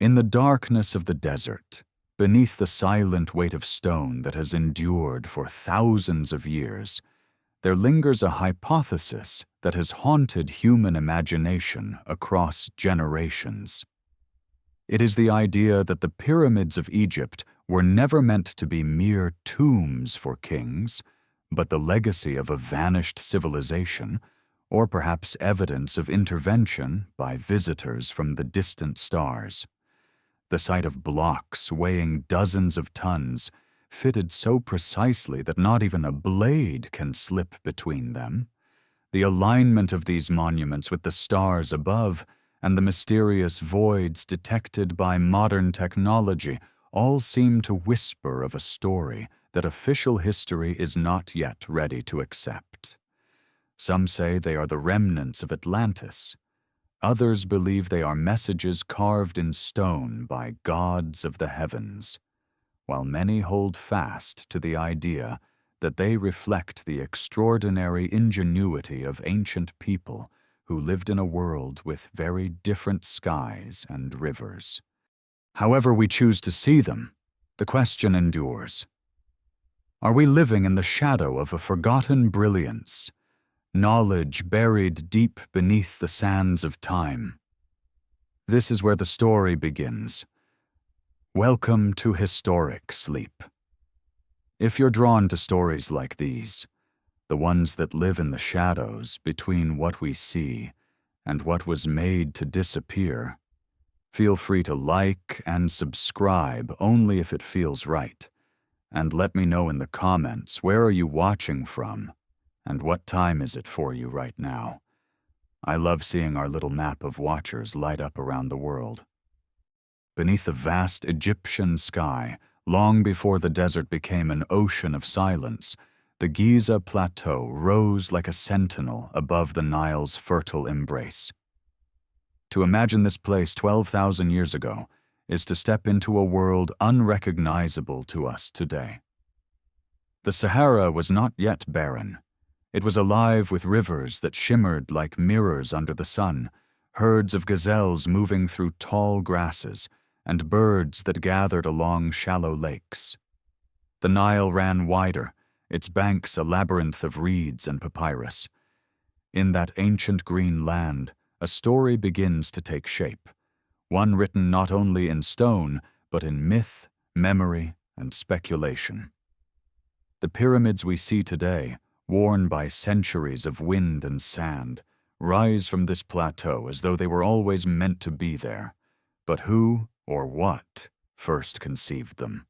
In the darkness of the desert, beneath the silent weight of stone that has endured for thousands of years, there lingers a hypothesis that has haunted human imagination across generations. It is the idea that the pyramids of Egypt were never meant to be mere tombs for kings, but the legacy of a vanished civilization, or perhaps evidence of intervention by visitors from the distant stars. The sight of blocks weighing dozens of tons, fitted so precisely that not even a blade can slip between them. The alignment of these monuments with the stars above and the mysterious voids detected by modern technology all seem to whisper of a story that official history is not yet ready to accept. Some say they are the remnants of Atlantis. Others believe they are messages carved in stone by gods of the heavens, while many hold fast to the idea that they reflect the extraordinary ingenuity of ancient people who lived in a world with very different skies and rivers. However we choose to see them, the question endures. Are we living in the shadow of a forgotten brilliance, knowledge buried deep beneath the sands of time? This is where the story begins. Welcome to historic sleep. If you're drawn to stories like these, the ones that live in the shadows between what we see and what was made to disappear, feel free to like and subscribe only if it feels right, and let me know in the comments where are you watching from and what time is it for you right now. I love seeing our little map of watchers light up around the world. Beneath the vast Egyptian sky, long before the desert became an ocean of silence, the Giza plateau rose like a sentinel above the Nile's fertile embrace. To imagine this place 12,000 years ago is to step into a world unrecognizable to us today. The Sahara was not yet barren. It was alive with rivers that shimmered like mirrors under the sun, herds of gazelles moving through tall grasses, and birds that gathered along shallow lakes. The Nile ran wider, its banks a labyrinth of reeds and papyrus. In that ancient green land, a story begins to take shape, one written not only in stone, but in myth, memory, and speculation. The pyramids we see today, worn by centuries of wind and sand, rise from this plateau as though they were always meant to be there. But who or what first conceived them?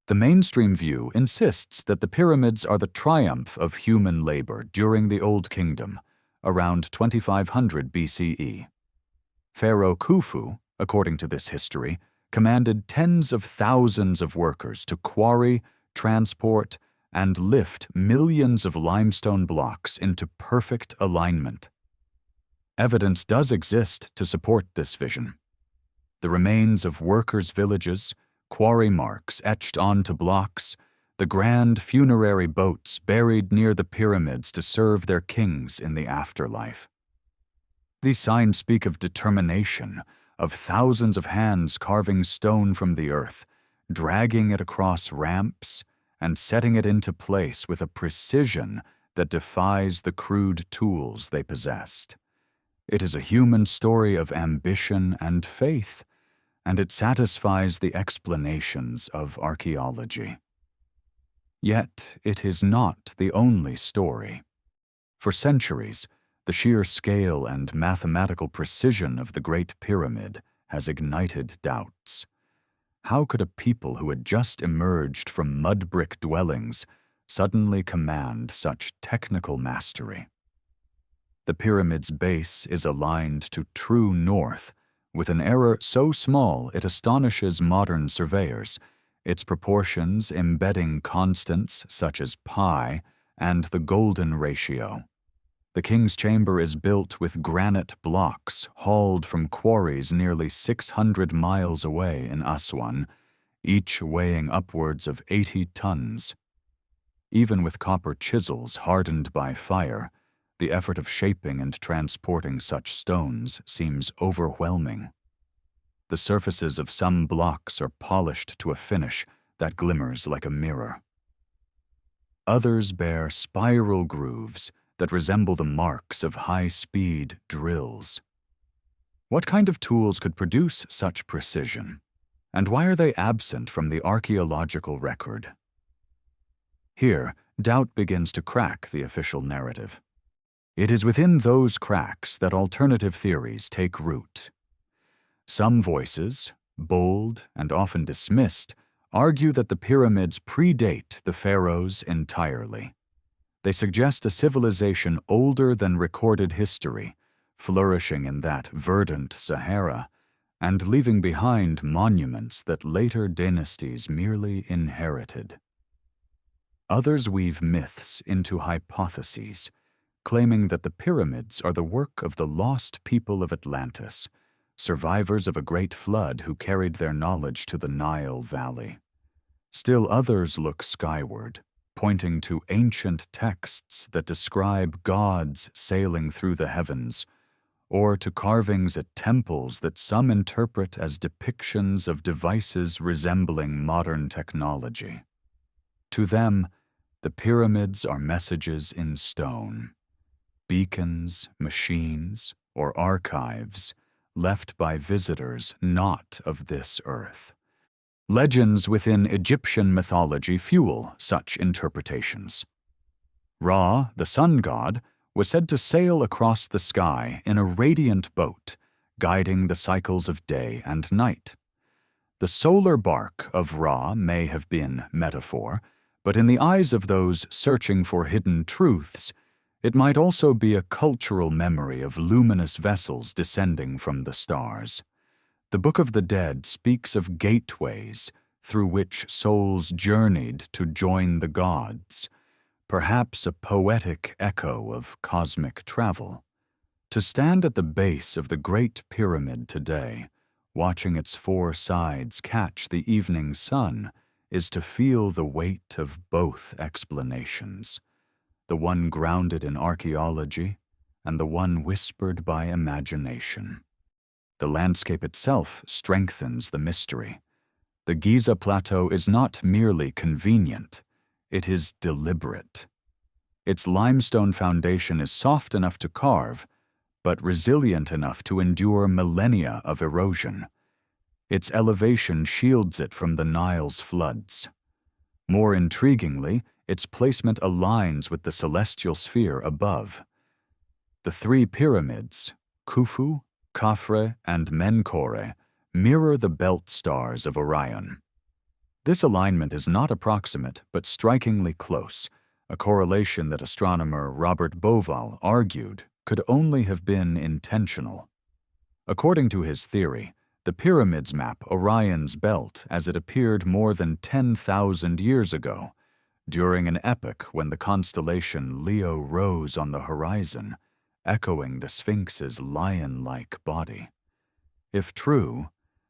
The mainstream view insists that the pyramids are the triumph of human labor during the Old Kingdom, around 2500 BCE. Pharaoh Khufu, according to this history, commanded tens of thousands of workers to quarry, transport, and lift millions of limestone blocks into perfect alignment. Evidence does exist to support this vision. The remains of workers' villages, quarry marks etched onto blocks, the grand funerary boats buried near the pyramids to serve their kings in the afterlife. These signs speak of determination, of thousands of hands carving stone from the earth, dragging it across ramps, and setting it into place with a precision that defies the crude tools they possessed. It is a human story of ambition and faith, and it satisfies the explanations of archaeology. Yet it is not the only story. For centuries, the sheer scale and mathematical precision of the Great Pyramid has ignited doubts. How could a people who had just emerged from mud-brick dwellings suddenly command such technical mastery? The pyramid's base is aligned to true north, with an error so small it astonishes modern surveyors, its proportions embedding constants such as pi and the golden ratio. The king's chamber is built with granite blocks hauled from quarries nearly 600 miles away in Aswan, each weighing upwards of 80 tons. Even with copper chisels hardened by fire, the effort of shaping and transporting such stones seems overwhelming. The surfaces of some blocks are polished to a finish that glimmers like a mirror. Others bear spiral grooves that resemble the marks of high-speed drills. What kind of tools could produce such precision? And why are they absent from the archaeological record? Here, doubt begins to crack the official narrative. It is within those cracks that alternative theories take root. Some voices, bold and often dismissed, argue that the pyramids predate the pharaohs entirely. They suggest a civilization older than recorded history, flourishing in that verdant Sahara, and leaving behind monuments that later dynasties merely inherited. Others weave myths into hypotheses, claiming that the pyramids are the work of the lost people of Atlantis, survivors of a great flood who carried their knowledge to the Nile Valley. Still others look skyward, pointing to ancient texts that describe gods sailing through the heavens, or to carvings at temples that some interpret as depictions of devices resembling modern technology. To them, the pyramids are messages in stone, beacons, machines, or archives left by visitors not of this earth. Legends within Egyptian mythology fuel such interpretations. Ra, the sun god, was said to sail across the sky in a radiant boat, guiding the cycles of day and night. The solar bark of Ra may have been metaphor, but in the eyes of those searching for hidden truths, it might also be a cultural memory of luminous vessels descending from the stars. The Book of the Dead speaks of gateways through which souls journeyed to join the gods, perhaps a poetic echo of cosmic travel. To stand at the base of the Great Pyramid today, watching its four sides catch the evening sun, is to feel the weight of both explanations, the one grounded in archaeology and the one whispered by imagination. The landscape itself strengthens the mystery. The Giza plateau is not merely convenient, it is deliberate. Its limestone foundation is soft enough to carve, but resilient enough to endure millennia of erosion. Its elevation shields it from the Nile's floods. More intriguingly, its placement aligns with the celestial sphere above. The three pyramids, Khufu, Khafre, and Menkore, mirror the belt stars of Orion. This alignment is not approximate but strikingly close, a correlation that astronomer Robert Bauval argued could only have been intentional. According to his theory, the pyramids map Orion's belt as it appeared more than 10,000 years ago, during an epoch when the constellation Leo rose on the horizon, echoing the Sphinx's lion-like body. If true,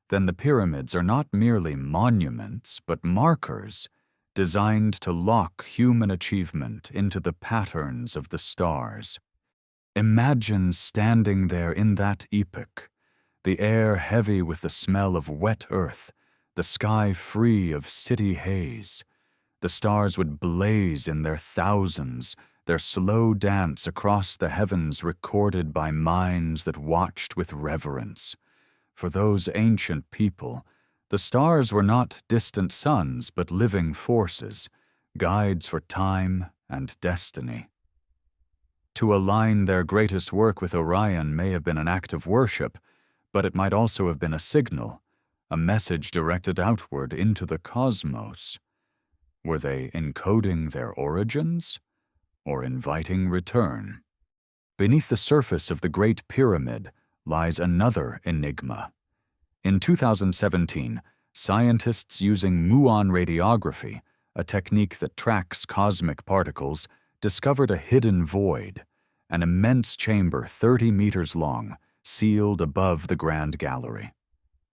then the pyramids are not merely monuments but markers designed to lock human achievement into the patterns of the stars. Imagine standing there in that epoch, the air heavy with the smell of wet earth, the sky free of city haze. The stars would blaze in their thousands, their slow dance across the heavens recorded by minds that watched with reverence. For those ancient people, the stars were not distant suns but living forces, guides for time and destiny. To align their greatest work with Orion may have been an act of worship, but it might also have been a signal, a message directed outward into the cosmos. Were they encoding their origins, or inviting return? Beneath the surface of the Great Pyramid lies another enigma. In 2017, scientists using muon radiography, a technique that tracks cosmic particles, discovered a hidden void, an immense chamber 30 meters long, sealed above the Grand Gallery.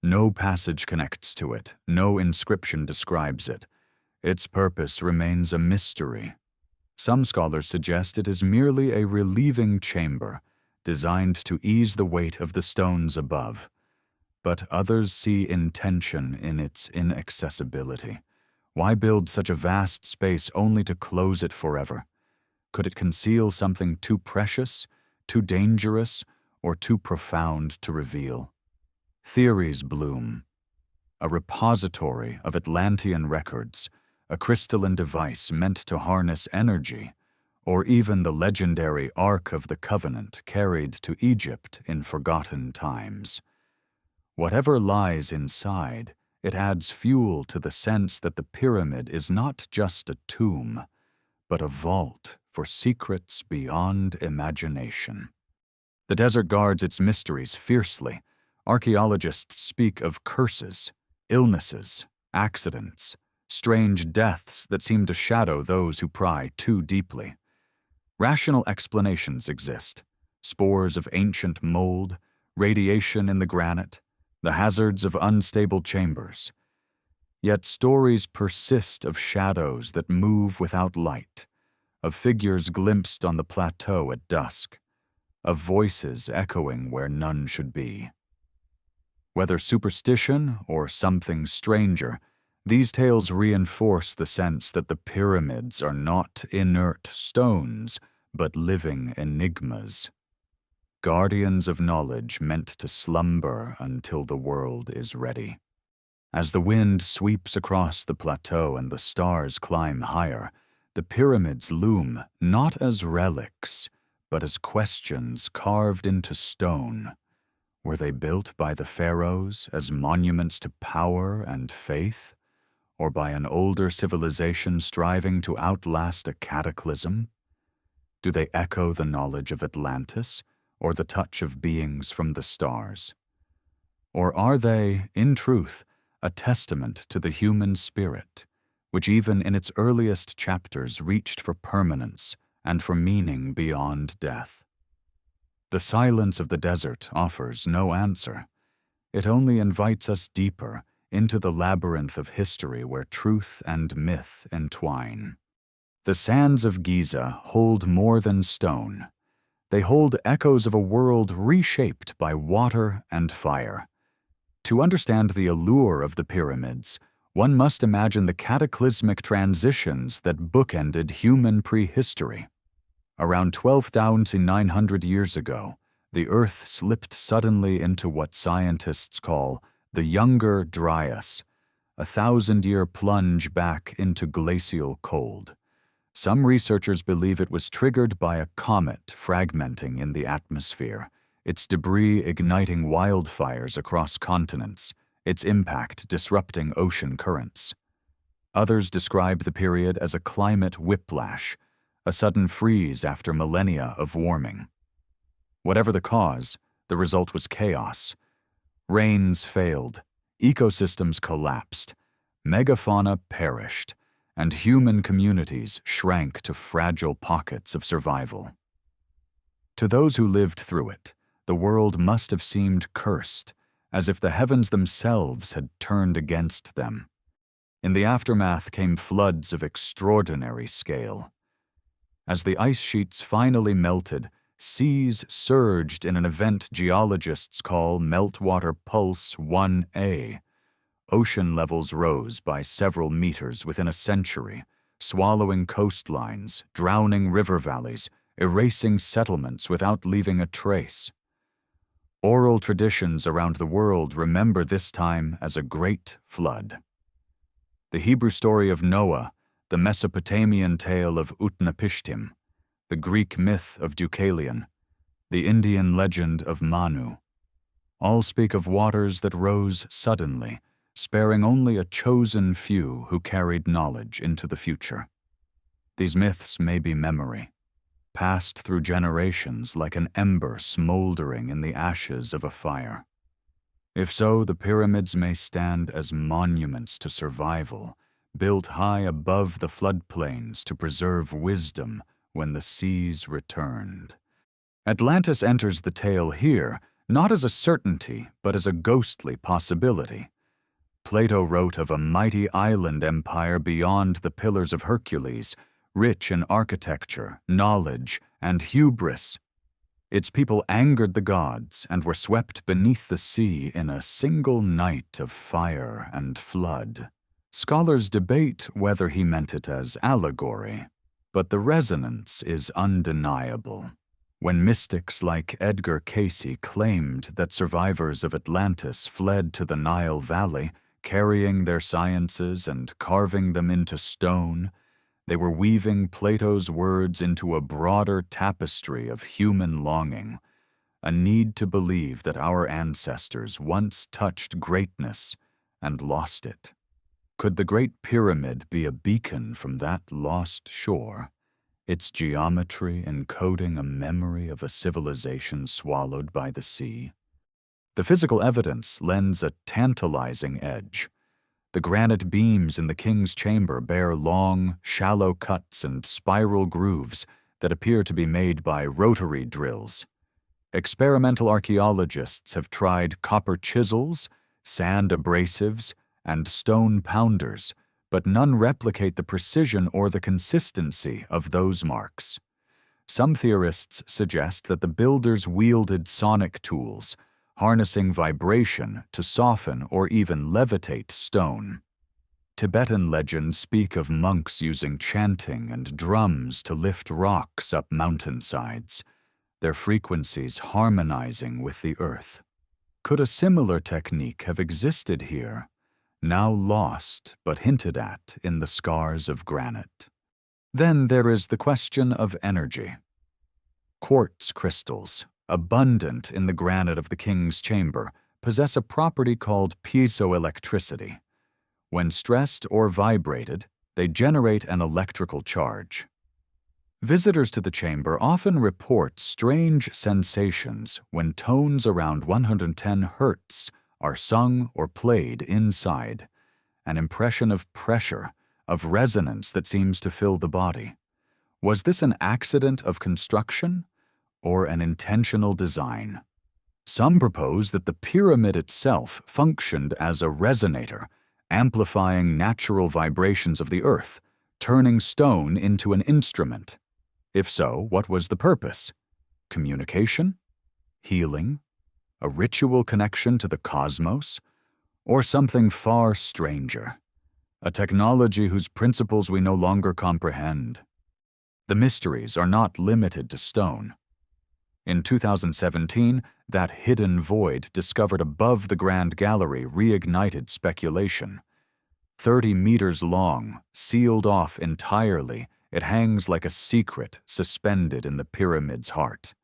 No passage connects to it, no inscription describes it. Its purpose remains a mystery. Some scholars suggest it is merely a relieving chamber, designed to ease the weight of the stones above. but others see intention in its inaccessibility. Why build such a vast space only to close it forever? Could it conceal something too precious, too dangerous, or too profound to reveal? Theories bloom. A repository of Atlantean records, a crystalline device meant to harness energy, or even the legendary Ark of the Covenant carried to Egypt in forgotten times. Whatever lies inside, it adds fuel to the sense that the pyramid is not just a tomb, but a vault for secrets beyond imagination. The desert guards its mysteries fiercely. Archaeologists speak of curses, illnesses, accidents, strange deaths that seem to shadow those who pry too deeply. Rational explanations exist: spores of ancient mold, radiation in the granite, the hazards of unstable chambers. Yet stories persist of shadows that move without light, of figures glimpsed on the plateau at dusk, of voices echoing where none should be. Whether superstition or something stranger, these tales reinforce the sense that the pyramids are not inert stones, but living enigmas. Guardians of knowledge meant to slumber until the world is ready. As the wind sweeps across the plateau and the stars climb higher, the pyramids loom not as relics, but as questions carved into stone. Were they built by the pharaohs as monuments to power and faith, or by an older civilization striving to outlast a cataclysm? Do they echo the knowledge of Atlantis, or the touch of beings from the stars? Or are they, in truth, a testament to the human spirit, which even in its earliest chapters reached for permanence and for meaning beyond death? The silence of the desert offers no answer. It only invites us deeper into the labyrinth of history where truth and myth entwine. The sands of Giza hold more than stone. They hold echoes of a world reshaped by water and fire. To understand the allure of the pyramids, one must imagine the cataclysmic transitions that bookended human prehistory. Around 12,900 years ago, the Earth slipped suddenly into what scientists call the Younger Dryas, a 1,000-year plunge back into glacial cold. Some researchers believe it was triggered by a comet fragmenting in the atmosphere, its debris igniting wildfires across continents, its impact disrupting ocean currents. Others describe the period as a climate whiplash, a sudden freeze after millennia of warming. Whatever the cause, the result was chaos. Rains failed, ecosystems collapsed, megafauna perished, and human communities shrank to fragile pockets of survival. To those who lived through it, the world must have seemed cursed, as if the heavens themselves had turned against them. In the aftermath came floods of extraordinary scale. As the ice sheets finally melted, seas surged in an event geologists call Meltwater Pulse 1A. Ocean levels rose by several meters within a century, swallowing coastlines, drowning river valleys, erasing settlements without leaving a trace. Oral traditions around the world remember this time as a great flood. The Hebrew story of Noah, the Mesopotamian tale of Utnapishtim, the Greek myth of Deucalion, the Indian legend of Manu, all speak of waters that rose suddenly, sparing only a chosen few who carried knowledge into the future. These myths may be memory, passed through generations like an ember smoldering in the ashes of a fire. If so, the pyramids may stand as monuments to survival, built high above the floodplains to preserve wisdom when the seas returned. Atlantis enters the tale here, not as a certainty, but as a ghostly possibility. Plato wrote of a mighty island empire beyond the Pillars of Hercules, rich in architecture, knowledge, and hubris. Its people angered the gods and were swept beneath the sea in a single night of fire and flood. Scholars debate whether he meant it as allegory, but the resonance is undeniable. When mystics like Edgar Cayce claimed that survivors of Atlantis fled to the Nile Valley, carrying their sciences and carving them into stone, they were weaving Plato's words into a broader tapestry of human longing, a need to believe that our ancestors once touched greatness and lost it. Could the Great Pyramid be a beacon from that lost shore, its geometry encoding a memory of a civilization swallowed by the sea? The physical evidence lends a tantalizing edge. The granite beams in the king's chamber bear long, shallow cuts and spiral grooves that appear to be made by rotary drills. Experimental archaeologists have tried copper chisels, sand abrasives, and stone pounders, but none replicate the precision or the consistency of those marks. Some theorists suggest that the builders wielded sonic tools, harnessing vibration to soften or even levitate stone. Tibetan legends speak of monks using chanting and drums to lift rocks up mountainsides, their frequencies harmonizing with the earth. Could a similar technique have existed here, now lost but hinted at in the scars of granite? Then there is the question of energy. Quartz crystals, abundant in the granite of the king's chamber, possess a property called piezoelectricity. When stressed or vibrated, they generate an electrical charge. Visitors to the chamber often report strange sensations when tones around 110 hertz are sung or played inside, an impression of pressure, of resonance that seems to fill the body. Was this an accident of construction or an intentional design? Some propose that the pyramid itself functioned as a resonator, amplifying natural vibrations of the earth, turning stone into an instrument. If so, what was the purpose? Communication? Healing? A ritual connection to the cosmos? Or something far stranger? A technology whose principles we no longer comprehend? The mysteries are not limited to stone. In 2017, that hidden void discovered above the Grand Gallery reignited speculation. 30 meters long, sealed off entirely, it hangs like a secret suspended in the pyramid's heart.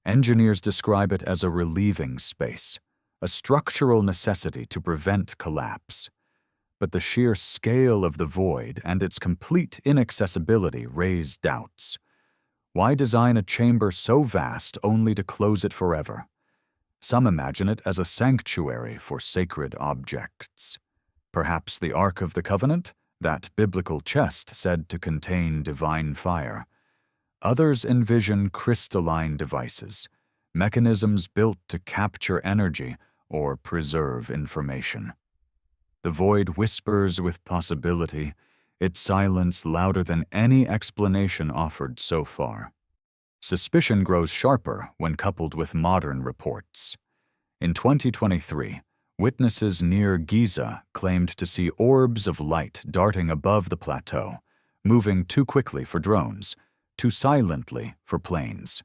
Engineers describe it as a relieving space, a structural necessity to prevent collapse. But the sheer scale of the void and its complete inaccessibility raise doubts. Why design a chamber so vast only to close it forever? Some imagine it as a sanctuary for sacred objects. Perhaps the Ark of the Covenant, that biblical chest said to contain divine fire. Others envision crystalline devices, mechanisms built to capture energy or preserve information. The void whispers with possibility, its silence louder than any explanation offered so far. Suspicion grows sharper when coupled with modern reports. In 2023, witnesses near Giza claimed to see orbs of light darting above the plateau, moving too quickly for drones, too silently for planes.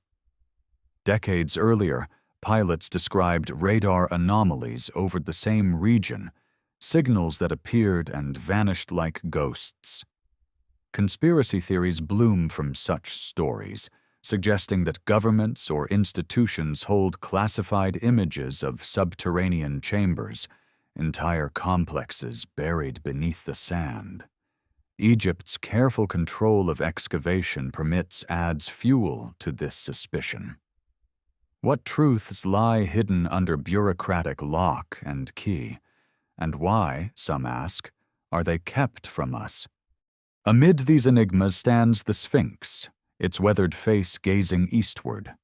Decades earlier, pilots described radar anomalies over the same region, signals that appeared and vanished like ghosts. Conspiracy theories bloom from such stories, suggesting that governments or institutions hold classified images of subterranean chambers, entire complexes buried beneath the sand. Egypt's careful control of excavation adds fuel to this suspicion. What truths lie hidden under bureaucratic lock and key? And why, some ask, are they kept from us? Amid these enigmas stands the Sphinx, its weathered face gazing eastward.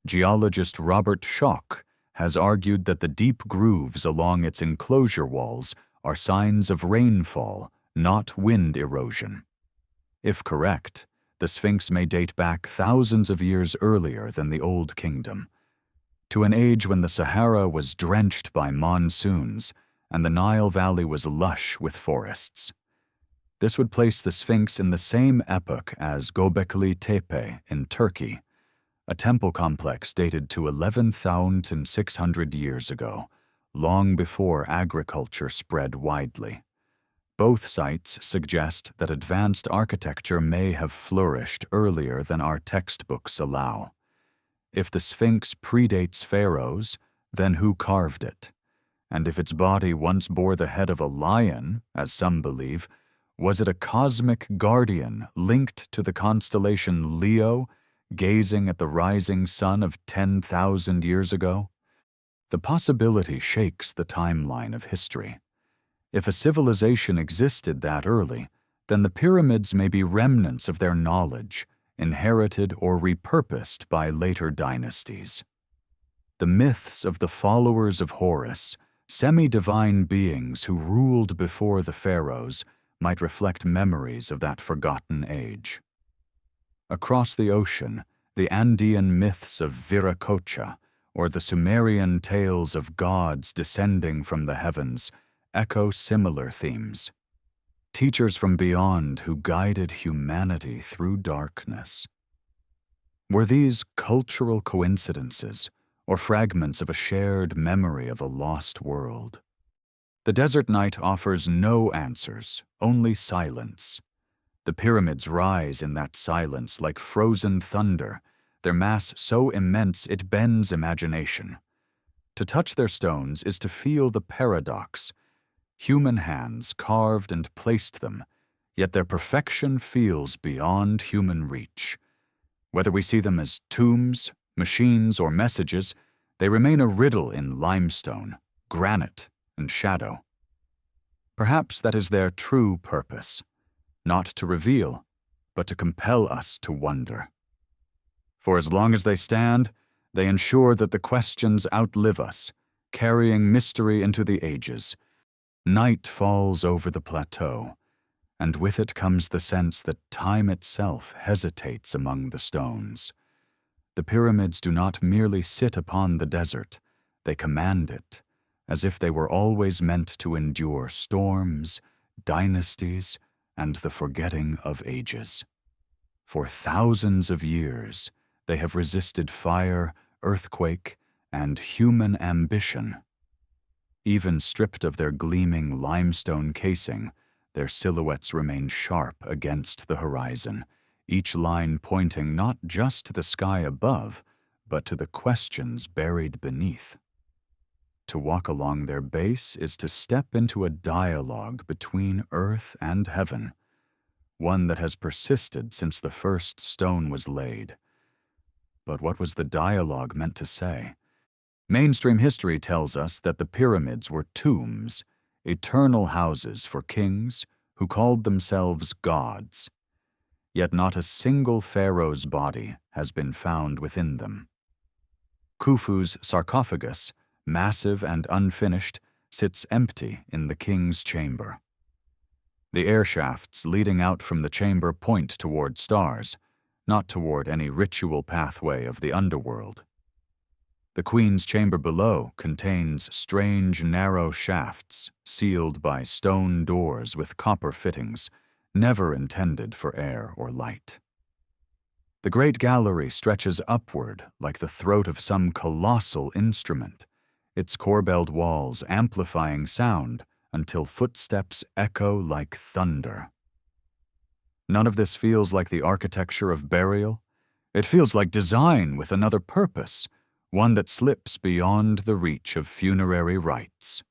Geologist Robert Schoch has argued that the deep grooves along its enclosure walls are signs of rainfall, not wind erosion. If correct, the Sphinx may date back thousands of years earlier than the Old Kingdom, to an age when the Sahara was drenched by monsoons and the Nile Valley was lush with forests. This would place the Sphinx in the same epoch as Göbekli Tepe in Turkey, a temple complex dated to 11,600 years ago, long before agriculture spread widely. Both sites suggest that advanced architecture may have flourished earlier than our textbooks allow. If the Sphinx predates pharaohs, then who carved it? And if its body once bore the head of a lion, as some believe, was it a cosmic guardian linked to the constellation Leo, gazing at the rising sun of 10,000 years ago? The possibility shakes the timeline of history. If a civilization existed that early, then the pyramids may be remnants of their knowledge, inherited or repurposed by later dynasties. The myths of the followers of Horus, semi-divine beings who ruled before the pharaohs, might reflect memories of that forgotten age. Across the ocean, the Andean myths of Viracocha, or the Sumerian tales of gods descending from the heavens, echo similar themes. Teachers from beyond who guided humanity through darkness. Were these cultural coincidences, or fragments of a shared memory of a lost world? The desert night offers no answers, only silence. The pyramids rise in that silence like frozen thunder, their mass so immense it bends imagination. To touch their stones is to feel the paradox. Human hands carved and placed them, yet their perfection feels beyond human reach. Whether we see them as tombs, machines, or messages, they remain a riddle in limestone, granite, and shadow. Perhaps that is their true purpose, not to reveal, but to compel us to wonder. For as long as they stand, they ensure that the questions outlive us, carrying mystery into the ages. Night falls over the plateau, and with it comes the sense that time itself hesitates among the stones. The pyramids do not merely sit upon the desert, they command it, as if they were always meant to endure storms, dynasties, and the forgetting of ages. For thousands of years, they have resisted fire, earthquake, and human ambition. Even stripped of their gleaming limestone casing, their silhouettes remain sharp against the horizon, each line pointing not just to the sky above, but to the questions buried beneath. To walk along their base is to step into a dialogue between earth and heaven, one that has persisted since the first stone was laid. But what was the dialogue meant to say? Mainstream history tells us that the pyramids were tombs, eternal houses for kings who called themselves gods. Yet not a single pharaoh's body has been found within them. Khufu's sarcophagus, massive and unfinished, sits empty in the king's chamber. The air shafts leading out from the chamber point toward stars, not toward any ritual pathway of the underworld. The queen's chamber below contains strange, narrow shafts sealed by stone doors with copper fittings, never intended for air or light. The great gallery stretches upward like the throat of some colossal instrument, its corbelled walls amplifying sound until footsteps echo like thunder. None of this feels like the architecture of burial. It feels like design with another purpose, one that slips beyond the reach of funerary rites.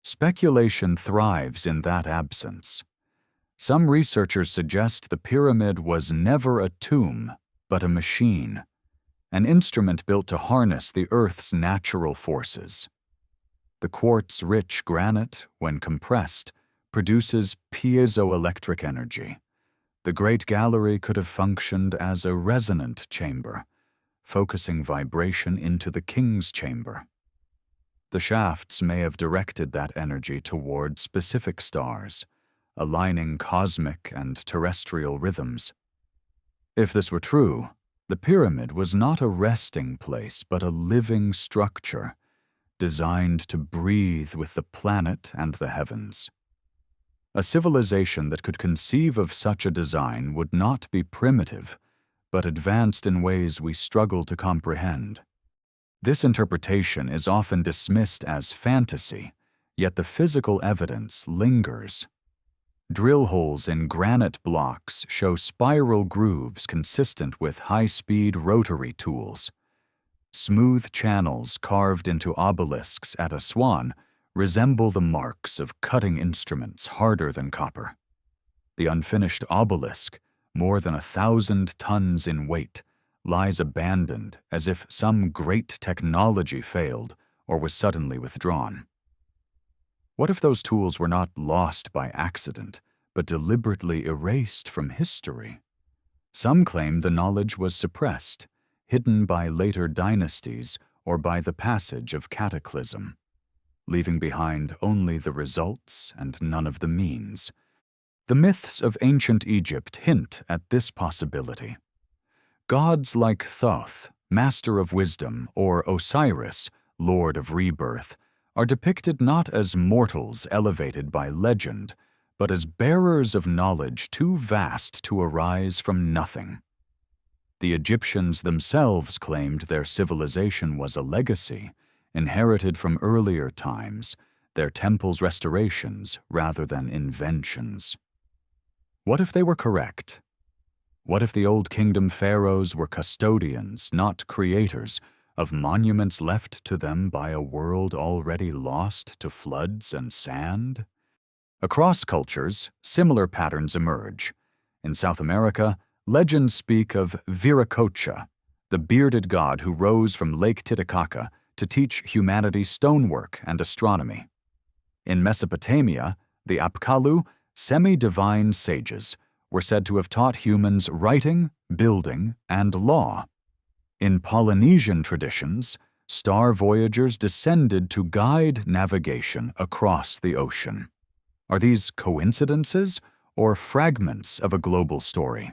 Speculation thrives in that absence. Some researchers suggest the pyramid was never a tomb, but a machine, an instrument built to harness the Earth's natural forces. The quartz-rich granite, when compressed, produces piezoelectric energy. The Great Gallery could have functioned as a resonant chamber, focusing vibration into the king's chamber. The shafts may have directed that energy toward specific stars, aligning cosmic and terrestrial rhythms. If this were true, the pyramid was not a resting place but a living structure, designed to breathe with the planet and the heavens. A civilization that could conceive of such a design would not be primitive, but advanced in ways we struggle to comprehend. This interpretation is often dismissed as fantasy, yet the physical evidence lingers. Drill holes in granite blocks show spiral grooves consistent with high-speed rotary tools. Smooth channels carved into obelisks at Aswan resemble the marks of cutting instruments harder than copper. The unfinished obelisk, more than 1,000 tons in weight, lies abandoned as if some great technology failed or was suddenly withdrawn. What if those tools were not lost by accident, but deliberately erased from history? Some claim the knowledge was suppressed, hidden by later dynasties or by the passage of Cataclysm, leaving behind only the results and none of the means. The myths of ancient Egypt hint at this possibility. Gods like Thoth, master of wisdom, or Osiris, lord of rebirth, are depicted not as mortals elevated by legend, but as bearers of knowledge too vast to arise from nothing. The Egyptians themselves claimed their civilization was a legacy, inherited from earlier times, their temples' restorations rather than inventions. What if they were correct? What if the Old Kingdom pharaohs were custodians, not creators, of monuments left to them by a world already lost to floods and sand? Across cultures, similar patterns emerge. In South America, legends speak of Viracocha, the bearded god who rose from Lake Titicaca to teach humanity stonework and astronomy. In Mesopotamia, the Apkallu, semi-divine sages, were said to have taught humans writing, building, and law. In Polynesian traditions, star voyagers descended to guide navigation across the ocean. Are these coincidences or fragments of a global story?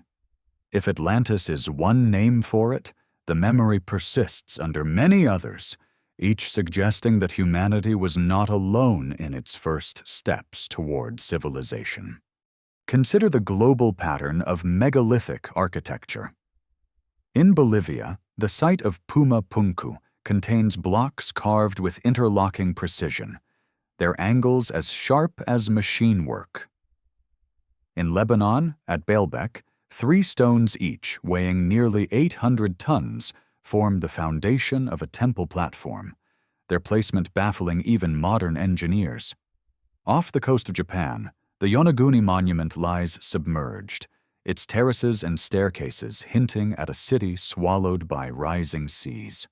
If Atlantis is one name for it, the memory persists under many others, each suggesting that humanity was not alone in its first steps toward civilization. Consider the global pattern of megalithic architecture. In Bolivia, the site of Puma Punku contains blocks carved with interlocking precision, their angles as sharp as machine work. In Lebanon, at Baalbek, 3 stones each, weighing nearly 800 tons, form the foundation of a temple platform, their placement baffling even modern engineers. Off the coast of Japan, the Yonaguni Monument lies submerged, its terraces and staircases hinting at a city swallowed by rising seas.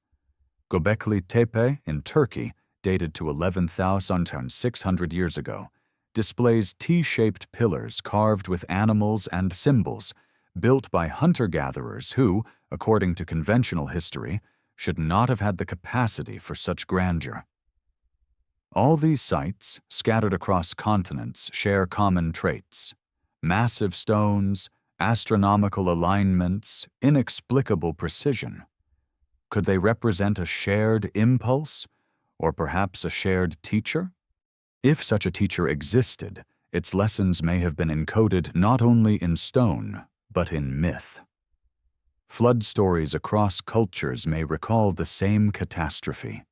Göbekli Tepe in Turkey, dated to 11,600 years ago, displays T-shaped pillars carved with animals and symbols, built by hunter-gatherers who, according to conventional history, should not have had the capacity for such grandeur. All these sites, scattered across continents, share common traits: massive stones, astronomical alignments, inexplicable precision. Could they represent a shared impulse, or perhaps a shared teacher? If such a teacher existed, its lessons may have been encoded not only in stone, but in myth. Flood stories across cultures may recall the same catastrophe: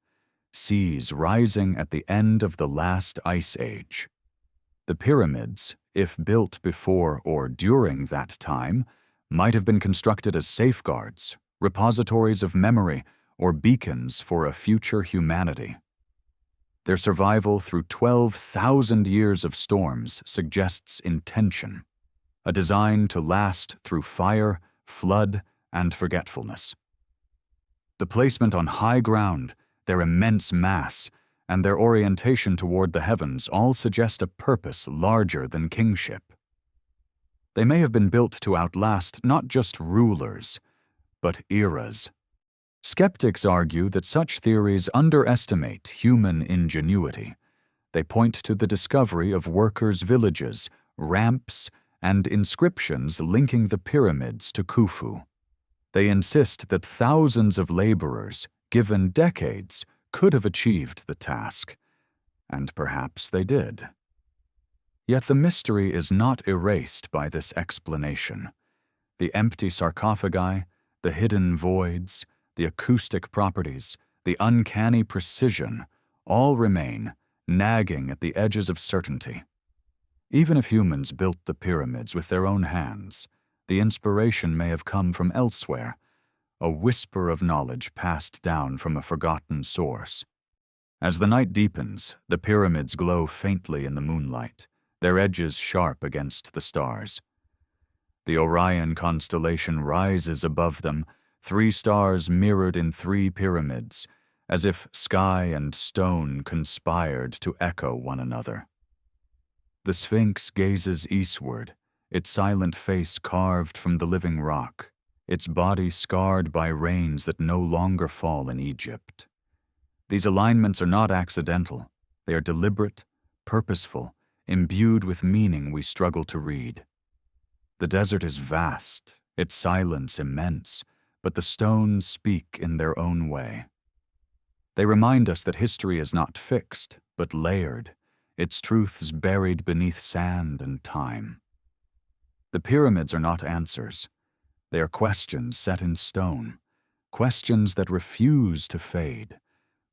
seas rising at the end of the last ice age. The pyramids, if built before or during that time, might have been constructed as safeguards, repositories of memory, or beacons for a future humanity. Their survival through 12,000 years of storms suggests intention, a design to last through fire, flood, and forgetfulness. The placement on high ground, their immense mass, and their orientation toward the heavens all suggest a purpose larger than kingship. They may have been built to outlast not just rulers, but eras. Skeptics argue that such theories underestimate human ingenuity. They point to the discovery of workers' villages, ramps, and inscriptions linking the pyramids to Khufu. They insist that thousands of laborers, given decades, could have achieved the task, and perhaps they did. Yet the mystery is not erased by this explanation. The empty sarcophagi, the hidden voids, the acoustic properties, the uncanny precision, all remain, nagging at the edges of certainty. Even if humans built the pyramids with their own hands, the inspiration may have come from elsewhere, a whisper of knowledge passed down from a forgotten source. As the night deepens, the pyramids glow faintly in the moonlight, their edges sharp against the stars. The Orion constellation rises above them, 3 stars mirrored in 3 pyramids, as if sky and stone conspired to echo one another. The Sphinx gazes eastward, its silent face carved from the living rock, its body scarred by rains that no longer fall in Egypt. These alignments are not accidental. They are deliberate, purposeful, imbued with meaning we struggle to read. The desert is vast, its silence immense, but the stones speak in their own way. They remind us that history is not fixed, but layered, its truths buried beneath sand and time. The pyramids are not answers. They are questions set in stone, questions that refuse to fade,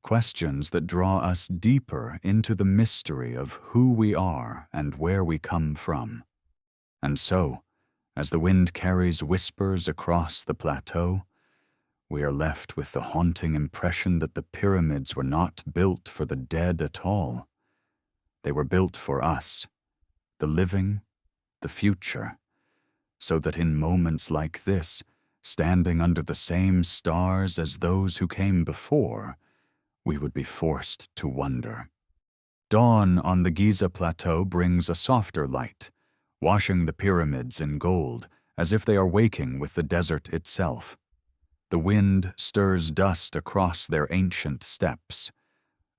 questions that draw us deeper into the mystery of who we are and where we come from. And so, as the wind carries whispers across the plateau, we are left with the haunting impression that the pyramids were not built for the dead at all. They were built for us, the living, the future, so that in moments like this, standing under the same stars as those who came before, we would be forced to wonder. Dawn on the Giza plateau brings a softer light, washing the pyramids in gold, as if they are waking with the desert itself. The wind stirs dust across their ancient steps,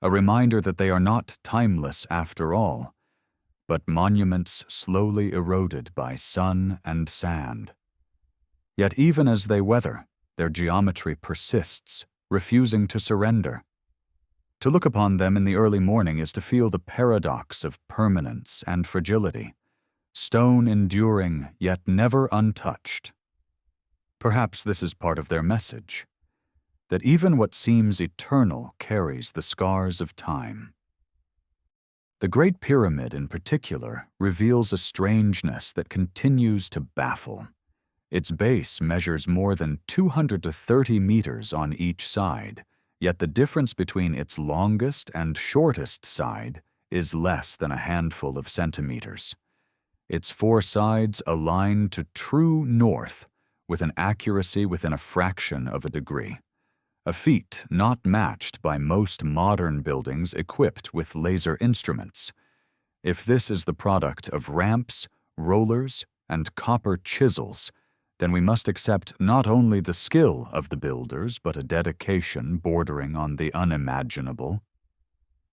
a reminder that they are not timeless after all, but monuments slowly eroded by sun and sand. Yet even as they weather, their geometry persists, refusing to surrender. To look upon them in the early morning is to feel the paradox of permanence and fragility, stone enduring yet never untouched. Perhaps this is part of their message, that even what seems eternal carries the scars of time. The Great Pyramid in particular reveals a strangeness that continues to baffle. Its base measures more than 230 meters on each side, yet the difference between its longest and shortest side is less than a handful of centimeters. Its 4 sides align to true north with an accuracy within a fraction of a degree, a feat not matched by most modern buildings equipped with laser instruments. If this is the product of ramps, rollers, and copper chisels, then we must accept not only the skill of the builders, but a dedication bordering on the unimaginable.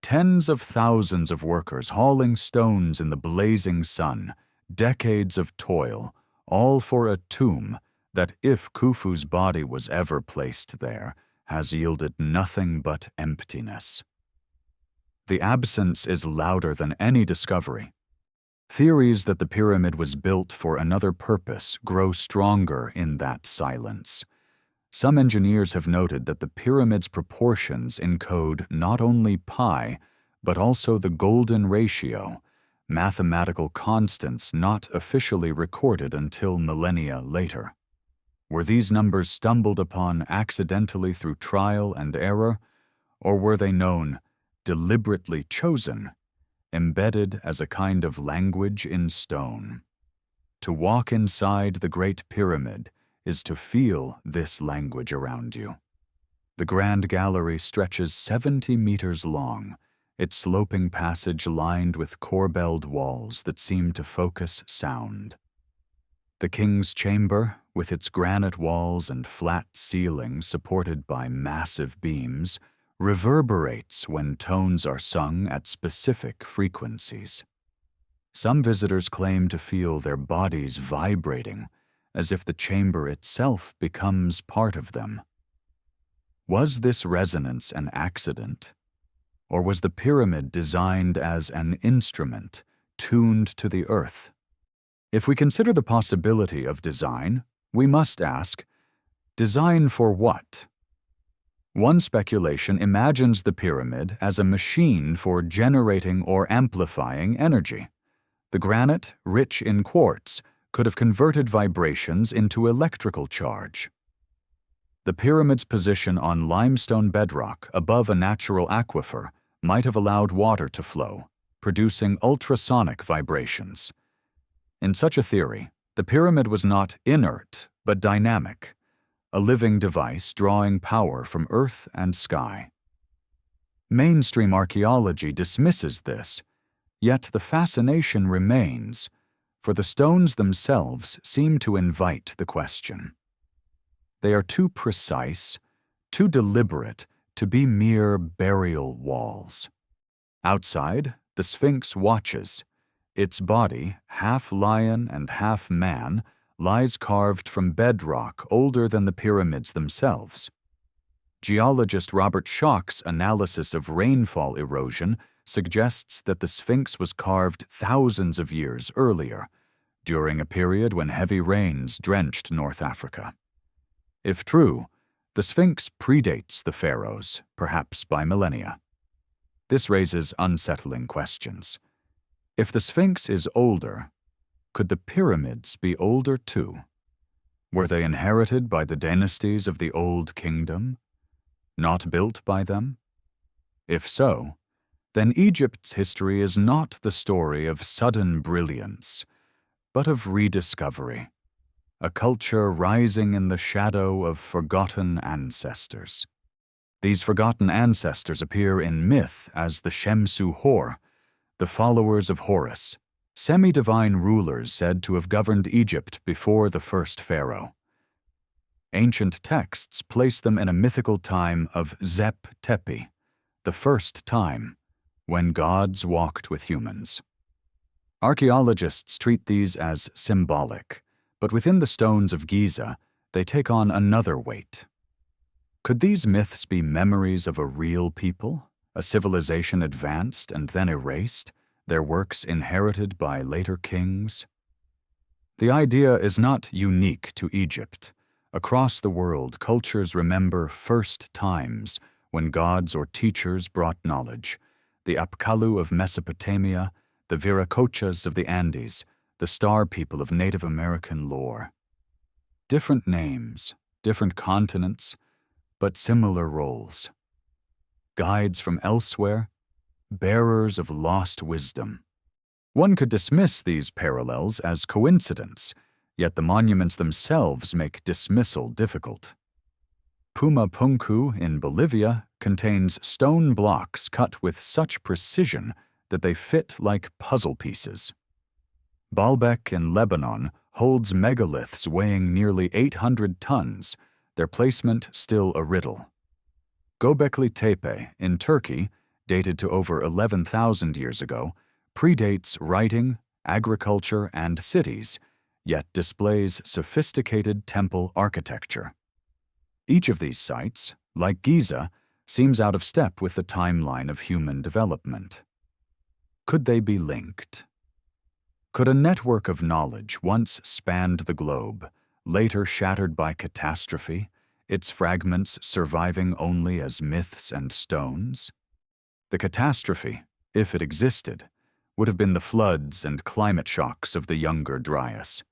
Tens of thousands of workers hauling stones in the blazing sun, decades of toil, all for a tomb that, if Khufu's body was ever placed there, has yielded nothing but emptiness. The absence is louder than any discovery. Theories that the pyramid was built for another purpose grow stronger in that silence. Some engineers have noted that the pyramid's proportions encode not only pi, but also the golden ratio, mathematical constants not officially recorded until millennia later. Were these numbers stumbled upon accidentally through trial and error, or were they known, deliberately chosen, embedded as a kind of language in stone? To walk inside the Great Pyramid is to feel this language around you. The Grand Gallery stretches 70 meters long, its sloping passage lined with corbelled walls that seem to focus sound. The King's Chamber, with its granite walls and flat ceiling supported by massive beams, reverberates when tones are sung at specific frequencies. Some visitors claim to feel their bodies vibrating, as if the chamber itself becomes part of them. Was this resonance an accident? Or was the pyramid designed as an instrument, tuned to the earth? If we consider the possibility of design, we must ask, design for what? One speculation imagines the pyramid as a machine for generating or amplifying energy. The granite, rich in quartz, could have converted vibrations into electrical charge. The pyramid's position on limestone bedrock above a natural aquifer might have allowed water to flow, producing ultrasonic vibrations. In such a theory, the pyramid was not inert, but dynamic, a living device drawing power from earth and sky. Mainstream archaeology dismisses this, yet the fascination remains, for the stones themselves seem to invite the question. They are too precise, too deliberate to be mere burial walls. Outside, the Sphinx watches. Its body, half lion and half man, lies carved from bedrock older than the pyramids themselves. Geologist Robert Schoch's analysis of rainfall erosion suggests that the Sphinx was carved thousands of years earlier, during a period when heavy rains drenched North Africa. If true, the Sphinx predates the pharaohs, perhaps by millennia. This raises unsettling questions. If the Sphinx is older, could the pyramids be older too? Were they inherited by the dynasties of the Old Kingdom, not built by them? If so, then Egypt's history is not the story of sudden brilliance, but of rediscovery, a culture rising in the shadow of forgotten ancestors. These forgotten ancestors appear in myth as the Shemsu Hor, the followers of Horus, semi-divine rulers said to have governed Egypt before the first pharaoh. Ancient texts place them in a mythical time of Zep Tepi, the first time, when gods walked with humans. Archaeologists treat these as symbolic, but within the stones of Giza, they take on another weight. Could these myths be memories of a real people, a civilization advanced and then erased, their works inherited by later kings? The idea is not unique to Egypt. Across the world, cultures remember first times when gods or teachers brought knowledge. The Apkallu of Mesopotamia, the Viracochas of the Andes, the star people of Native American lore. Different names, different continents, but similar roles. Guides from elsewhere, bearers of lost wisdom. One could dismiss these parallels as coincidence, yet the monuments themselves make dismissal difficult. Puma Punku in Bolivia contains stone blocks cut with such precision that they fit like puzzle pieces. Baalbek in Lebanon holds megaliths weighing nearly 800 tons, their placement still a riddle. Göbekli Tepe in Turkey, dated to over 11,000 years ago, predates writing, agriculture, and cities, yet displays sophisticated temple architecture. Each of these sites, like Giza, seems out of step with the timeline of human development. Could they be linked? Could a network of knowledge once spanned the globe, later shattered by catastrophe, its fragments surviving only as myths and stones? The catastrophe, if it existed, would have been the floods and climate shocks of the Younger Dryas.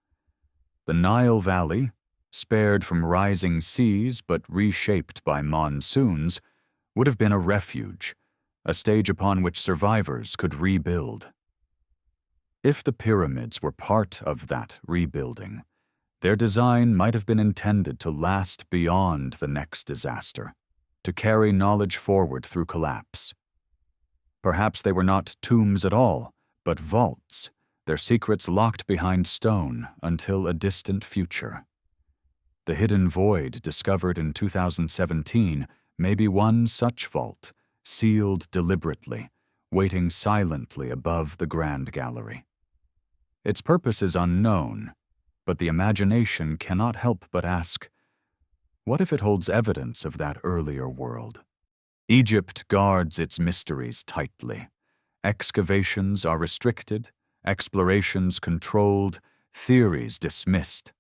The Nile Valley, spared from rising seas but reshaped by monsoons, would have been a refuge, a stage upon which survivors could rebuild. If the pyramids were part of that rebuilding, their design might have been intended to last beyond the next disaster, to carry knowledge forward through collapse. Perhaps they were not tombs at all, but vaults, their secrets locked behind stone until a distant future. The hidden void discovered in 2017 may be one such vault, sealed deliberately, waiting silently above the Grand Gallery. Its purpose is unknown, but the imagination cannot help but ask, what if it holds evidence of that earlier world? Egypt guards its mysteries tightly. Excavations are restricted, explorations controlled, theories dismissed.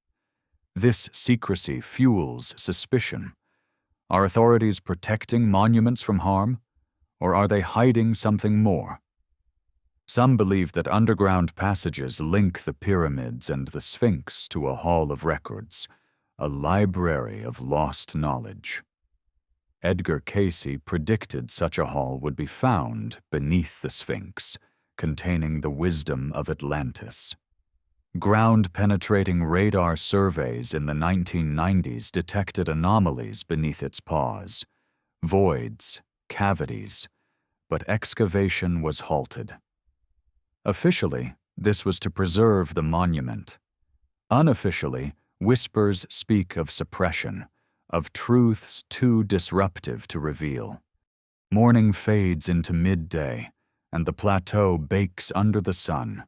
This secrecy fuels suspicion. Are authorities protecting monuments from harm, or are they hiding something more? Some believe that underground passages link the pyramids and the Sphinx to a hall of records, a library of lost knowledge. Edgar Cayce predicted such a hall would be found beneath the Sphinx, containing the wisdom of Atlantis. Ground-penetrating radar surveys in the 1990s detected anomalies beneath its paws, voids, cavities, but excavation was halted. Officially, this was to preserve the monument. Unofficially, whispers speak of suppression, of truths too disruptive to reveal. Morning fades into midday, and the plateau bakes under the sun.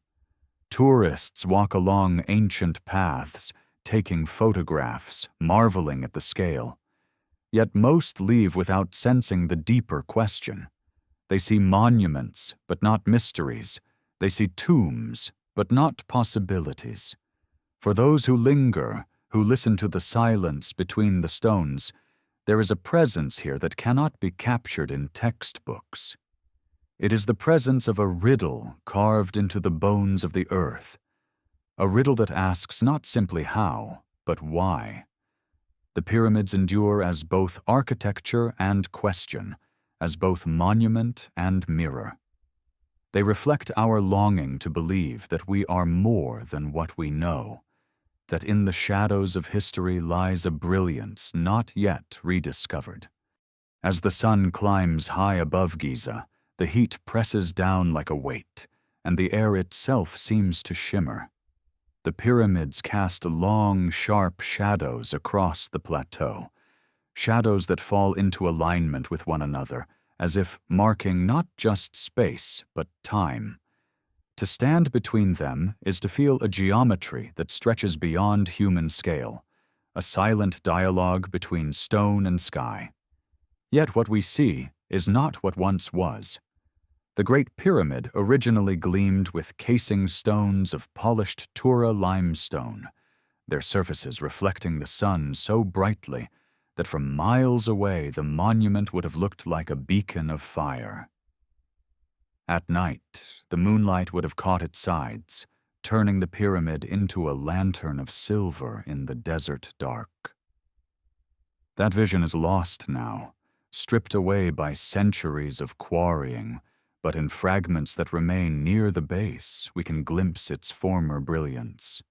Tourists walk along ancient paths, taking photographs, marveling at the scale. Yet most leave without sensing the deeper question. They see monuments, but not mysteries. They see tombs, but not possibilities. For those who linger, who listen to the silence between the stones, there is a presence here that cannot be captured in textbooks. It is the presence of a riddle carved into the bones of the earth, a riddle that asks not simply how, but why. The pyramids endure as both architecture and question, as both monument and mirror. They reflect our longing to believe that we are more than what we know, that in the shadows of history lies a brilliance not yet rediscovered. As the sun climbs high above Giza, the heat presses down like a weight, and the air itself seems to shimmer. The pyramids cast long, sharp shadows across the plateau, shadows that fall into alignment with one another, as if marking not just space, but time. To stand between them is to feel a geometry that stretches beyond human scale, a silent dialogue between stone and sky. Yet what we see is not what once was. The Great Pyramid originally gleamed with casing stones of polished Tura limestone, their surfaces reflecting the sun so brightly that from miles away the monument would have looked like a beacon of fire. At night, the moonlight would have caught its sides, turning the pyramid into a lantern of silver in the desert dark. That vision is lost now, stripped away by centuries of quarrying, but in fragments that remain near the base, we can glimpse its former brilliance.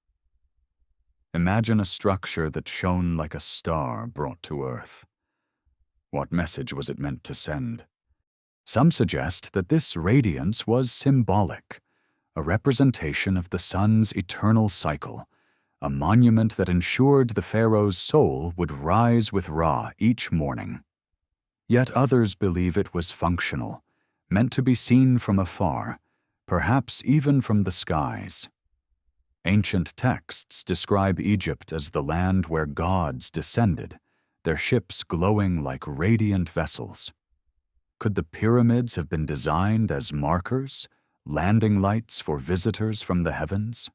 Imagine a structure that shone like a star brought to Earth. What message was it meant to send? Some suggest that this radiance was symbolic, a representation of the sun's eternal cycle, a monument that ensured the pharaoh's soul would rise with Ra each morning. Yet others believe it was functional, meant to be seen from afar, perhaps even from the skies. Ancient texts describe Egypt as the land where gods descended, their ships glowing like radiant vessels. Could the pyramids have been designed as markers, landing lights for visitors from the heavens?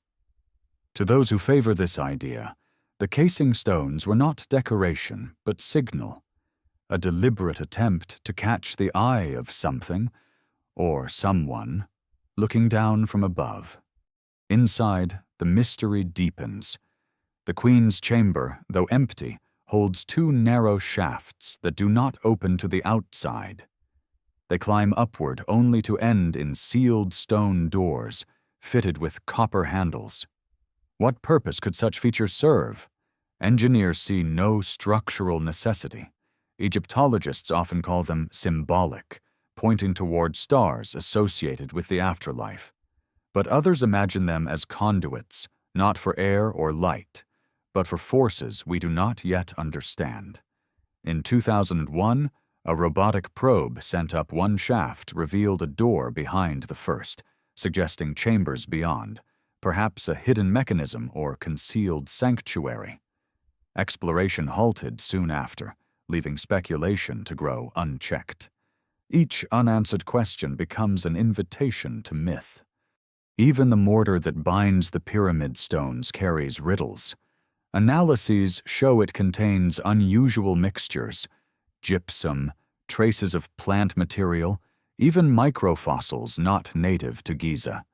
To those who favor this idea, the casing stones were not decoration, but signal, a deliberate attempt to catch the eye of something, or someone, looking down from above. Inside, the mystery deepens. The queen's chamber, though empty, holds two narrow shafts that do not open to the outside. They climb upward only to end in sealed stone doors, fitted with copper handles. What purpose could such features serve? Engineers see no structural necessity. Egyptologists often call them symbolic, pointing toward stars associated with the afterlife. But others imagine them as conduits, not for air or light, but for forces we do not yet understand. In 2001, a robotic probe sent up one shaft revealed a door behind the first, suggesting chambers beyond, perhaps a hidden mechanism or concealed sanctuary. Exploration halted soon after, leaving speculation to grow unchecked. Each unanswered question becomes an invitation to myth. Even the mortar that binds the pyramid stones carries riddles. Analyses show it contains unusual mixtures: gypsum, traces of plant material, even microfossils not native to Giza.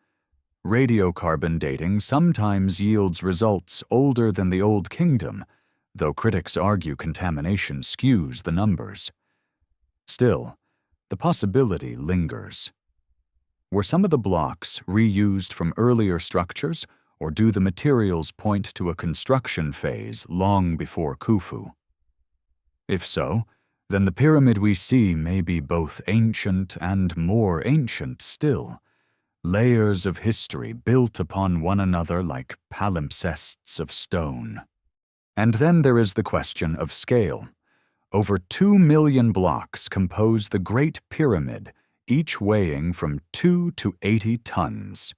Radiocarbon dating sometimes yields results older than the Old Kingdom, though critics argue contamination skews the numbers. Still, the possibility lingers. Were some of the blocks reused from earlier structures, or do the materials point to a construction phase long before Khufu? If so, then the pyramid we see may be both ancient and more ancient still, layers of history built upon one another like palimpsests of stone. And then there is the question of scale. Over 2 million blocks compose the Great Pyramid, each weighing from 2 to 80 tons.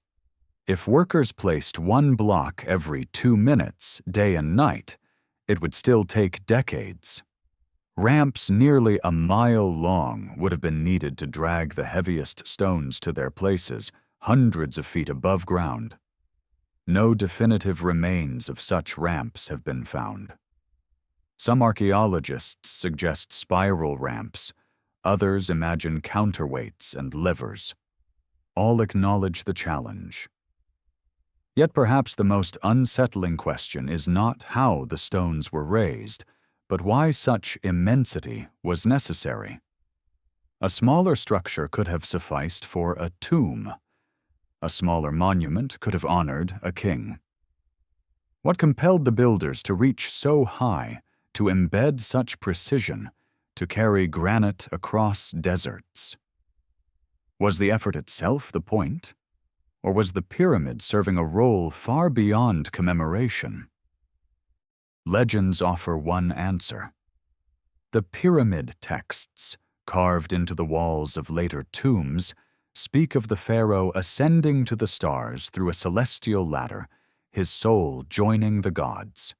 If workers placed one block every 2 minutes, day and night, it would still take decades. Ramps nearly a mile long would have been needed to drag the heaviest stones to their places, hundreds of feet above ground. No definitive remains of such ramps have been found. Some archaeologists suggest spiral ramps, others imagine counterweights and levers. All acknowledge the challenge. Yet perhaps the most unsettling question is not how the stones were raised, but why such immensity was necessary. A smaller structure could have sufficed for a tomb. A smaller monument could have honored a king. What compelled the builders to reach so high, to embed such precision, to carry granite across deserts? Was the effort itself the point? Or was the pyramid serving a role far beyond commemoration? Legends offer one answer. The pyramid texts, carved into the walls of later tombs, speak of the pharaoh ascending to the stars through a celestial ladder, his soul joining the gods.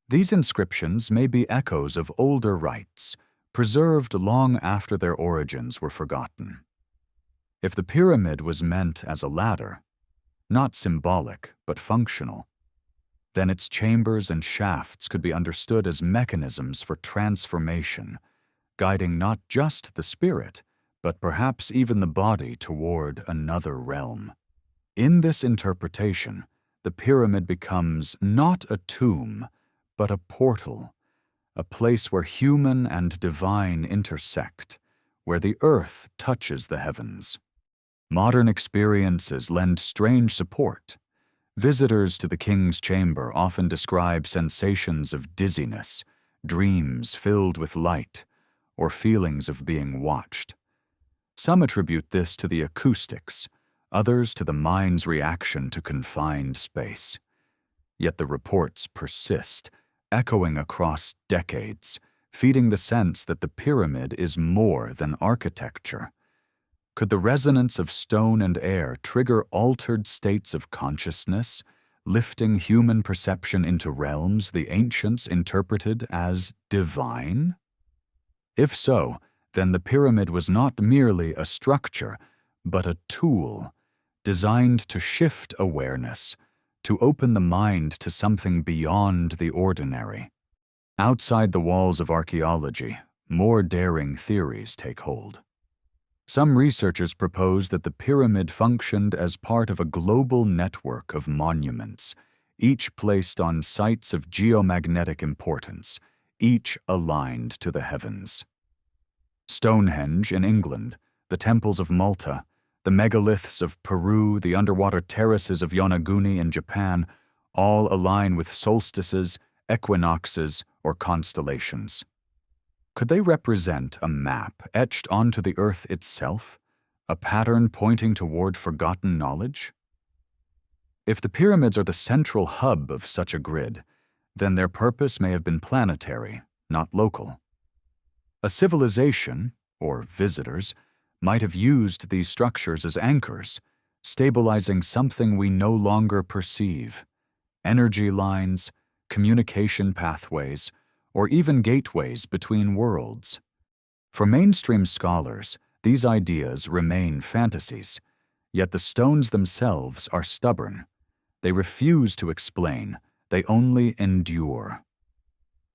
These inscriptions may be echoes of older rites, preserved long after their origins were forgotten. If the pyramid was meant as a ladder, not symbolic but functional, then its chambers and shafts could be understood as mechanisms for transformation, guiding not just the spirit, but perhaps even the body toward another realm. In this interpretation, the pyramid becomes not a tomb, but a portal, a place where human and divine intersect, where the earth touches the heavens. Modern experiences lend strange support. Visitors to the king's chamber often describe sensations of dizziness, dreams filled with light, or feelings of being watched. Some attribute this to the acoustics, others to the mind's reaction to confined space. Yet the reports persist, echoing across decades, feeding the sense that the pyramid is more than architecture. Could the resonance of stone and air trigger altered states of consciousness, lifting human perception into realms the ancients interpreted as divine? If so, then the pyramid was not merely a structure, but a tool, designed to shift awareness, to open the mind to something beyond the ordinary. Outside the walls of archaeology, more daring theories take hold. Some researchers propose that the pyramid functioned as part of a global network of monuments, each placed on sites of geomagnetic importance, each aligned to the heavens. Stonehenge in England, the temples of Malta, the megaliths of Peru, the underwater terraces of Yonaguni in Japan, all align with solstices, equinoxes, or constellations. Could they represent a map etched onto the earth itself, a pattern pointing toward forgotten knowledge? If the pyramids are the central hub of such a grid, then their purpose may have been planetary, not local. A civilization, or visitors, might have used these structures as anchors, stabilizing something we no longer perceive: energy lines, communication pathways, or even gateways between worlds. For mainstream scholars, these ideas remain fantasies, yet the stones themselves are stubborn. They refuse to explain, they only endure.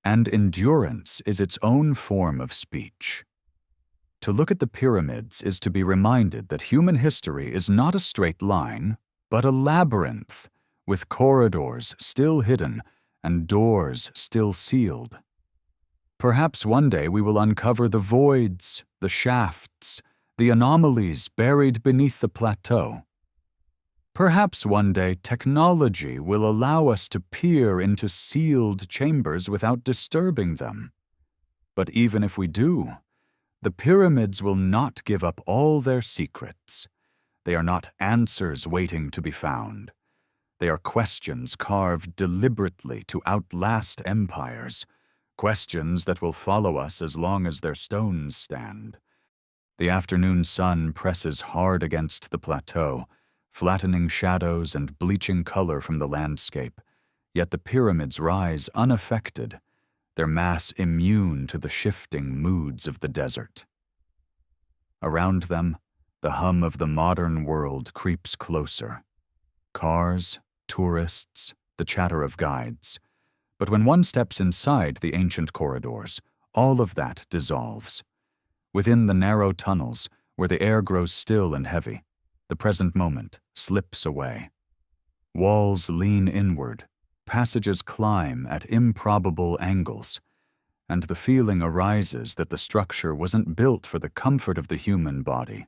And endurance is its own form of speech. To look at the pyramids is to be reminded that human history is not a straight line, but a labyrinth, with corridors still hidden and doors still sealed. Perhaps one day we will uncover the voids, the shafts, the anomalies buried beneath the plateau. Perhaps one day technology will allow us to peer into sealed chambers without disturbing them. But even if we do, the pyramids will not give up all their secrets. They are not answers waiting to be found. They are questions carved deliberately to outlast empires, questions that will follow us as long as their stones stand. The afternoon sun presses hard against the plateau, flattening shadows and bleaching color from the landscape, yet the pyramids rise unaffected, their mass immune to the shifting moods of the desert. Around them, the hum of the modern world creeps closer. Cars, tourists, the chatter of guides. But when one steps inside the ancient corridors, all of that dissolves. Within the narrow tunnels, where the air grows still and heavy, the present moment slips away. Walls lean inward, passages climb at improbable angles, and the feeling arises that the structure wasn't built for the comfort of the human body,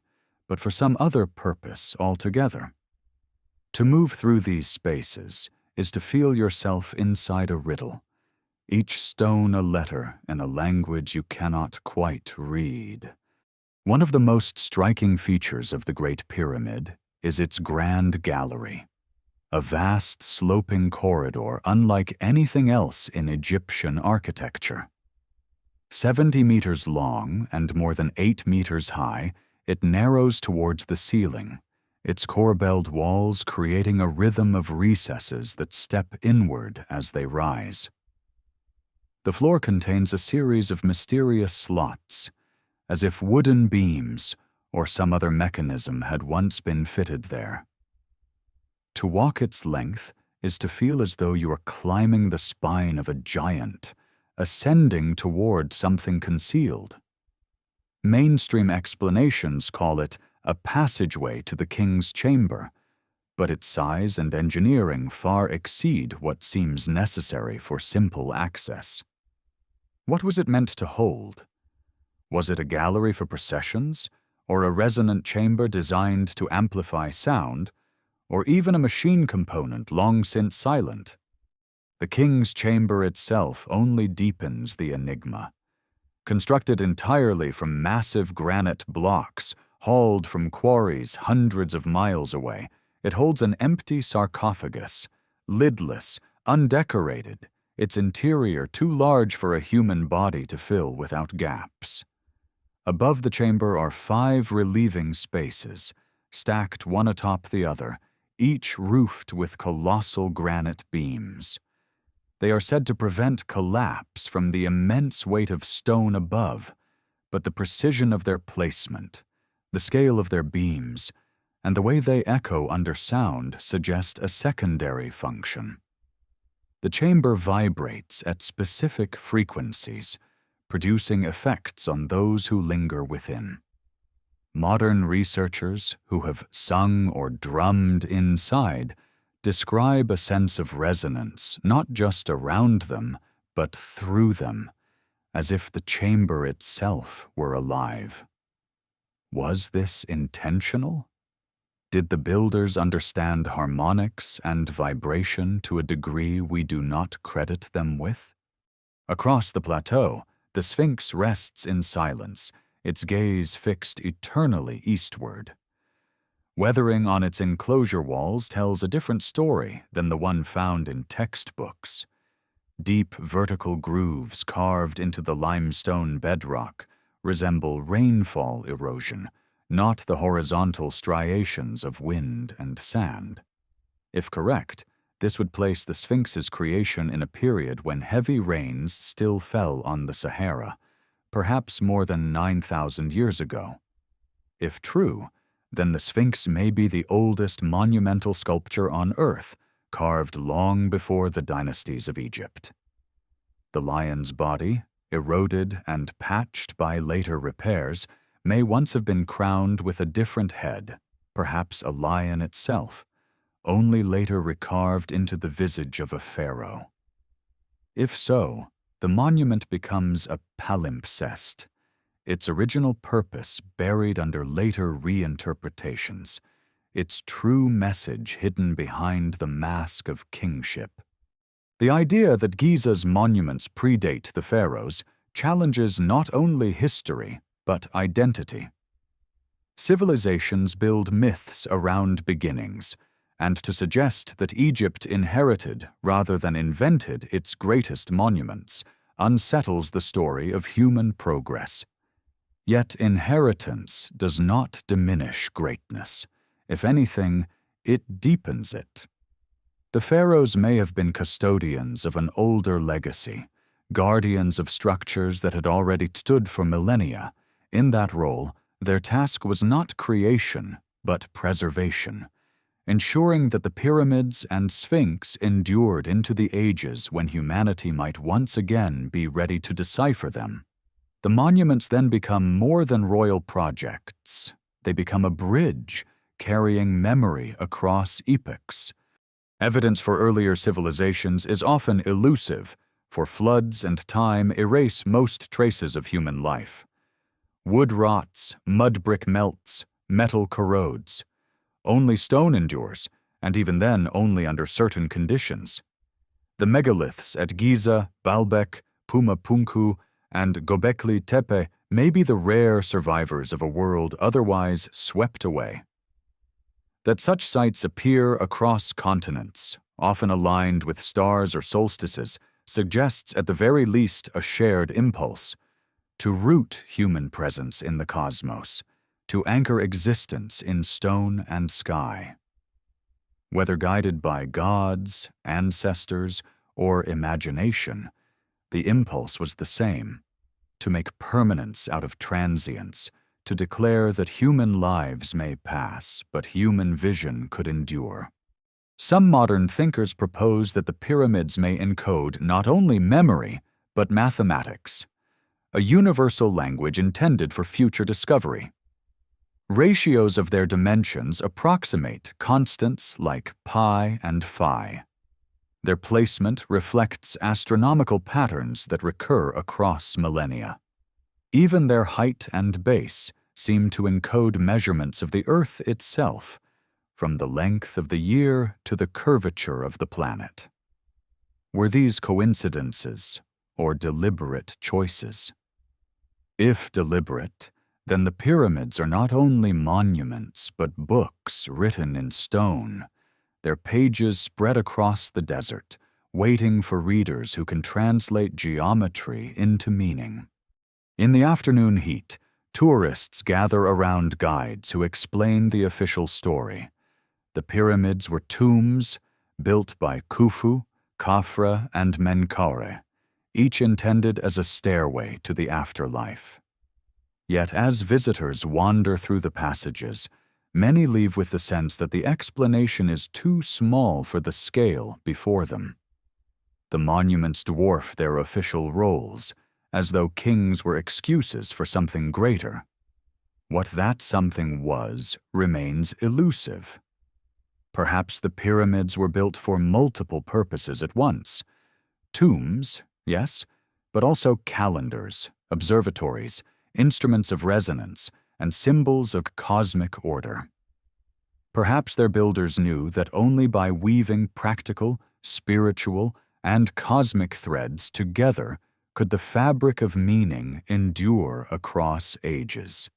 but for some other purpose altogether. To move through these spaces is to feel yourself inside a riddle, each stone a letter in a language you cannot quite read. One of the most striking features of the Great Pyramid is its grand gallery, a vast sloping corridor unlike anything else in Egyptian architecture. 70 meters long and more than 8 meters high, it narrows towards the ceiling, its corbelled walls creating a rhythm of recesses that step inward as they rise. The floor contains a series of mysterious slots, as if wooden beams or some other mechanism had once been fitted there. To walk its length is to feel as though you are climbing the spine of a giant, ascending toward something concealed. Mainstream explanations call it a passageway to the king's chamber, but its size and engineering far exceed what seems necessary for simple access. What was it meant to hold? Was it a gallery for processions, or a resonant chamber designed to amplify sound, or even a machine component long since silent? The king's chamber itself only deepens the enigma. Constructed entirely from massive granite blocks, hauled from quarries hundreds of miles away, it holds an empty sarcophagus, lidless, undecorated, its interior too large for a human body to fill without gaps. Above the chamber are 5 relieving spaces, stacked one atop the other, each roofed with colossal granite beams. They are said to prevent collapse from the immense weight of stone above, but the precision of their placement, the scale of their beams, and the way they echo under sound suggest a secondary function. The chamber vibrates at specific frequencies, producing effects on those who linger within. Modern researchers who have sung or drummed inside describe a sense of resonance not just around them, but through them, as if the chamber itself were alive. Was this intentional? Did the builders understand harmonics and vibration to a degree we do not credit them with? Across the plateau, the Sphinx rests in silence, its gaze fixed eternally eastward. Weathering on its enclosure walls tells a different story than the one found in textbooks. Deep vertical grooves carved into the limestone bedrock resemble rainfall erosion, not the horizontal striations of wind and sand. If correct, this would place the Sphinx's creation in a period when heavy rains still fell on the Sahara, perhaps more than 9,000 years ago. If true, then the Sphinx may be the oldest monumental sculpture on Earth, carved long before the dynasties of Egypt. The lion's body, eroded and patched by later repairs, may once have been crowned with a different head, perhaps a lion itself, only later recarved into the visage of a pharaoh. If so, the monument becomes a palimpsest, its original purpose buried under later reinterpretations, its true message hidden behind the mask of kingship. The idea that Giza's monuments predate the pharaohs challenges not only history, but identity. Civilizations build myths around beginnings, and to suggest that Egypt inherited rather than invented its greatest monuments unsettles the story of human progress. Yet inheritance does not diminish greatness. If anything, it deepens it. The pharaohs may have been custodians of an older legacy, guardians of structures that had already stood for millennia. In that role, their task was not creation, but preservation, ensuring that the pyramids and Sphinx endured into the ages when humanity might once again be ready to decipher them. The monuments then become more than royal projects. They become a bridge carrying memory across epochs. Evidence for earlier civilizations is often elusive, for floods and time erase most traces of human life. Wood rots, mud brick melts, metal corrodes. Only stone endures, and even then only under certain conditions. The megaliths at Giza, Baalbek, Pumapunku, and Göbekli Tepe may be the rare survivors of a world otherwise swept away. That such sites appear across continents, often aligned with stars or solstices, suggests at the very least a shared impulse to root human presence in the cosmos, to anchor existence in stone and sky. Whether guided by gods, ancestors, or imagination, the impulse was the same: to make permanence out of transience, to declare that human lives may pass, but human vision could endure. Some modern thinkers propose that the pyramids may encode not only memory, but mathematics, a universal language intended for future discovery. Ratios of their dimensions approximate constants like pi and phi. Their placement reflects astronomical patterns that recur across millennia. Even their height and base seem to encode measurements of the Earth itself, from the length of the year to the curvature of the planet. Were these coincidences or deliberate choices? If deliberate, then the pyramids are not only monuments but books written in stone, their pages spread across the desert, waiting for readers who can translate geometry into meaning. In the afternoon heat, tourists gather around guides who explain the official story. The pyramids were tombs built by Khufu, Khafra, and Menkaure, each intended as a stairway to the afterlife. Yet as visitors wander through the passages, many leave with the sense that the explanation is too small for the scale before them. The monuments dwarf their official roles, as though kings were excuses for something greater. What that something was remains elusive. Perhaps the pyramids were built for multiple purposes at once. Tombs, yes, but also calendars, observatories, instruments of resonance, and symbols of cosmic order. Perhaps their builders knew that only by weaving practical, spiritual, and cosmic threads together could the fabric of meaning endure across ages.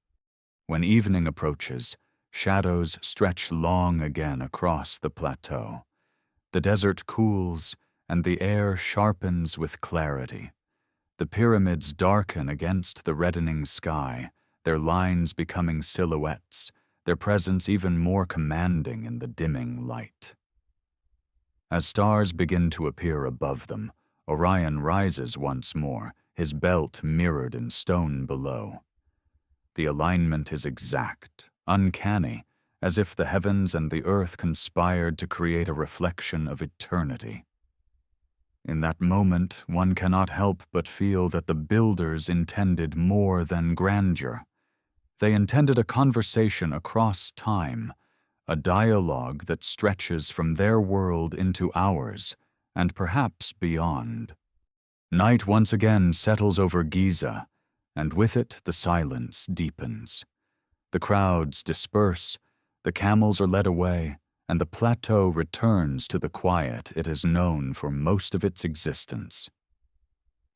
When evening approaches, shadows stretch long again across the plateau. The desert cools, and the air sharpens with clarity. The pyramids darken against the reddening sky, their lines becoming silhouettes, their presence even more commanding in the dimming light. As stars begin to appear above them, Orion rises once more, his belt mirrored in stone below. The alignment is exact, uncanny, as if the heavens and the earth conspired to create a reflection of eternity. In that moment, one cannot help but feel that the builders intended more than grandeur. They intended a conversation across time, a dialogue that stretches from their world into ours, and perhaps beyond. Night once again settles over Giza, and with it the silence deepens. The crowds disperse, the camels are led away, and the plateau returns to the quiet it has known for most of its existence.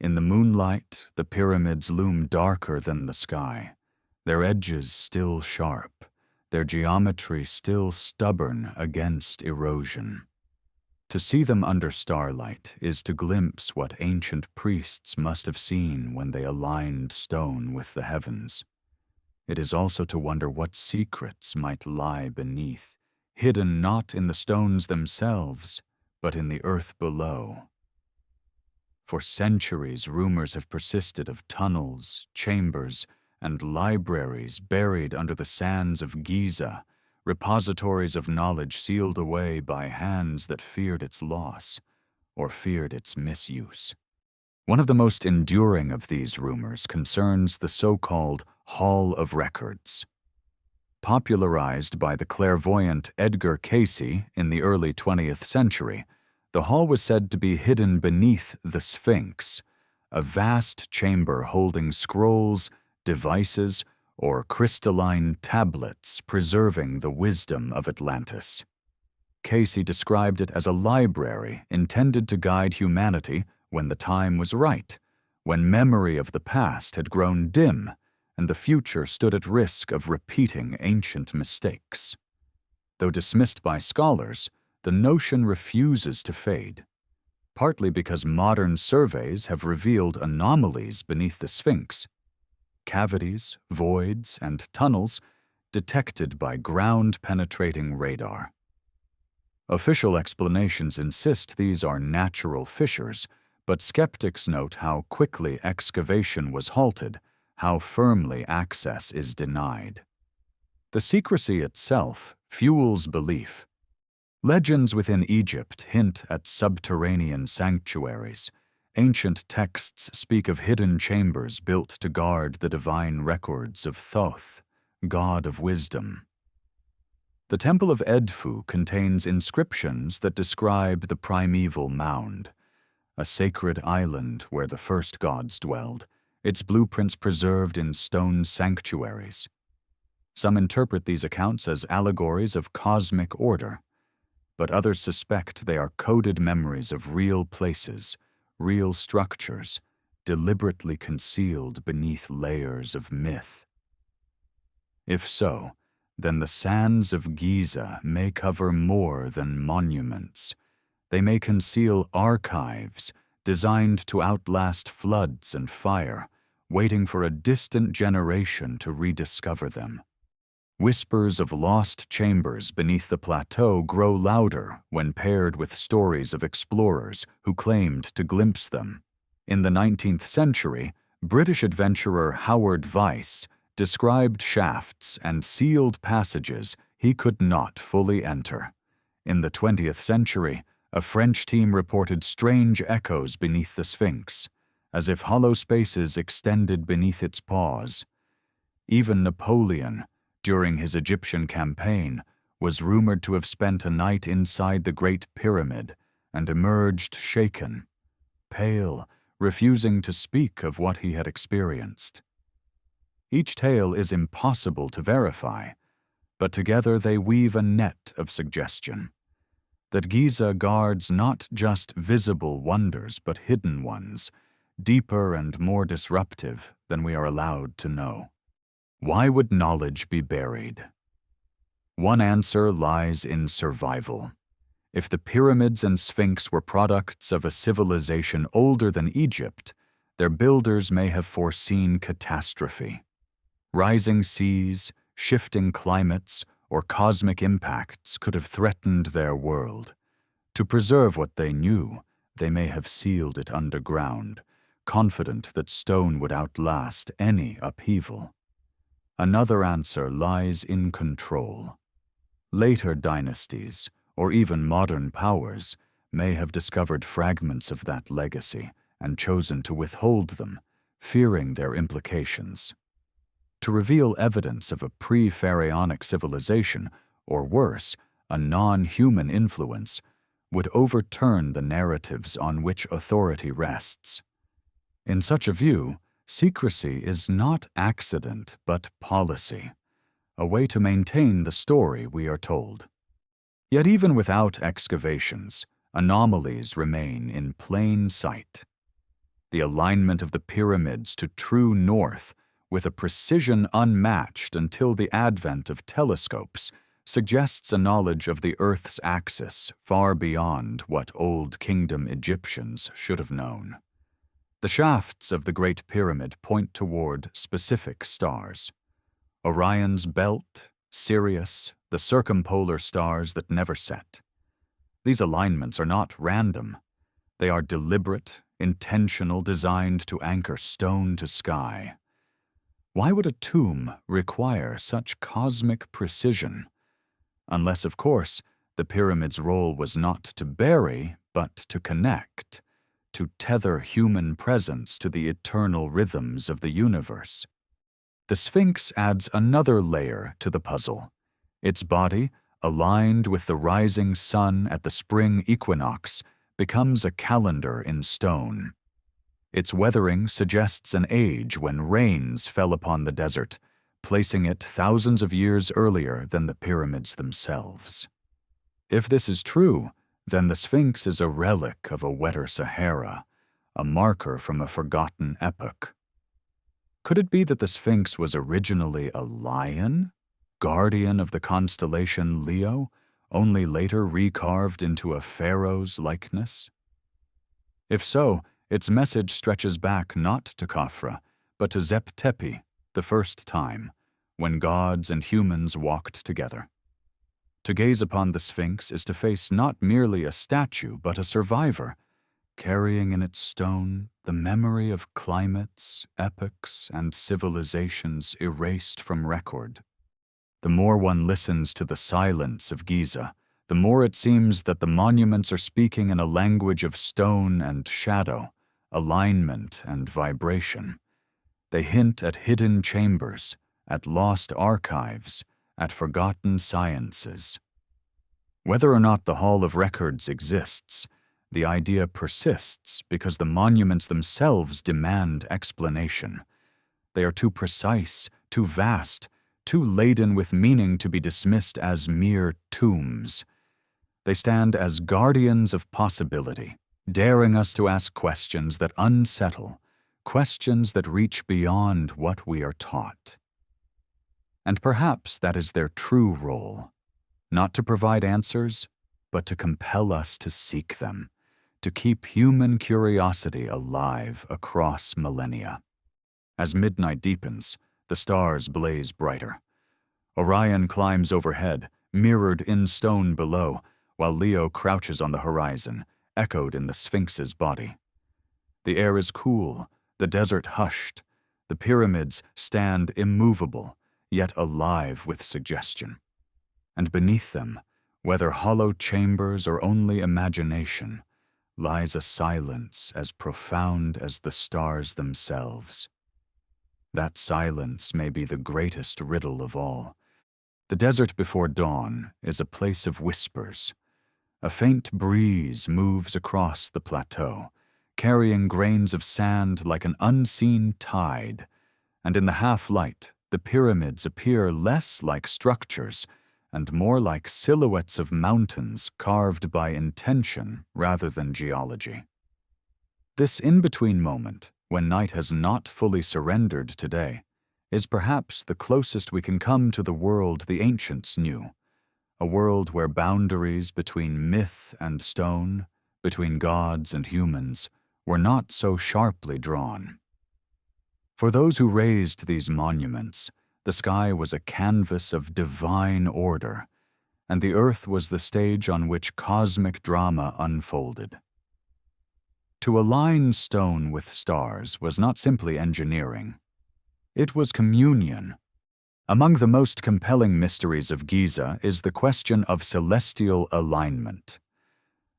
In the moonlight, the pyramids loom darker than the sky, their edges still sharp, their geometry still stubborn against erosion. To see them under starlight is to glimpse what ancient priests must have seen when they aligned stone with the heavens. It is also to wonder what secrets might lie beneath, hidden not in the stones themselves, but in the earth below. For centuries, rumors have persisted of tunnels, chambers, and libraries buried under the sands of Giza, repositories of knowledge sealed away by hands that feared its loss or feared its misuse. One of the most enduring of these rumors concerns the so-called Hall of Records. Popularized by the clairvoyant Edgar Cayce in the early 20th century, the hall was said to be hidden beneath the Sphinx, a vast chamber holding scrolls, devices, or crystalline tablets preserving the wisdom of Atlantis. Cayce described it as a library intended to guide humanity when the time was right, when memory of the past had grown dim and the future stood at risk of repeating ancient mistakes. Though dismissed by scholars, the notion refuses to fade, partly because modern surveys have revealed anomalies beneath the Sphinx, cavities, voids, and tunnels detected by ground-penetrating radar. Official explanations insist these are natural fissures, but skeptics note how quickly excavation was halted, how firmly access is denied. The secrecy itself fuels belief. Legends within Egypt hint at subterranean sanctuaries. Ancient texts speak of hidden chambers built to guard the divine records of Thoth, god of wisdom. The Temple of Edfu contains inscriptions that describe the primeval mound, a sacred island where the first gods dwelled, its blueprints preserved in stone sanctuaries. Some interpret these accounts as allegories of cosmic order, but others suspect they are coded memories of real places, real structures, deliberately concealed beneath layers of myth. If so, then the sands of Giza may cover more than monuments. They may conceal archives designed to outlast floods and fire, waiting for a distant generation to rediscover them. Whispers of lost chambers beneath the plateau grow louder when paired with stories of explorers who claimed to glimpse them. In the 19th century, British adventurer Howard Vyse described shafts and sealed passages he could not fully enter. In the 20th century, a French team reported strange echoes beneath the Sphinx, as if hollow spaces extended beneath its paws. Even Napoleon, during his Egyptian campaign, was rumored to have spent a night inside the Great Pyramid and emerged shaken, pale, refusing to speak of what he had experienced. Each tale is impossible to verify, but together they weave a net of suggestion that Giza guards not just visible wonders but hidden ones, deeper and more disruptive than we are allowed to know. Why would knowledge be buried? One answer lies in survival. If the pyramids and Sphinx were products of a civilization older than Egypt, their builders may have foreseen catastrophe. Rising seas, shifting climates, or cosmic impacts could have threatened their world. To preserve what they knew, they may have sealed it underground, confident that stone would outlast any upheaval. Another answer lies in control. Later dynasties, or even modern powers, may have discovered fragments of that legacy and chosen to withhold them, fearing their implications. To reveal evidence of a pre-pharaonic civilization, or worse, a non-human influence, would overturn the narratives on which authority rests. In such a view, secrecy is not accident but policy, a way to maintain the story we are told. Yet even without excavations, anomalies remain in plain sight. The alignment of the pyramids to true north, with a precision unmatched until the advent of telescopes, suggests a knowledge of the Earth's axis far beyond what Old Kingdom Egyptians should have known. The shafts of the Great Pyramid point toward specific stars. Orion's belt, Sirius, the circumpolar stars that never set. These alignments are not random. They are deliberate, intentional, designed to anchor stone to sky. Why would a tomb require such cosmic precision? Unless, of course, the pyramid's role was not to bury, but to connect, to tether human presence to the eternal rhythms of the universe. The Sphinx adds another layer to the puzzle. Its body, aligned with the rising sun at the spring equinox, becomes a calendar in stone. Its weathering suggests an age when rains fell upon the desert, placing it thousands of years earlier than the pyramids themselves. If this is true, then the Sphinx is a relic of a wetter Sahara, a marker from a forgotten epoch. Could it be that the Sphinx was originally a lion, guardian of the constellation Leo, only later recarved into a pharaoh's likeness? If so, its message stretches back not to Khafra, but to Zep-Tepi, the first time, when gods and humans walked together. To gaze upon the Sphinx is to face not merely a statue, but a survivor, carrying in its stone the memory of climates, epochs, and civilizations erased from record. The more one listens to the silence of Giza, the more it seems that the monuments are speaking in a language of stone and shadow, alignment and vibration. They hint at hidden chambers, at lost archives, at forgotten sciences. Whether or not the Hall of Records exists, the idea persists because the monuments themselves demand explanation. They are too precise, too vast, too laden with meaning to be dismissed as mere tombs. They stand as guardians of possibility, daring us to ask questions that unsettle, questions that reach beyond what we are taught. And perhaps that is their true role, not to provide answers, but to compel us to seek them, to keep human curiosity alive across millennia. As midnight deepens, the stars blaze brighter. Orion climbs overhead, mirrored in stone below, while Leo crouches on the horizon, echoed in the Sphinx's body. The air is cool, the desert hushed. The pyramids stand immovable, yet alive with suggestion. And beneath them, whether hollow chambers or only imagination, lies a silence as profound as the stars themselves. That silence may be the greatest riddle of all. The desert before dawn is a place of whispers. A faint breeze moves across the plateau, carrying grains of sand like an unseen tide, and in the half-light, the pyramids appear less like structures and more like silhouettes of mountains carved by intention rather than geology. This in-between moment, when night has not fully surrendered today, is perhaps the closest we can come to the world the ancients knew, a world where boundaries between myth and stone, between gods and humans, were not so sharply drawn. For those who raised these monuments, The sky was a canvas of divine order, and the earth was the stage on which cosmic drama unfolded. To align stone with stars was not simply engineering. It was communion. Among the most compelling mysteries of Giza is the question of celestial alignment.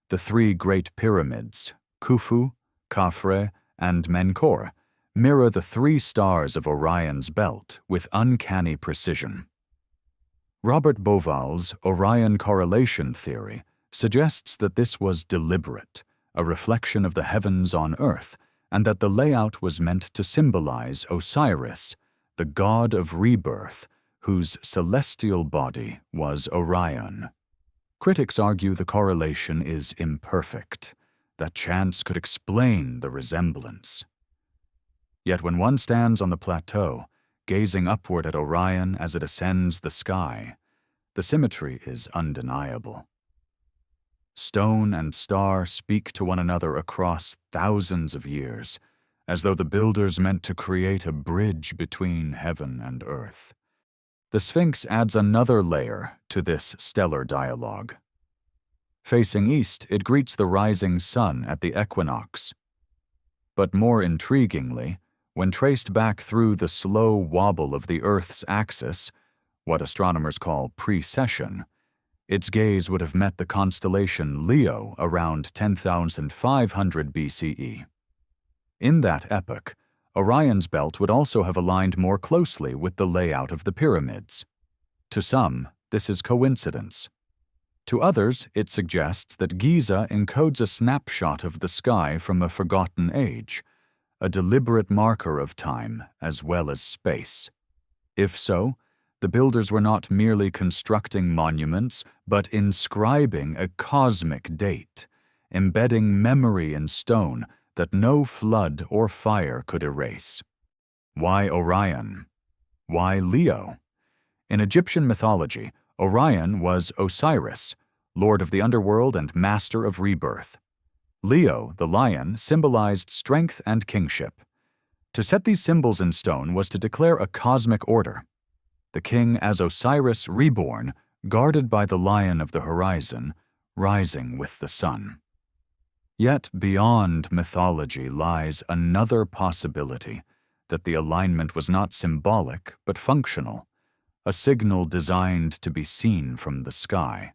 The three great pyramids, Khufu, Khafre, and Menkaure, mirror the three stars of Orion's belt with uncanny precision. Robert Bauval's Orion correlation theory suggests that this was deliberate, a reflection of the heavens on Earth, and that the layout was meant to symbolize Osiris, the god of rebirth, whose celestial body was Orion. Critics argue the correlation is imperfect, that chance could explain the resemblance. Yet when one stands on the plateau, gazing upward at Orion as it ascends the sky, the symmetry is undeniable. Stone and star speak to one another across thousands of years, as though the builders meant to create a bridge between heaven and earth. The Sphinx adds another layer to this stellar dialogue. Facing east, it greets the rising sun at the equinox. But more intriguingly, when traced back through the slow wobble of the Earth's axis, what astronomers call precession, its gaze would have met the constellation Leo around 10,500 BCE. In that epoch, Orion's belt would also have aligned more closely with the layout of the pyramids. To some, this is coincidence. To others, it suggests that Giza encodes a snapshot of the sky from a forgotten age, a deliberate marker of time as well as space. If so, the builders were not merely constructing monuments, but inscribing a cosmic date, embedding memory in stone that no flood or fire could erase. Why Orion? Why Leo? In Egyptian mythology, Orion was Osiris, lord of the underworld and master of rebirth. Leo, the lion, symbolized strength and kingship. To set these symbols in stone was to declare a cosmic order. The king as Osiris reborn, guarded by the lion of the horizon, rising with the sun. Yet beyond mythology lies another possibility, that the alignment was not symbolic but functional, a signal designed to be seen from the sky.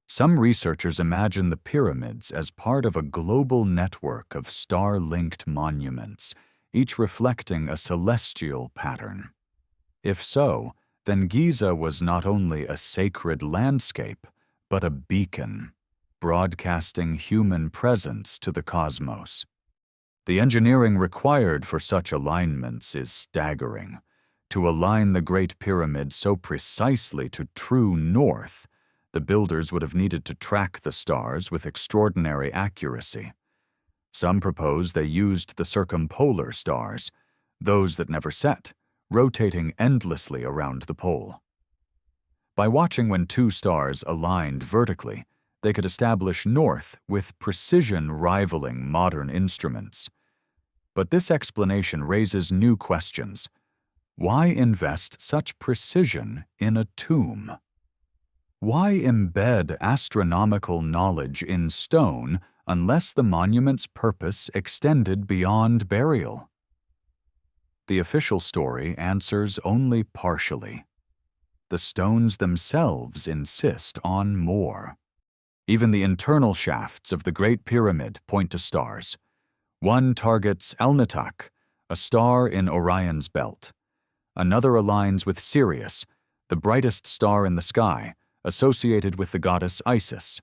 Some researchers imagine the pyramids as part of a global network of star-linked monuments, each reflecting a celestial pattern. If so, then Giza was not only a sacred landscape, but a beacon, broadcasting human presence to the cosmos. The engineering required for such alignments is staggering. To align the Great Pyramid so precisely to true north, the builders would have needed to track the stars with extraordinary accuracy. Some propose they used the circumpolar stars, those that never set, rotating endlessly around the pole. By watching when two stars aligned vertically, they could establish north with precision rivaling modern instruments. But this explanation raises new questions. Why invest such precision in a tomb? Why embed astronomical knowledge in stone unless the monument's purpose extended beyond burial? The official story answers only partially. The stones themselves insist on more. Even the internal shafts of the Great Pyramid point to stars. One targets Alnitak, a star in Orion's belt. Another aligns with Sirius, the brightest star in the sky, associated with the goddess Isis.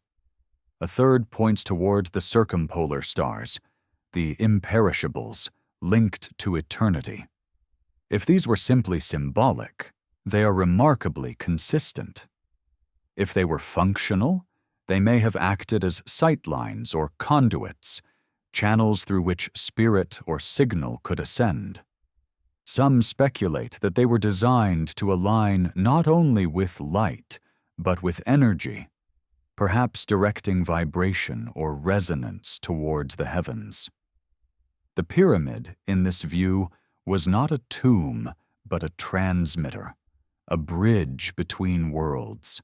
A third points toward the circumpolar stars, the imperishables, linked to eternity. If these were simply symbolic, they are remarkably consistent. If they were functional, they may have acted as sightlines or conduits, channels through which spirit or signal could ascend. Some speculate that they were designed to align not only with light, but with energy, perhaps directing vibration or resonance towards the heavens. The pyramid, in this view, was not a tomb, but a transmitter, a bridge between worlds.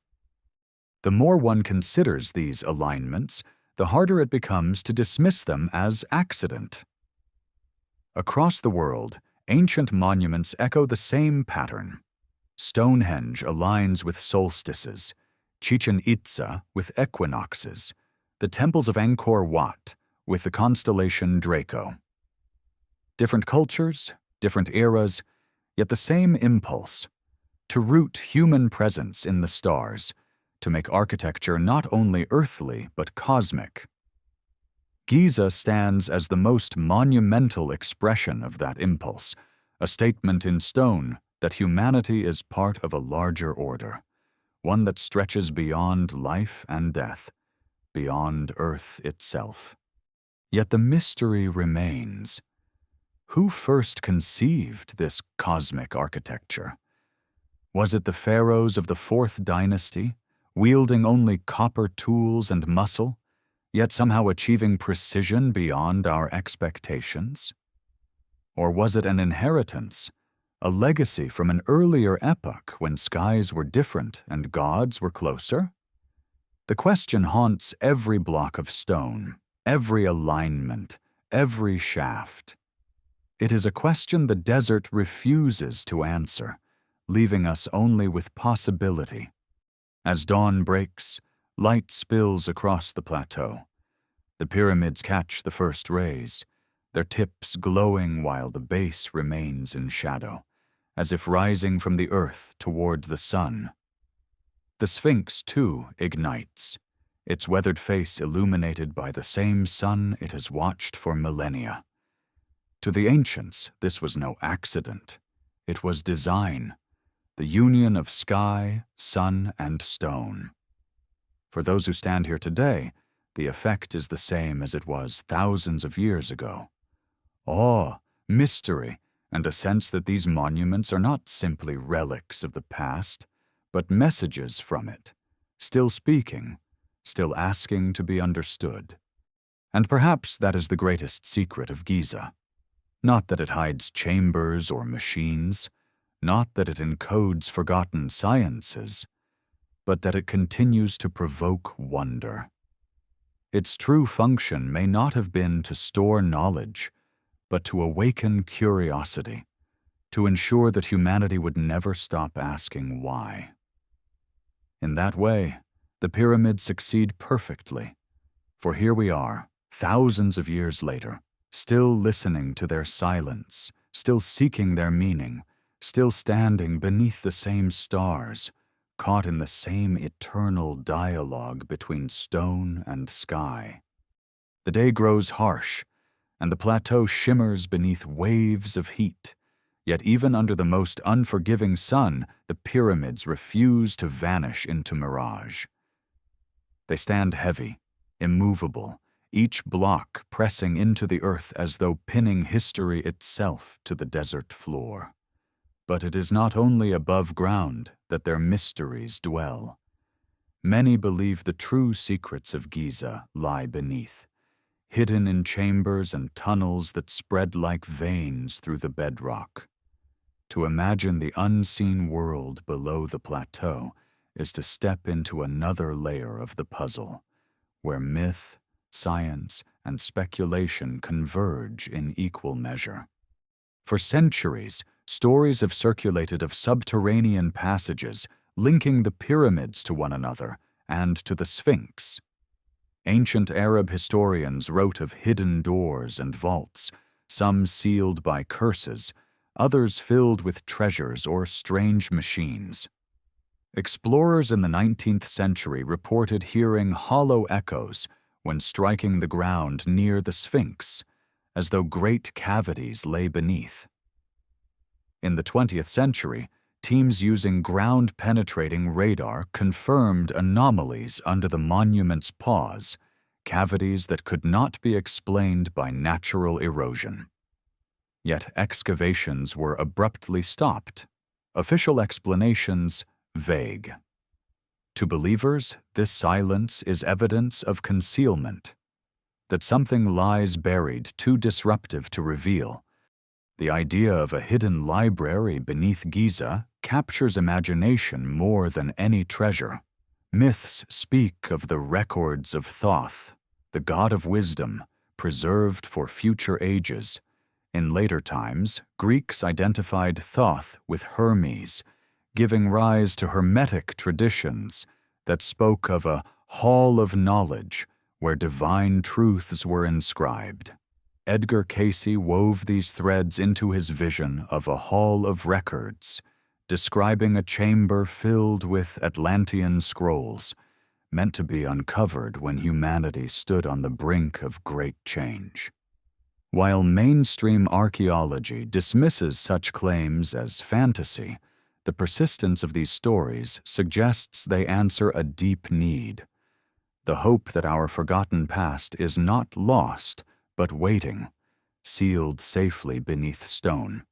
The more one considers these alignments, the harder it becomes to dismiss them as accident. Across the world, ancient monuments echo the same pattern. Stonehenge aligns with solstices, Chichen Itza with equinoxes, the temples of Angkor Wat with the constellation Draco. Different cultures, different eras, yet the same impulse: to root human presence in the stars, to make architecture not only earthly but cosmic. Giza stands as the most monumental expression of that impulse, a statement in stone that humanity is part of a larger order, one that stretches beyond life and death, beyond Earth itself. Yet the mystery remains. Who first conceived this cosmic architecture? Was it the pharaohs of the 4th dynasty, wielding only copper tools and muscle, yet somehow achieving precision beyond our expectations? Or was it an inheritance, a legacy from an earlier epoch when skies were different and gods were closer? The question haunts every block of stone, every alignment, every shaft. It is a question the desert refuses to answer, leaving us only with possibility. As dawn breaks, light spills across the plateau. The pyramids catch the first rays, their tips glowing while the base remains in shadow, as if rising from the earth toward the sun. The Sphinx, too, ignites, its weathered face illuminated by the same sun it has watched for millennia. To the ancients, this was no accident. It was design, the union of sky, sun, and stone. For those who stand here today, the effect is the same as it was thousands of years ago. Awe, mystery, and a sense that these monuments are not simply relics of the past, but messages from it, still speaking, still asking to be understood. And perhaps that is the greatest secret of Giza. Not that it hides chambers or machines, not that it encodes forgotten sciences, but that it continues to provoke wonder. Its true function may not have been to store knowledge, but to awaken curiosity, to ensure that humanity would never stop asking why. In that way, the pyramids succeed perfectly, for here we are, thousands of years later, still listening to their silence, still seeking their meaning, still standing beneath the same stars, caught in the same eternal dialogue between stone and sky. The day grows harsh, and the plateau shimmers beneath waves of heat, yet even under the most unforgiving sun, the pyramids refuse to vanish into mirage. They stand heavy, immovable, each block pressing into the earth as though pinning history itself to the desert floor. But it is not only above ground that their mysteries dwell. Many believe the true secrets of Giza lie beneath, hidden in chambers and tunnels that spread like veins through the bedrock. To imagine the unseen world below the plateau is to step into another layer of the puzzle, where myth, science, and speculation converge in equal measure. For centuries, stories have circulated of subterranean passages linking the pyramids to one another and to the Sphinx. Ancient Arab historians wrote of hidden doors and vaults, some sealed by curses, others filled with treasures or strange machines. Explorers in the 19th century reported hearing hollow echoes when striking the ground near the Sphinx, as though great cavities lay beneath. In the 20th century, teams using ground-penetrating radar confirmed anomalies under the monument's paws, cavities that could not be explained by natural erosion. Yet excavations were abruptly stopped, official explanations vague. To believers, this silence is evidence of concealment, that something lies buried too disruptive to reveal, The idea of a hidden library beneath Giza captures imagination more than any treasure. Myths speak of the records of Thoth, the god of wisdom, preserved for future ages. In later times, Greeks identified Thoth with Hermes, giving rise to Hermetic traditions that spoke of a hall of knowledge where divine truths were inscribed. Edgar Cayce wove these threads into his vision of a hall of records, describing a chamber filled with Atlantean scrolls, meant to be uncovered when humanity stood on the brink of great change. While mainstream archaeology dismisses such claims as fantasy, the persistence of these stories suggests they answer a deep need. The hope that our forgotten past is not lost, but waiting, sealed safely beneath stone.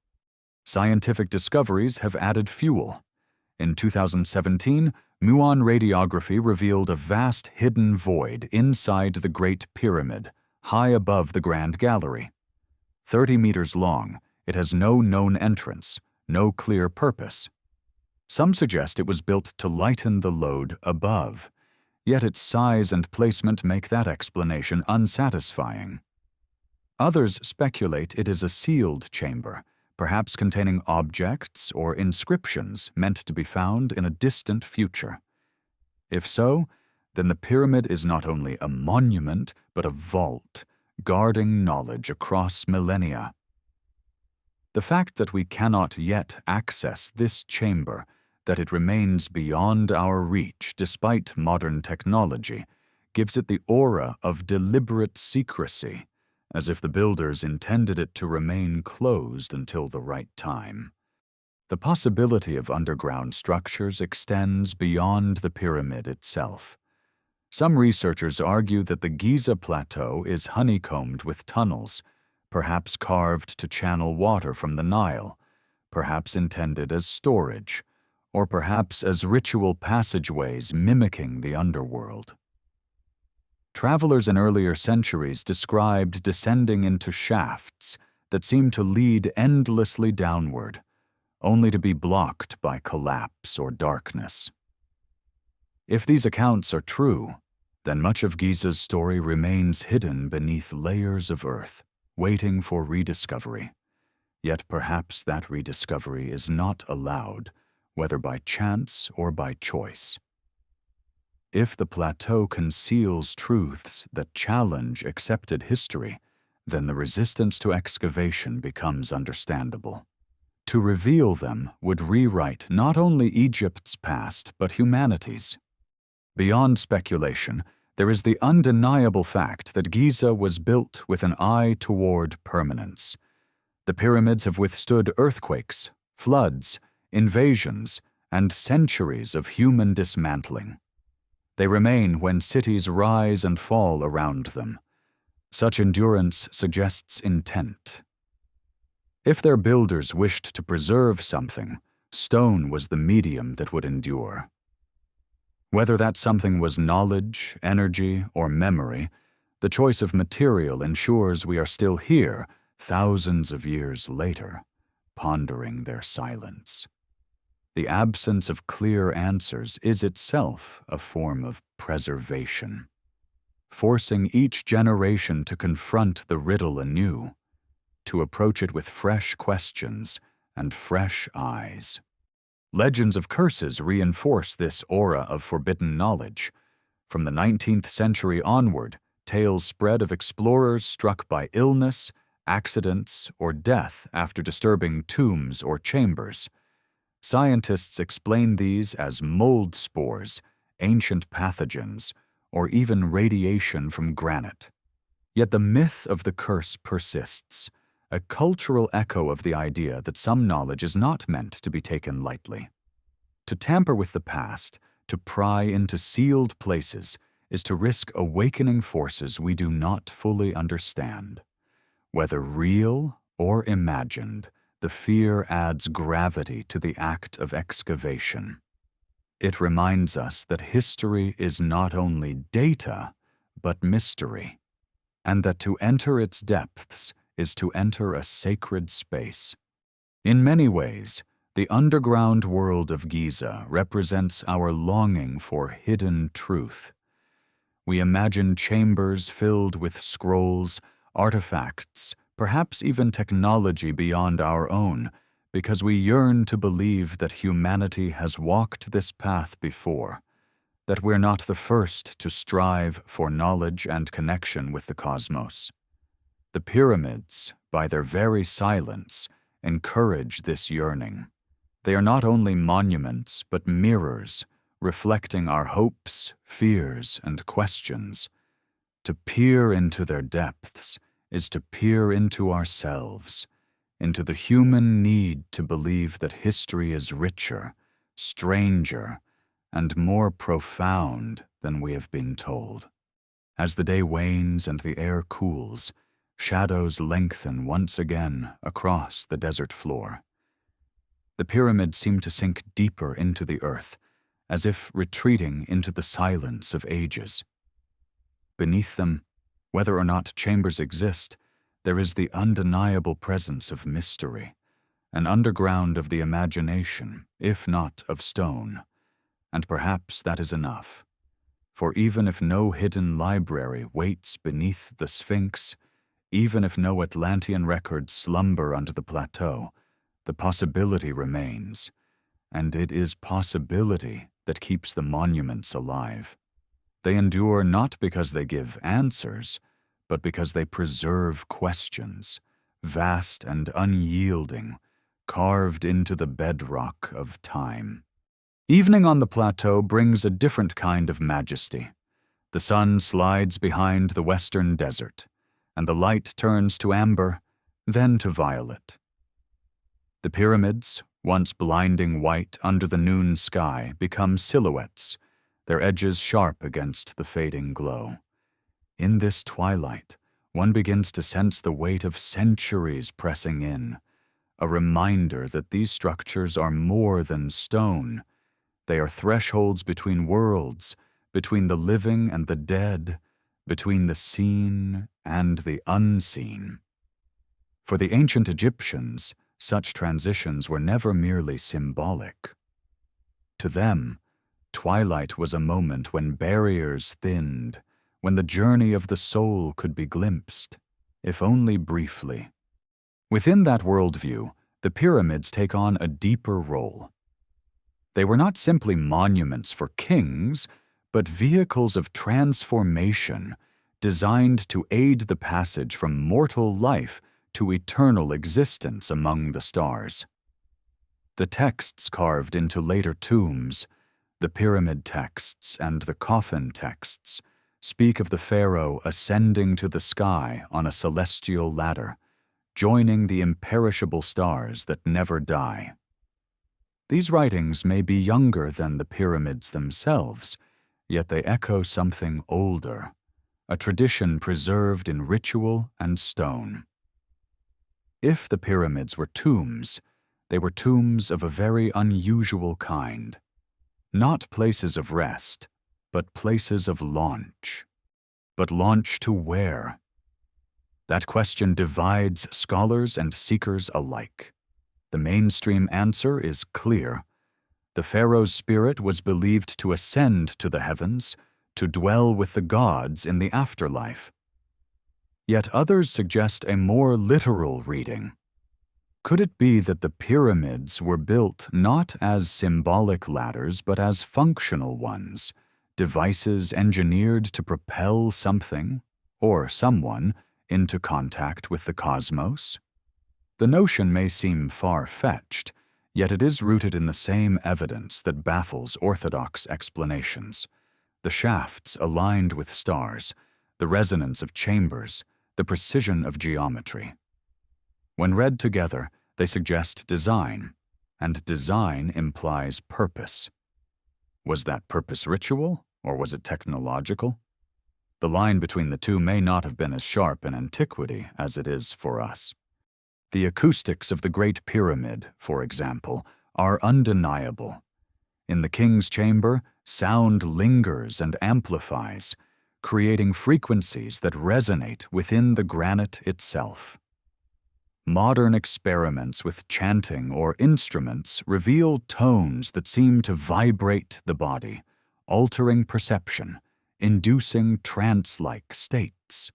Scientific discoveries have added fuel. In 2017, muon radiography revealed a vast hidden void inside the Great Pyramid, high above the Grand Gallery. 30 meters long, it has no known entrance, no clear purpose. Some suggest it was built to lighten the load above, yet its size and placement make that explanation unsatisfying. Others speculate it is a sealed chamber, perhaps containing objects or inscriptions meant to be found in a distant future. If so, then the pyramid is not only a monument, but a vault, guarding knowledge across millennia. The fact that we cannot yet access this chamber, that it remains beyond our reach despite modern technology, gives it the aura of deliberate secrecy, as if the builders intended it to remain closed until the right time. The possibility of underground structures extends beyond the pyramid itself. Some researchers argue that the Giza plateau is honeycombed with tunnels, perhaps carved to channel water from the Nile, perhaps intended as storage, or perhaps as ritual passageways mimicking the underworld. Travelers in earlier centuries described descending into shafts that seemed to lead endlessly downward, only to be blocked by collapse or darkness. If these accounts are true, then much of Giza's story remains hidden beneath layers of earth, waiting for rediscovery. Yet perhaps that rediscovery is not allowed, whether by chance or by choice. If the plateau conceals truths that challenge accepted history, then the resistance to excavation becomes understandable. To reveal them would rewrite not only Egypt's past, but humanity's. Beyond speculation, there is the undeniable fact that Giza was built with an eye toward permanence. The pyramids have withstood earthquakes, floods, invasions, and centuries of human dismantling. They remain when cities rise and fall around them. Such endurance suggests intent. If their builders wished to preserve something, stone was the medium that would endure. Whether that something was knowledge, energy, or memory, the choice of material ensures we are still here, thousands of years later, pondering their silence. The absence of clear answers is itself a form of preservation, forcing each generation to confront the riddle anew, to approach it with fresh questions and fresh eyes. Legends of curses reinforce this aura of forbidden knowledge. From the 19th century onward, tales spread of explorers struck by illness, accidents, or death after disturbing tombs or chambers. Scientists explain these as mold spores, ancient pathogens, or even radiation from granite. Yet the myth of the curse persists, a cultural echo of the idea that some knowledge is not meant to be taken lightly. To tamper with the past, to pry into sealed places, is to risk awakening forces we do not fully understand. Whether real or imagined, the fear adds gravity to the act of excavation. It reminds us that history is not only data, but mystery, and that to enter its depths is to enter a sacred space. In many ways, the underground world of Giza represents our longing for hidden truth. We imagine chambers filled with scrolls, artifacts, perhaps even technology beyond our own, because we yearn to believe that humanity has walked this path before, that we're not the first to strive for knowledge and connection with the cosmos. The pyramids, by their very silence, encourage this yearning. They are not only monuments, but mirrors, reflecting our hopes, fears, and questions. To peer into their depths is to peer into ourselves, into the human need to believe that history is richer, stranger, and more profound than we have been told. As the day wanes and the air cools, shadows lengthen once again across the desert floor. The pyramids seem to sink deeper into the earth, as if retreating into the silence of ages. Beneath them, whether or not chambers exist, there is the undeniable presence of mystery, an underground of the imagination, if not of stone. And perhaps that is enough. For even if no hidden library waits beneath the Sphinx, even if no Atlantean records slumber under the plateau, the possibility remains, and it is possibility that keeps the monuments alive. They endure not because they give answers, but because they preserve questions, vast and unyielding, carved into the bedrock of time. Evening on the plateau brings a different kind of majesty. The sun slides behind the western desert, and the light turns to amber, then to violet. The pyramids, once blinding white under the noon sky, become silhouettes, their edges sharp against the fading glow. In this twilight, one begins to sense the weight of centuries pressing in, a reminder that these structures are more than stone. They are thresholds between worlds, between the living and the dead, between the seen and the unseen. For the ancient Egyptians, such transitions were never merely symbolic. To them, twilight was a moment when barriers thinned, when the journey of the soul could be glimpsed, if only briefly. Within that worldview, the pyramids take on a deeper role. They were not simply monuments for kings, but vehicles of transformation designed to aid the passage from mortal life to eternal existence among the stars. The texts carved into later tombs, the pyramid texts and the coffin texts, speak of the pharaoh ascending to the sky on a celestial ladder, joining the imperishable stars that never die. These writings may be younger than the pyramids themselves, yet they echo something older, a tradition preserved in ritual and stone. If the pyramids were tombs, they were tombs of a very unusual kind. Not places of rest, but places of launch. But launch to where? That question divides scholars and seekers alike. The mainstream answer is clear. The pharaoh's spirit was believed to ascend to the heavens, to dwell with the gods in the afterlife. Yet others suggest a more literal reading. Could it be that the pyramids were built not as symbolic ladders but as functional ones, devices engineered to propel something, or someone, into contact with the cosmos? The notion may seem far-fetched, yet it is rooted in the same evidence that baffles orthodox explanations. The shafts aligned with stars, the resonance of chambers, the precision of geometry. When read together, they suggest design, and design implies purpose. Was that purpose ritual, or was it technological? The line between the two may not have been as sharp in antiquity as it is for us. The acoustics of the Great Pyramid, for example, are undeniable. In the king's chamber, sound lingers and amplifies, creating frequencies that resonate within the granite itself. modern experiments with chanting or instruments reveal tones that seem to vibrate the body, altering perception, inducing trance-like states.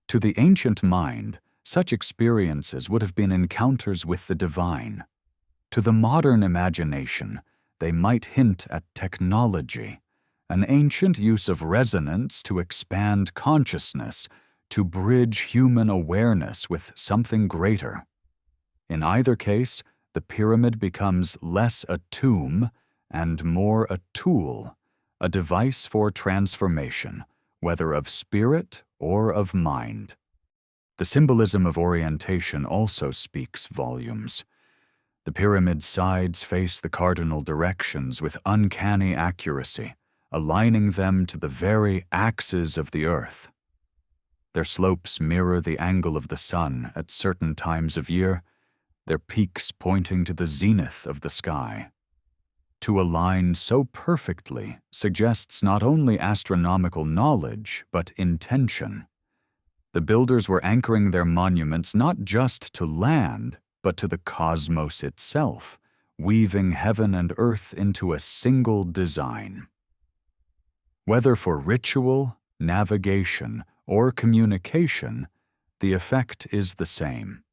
To the ancient mind, such experiences would have been encounters with the divine. To the modern imagination, they might hint at technology, an ancient use of resonance to expand consciousness, to bridge human awareness with something greater. In either case, the pyramid becomes less a tomb and more a tool, a device for transformation, whether of spirit or of mind. The symbolism of orientation also speaks volumes. The pyramid's sides face the cardinal directions with uncanny accuracy, aligning them to the very axes of the earth. Their slopes mirror the angle of the sun at certain times of year, their peaks pointing to the zenith of the sky. To align so perfectly suggests not only astronomical knowledge, but intention. The builders were anchoring their monuments not just to land, but to the cosmos itself, weaving heaven and earth into a single design. Whether for ritual, navigation, or communication, the effect is the same.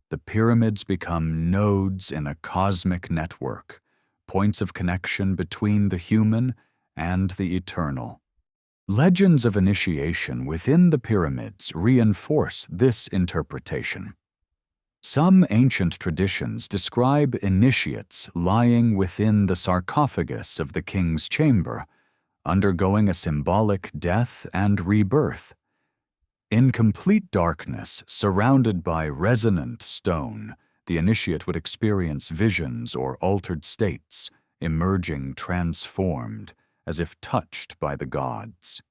The pyramids become nodes in a cosmic network, points of connection between the human and the eternal. Legends of initiation within the pyramids reinforce this interpretation. Some ancient traditions describe initiates lying within the sarcophagus of the king's chamber, undergoing a symbolic death and rebirth. In complete darkness, surrounded by resonant stone, the initiate would experience visions or altered states, emerging transformed, as if touched by the gods.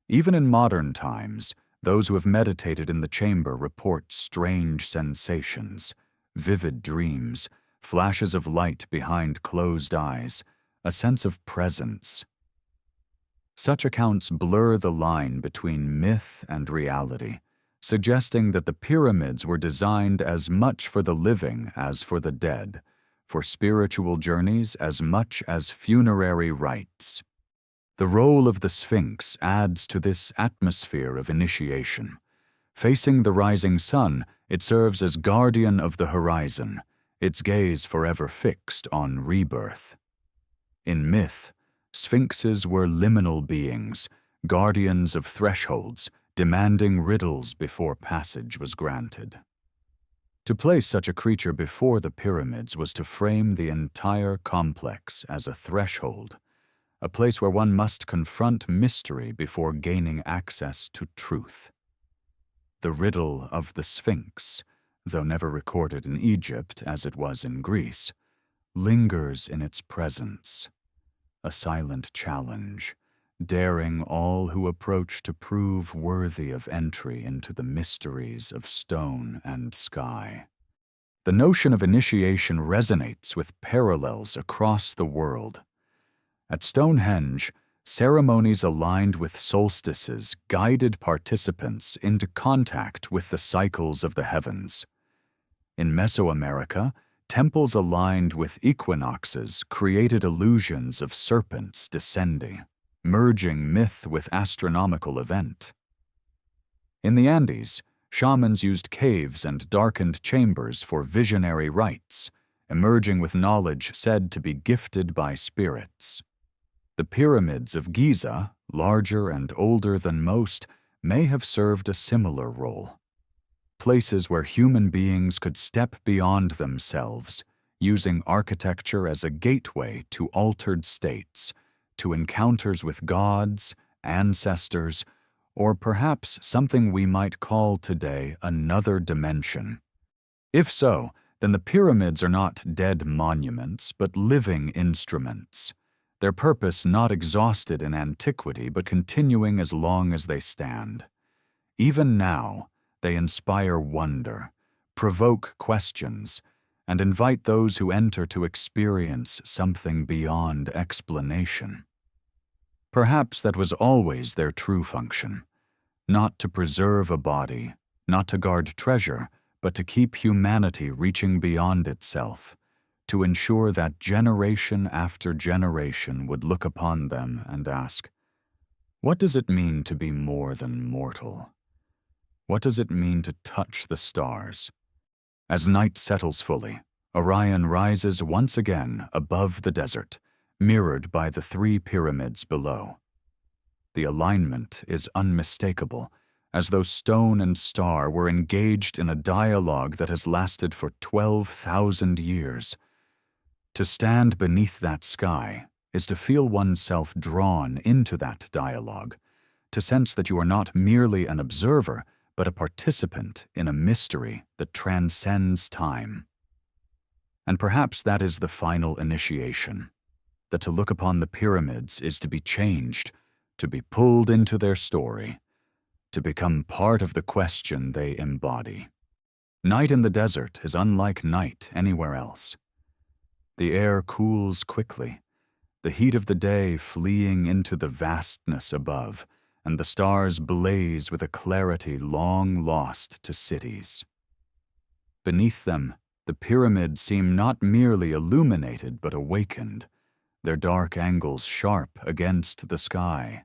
Even in modern times, those who have meditated in the chamber report strange sensations, vivid dreams, flashes of light behind closed eyes, a sense of presence. Such accounts blur the line between myth and reality, suggesting that the pyramids were designed as much for the living as for the dead, for spiritual journeys as much as funerary rites. The role of the Sphinx adds to this atmosphere of initiation. Facing the rising sun, it serves as guardian of the horizon, its gaze forever fixed on rebirth. In myth, sphinxes were liminal beings, guardians of thresholds, demanding riddles before passage was granted. To place such a creature before the pyramids was to frame the entire complex as a threshold, a place where one must confront mystery before gaining access to truth. The riddle of the Sphinx, though never recorded in Egypt as it was in Greece, lingers in its presence, a silent challenge, daring all who approach to prove worthy of entry into the mysteries of stone and sky. The notion of initiation resonates with parallels across the world. At Stonehenge, ceremonies aligned with solstices guided participants into contact with the cycles of the heavens. In Mesoamerica, temples aligned with equinoxes created illusions of serpents descending, merging myth with astronomical event. In the Andes, shamans used caves and darkened chambers for visionary rites, emerging with knowledge said to be gifted by spirits. The pyramids of Giza, larger and older than most, may have served a similar role. Places where human beings could step beyond themselves, using architecture as a gateway to altered states, to encounters with gods, ancestors, or perhaps something we might call today another dimension. If so, then the pyramids are not dead monuments, but living instruments, their purpose not exhausted in antiquity but continuing as long as they stand. Even now, they inspire wonder, provoke questions, and invite those who enter to experience something beyond explanation. Perhaps that was always their true function, not to preserve a body, not to guard treasure, but to keep humanity reaching beyond itself, to ensure that generation after generation would look upon them and ask, "What does it mean to be more than mortal? What does it mean to touch the stars?" As night settles fully, Orion rises once again above the desert, mirrored by the three pyramids below. The alignment is unmistakable, as though stone and star were engaged in a dialogue that has lasted for 12,000 years. To stand beneath that sky is to feel oneself drawn into that dialogue, to sense that you are not merely an observer, but a participant in a mystery that transcends time. And perhaps that is the final initiation, that to look upon the pyramids is to be changed, to be pulled into their story, to become part of the question they embody. Night in the desert is unlike night anywhere else. The air cools quickly, the heat of the day fleeing into the vastness above, and the stars blaze with a clarity long lost to cities. Beneath them, the pyramids seem not merely illuminated but awakened, their dark angles sharp against the sky,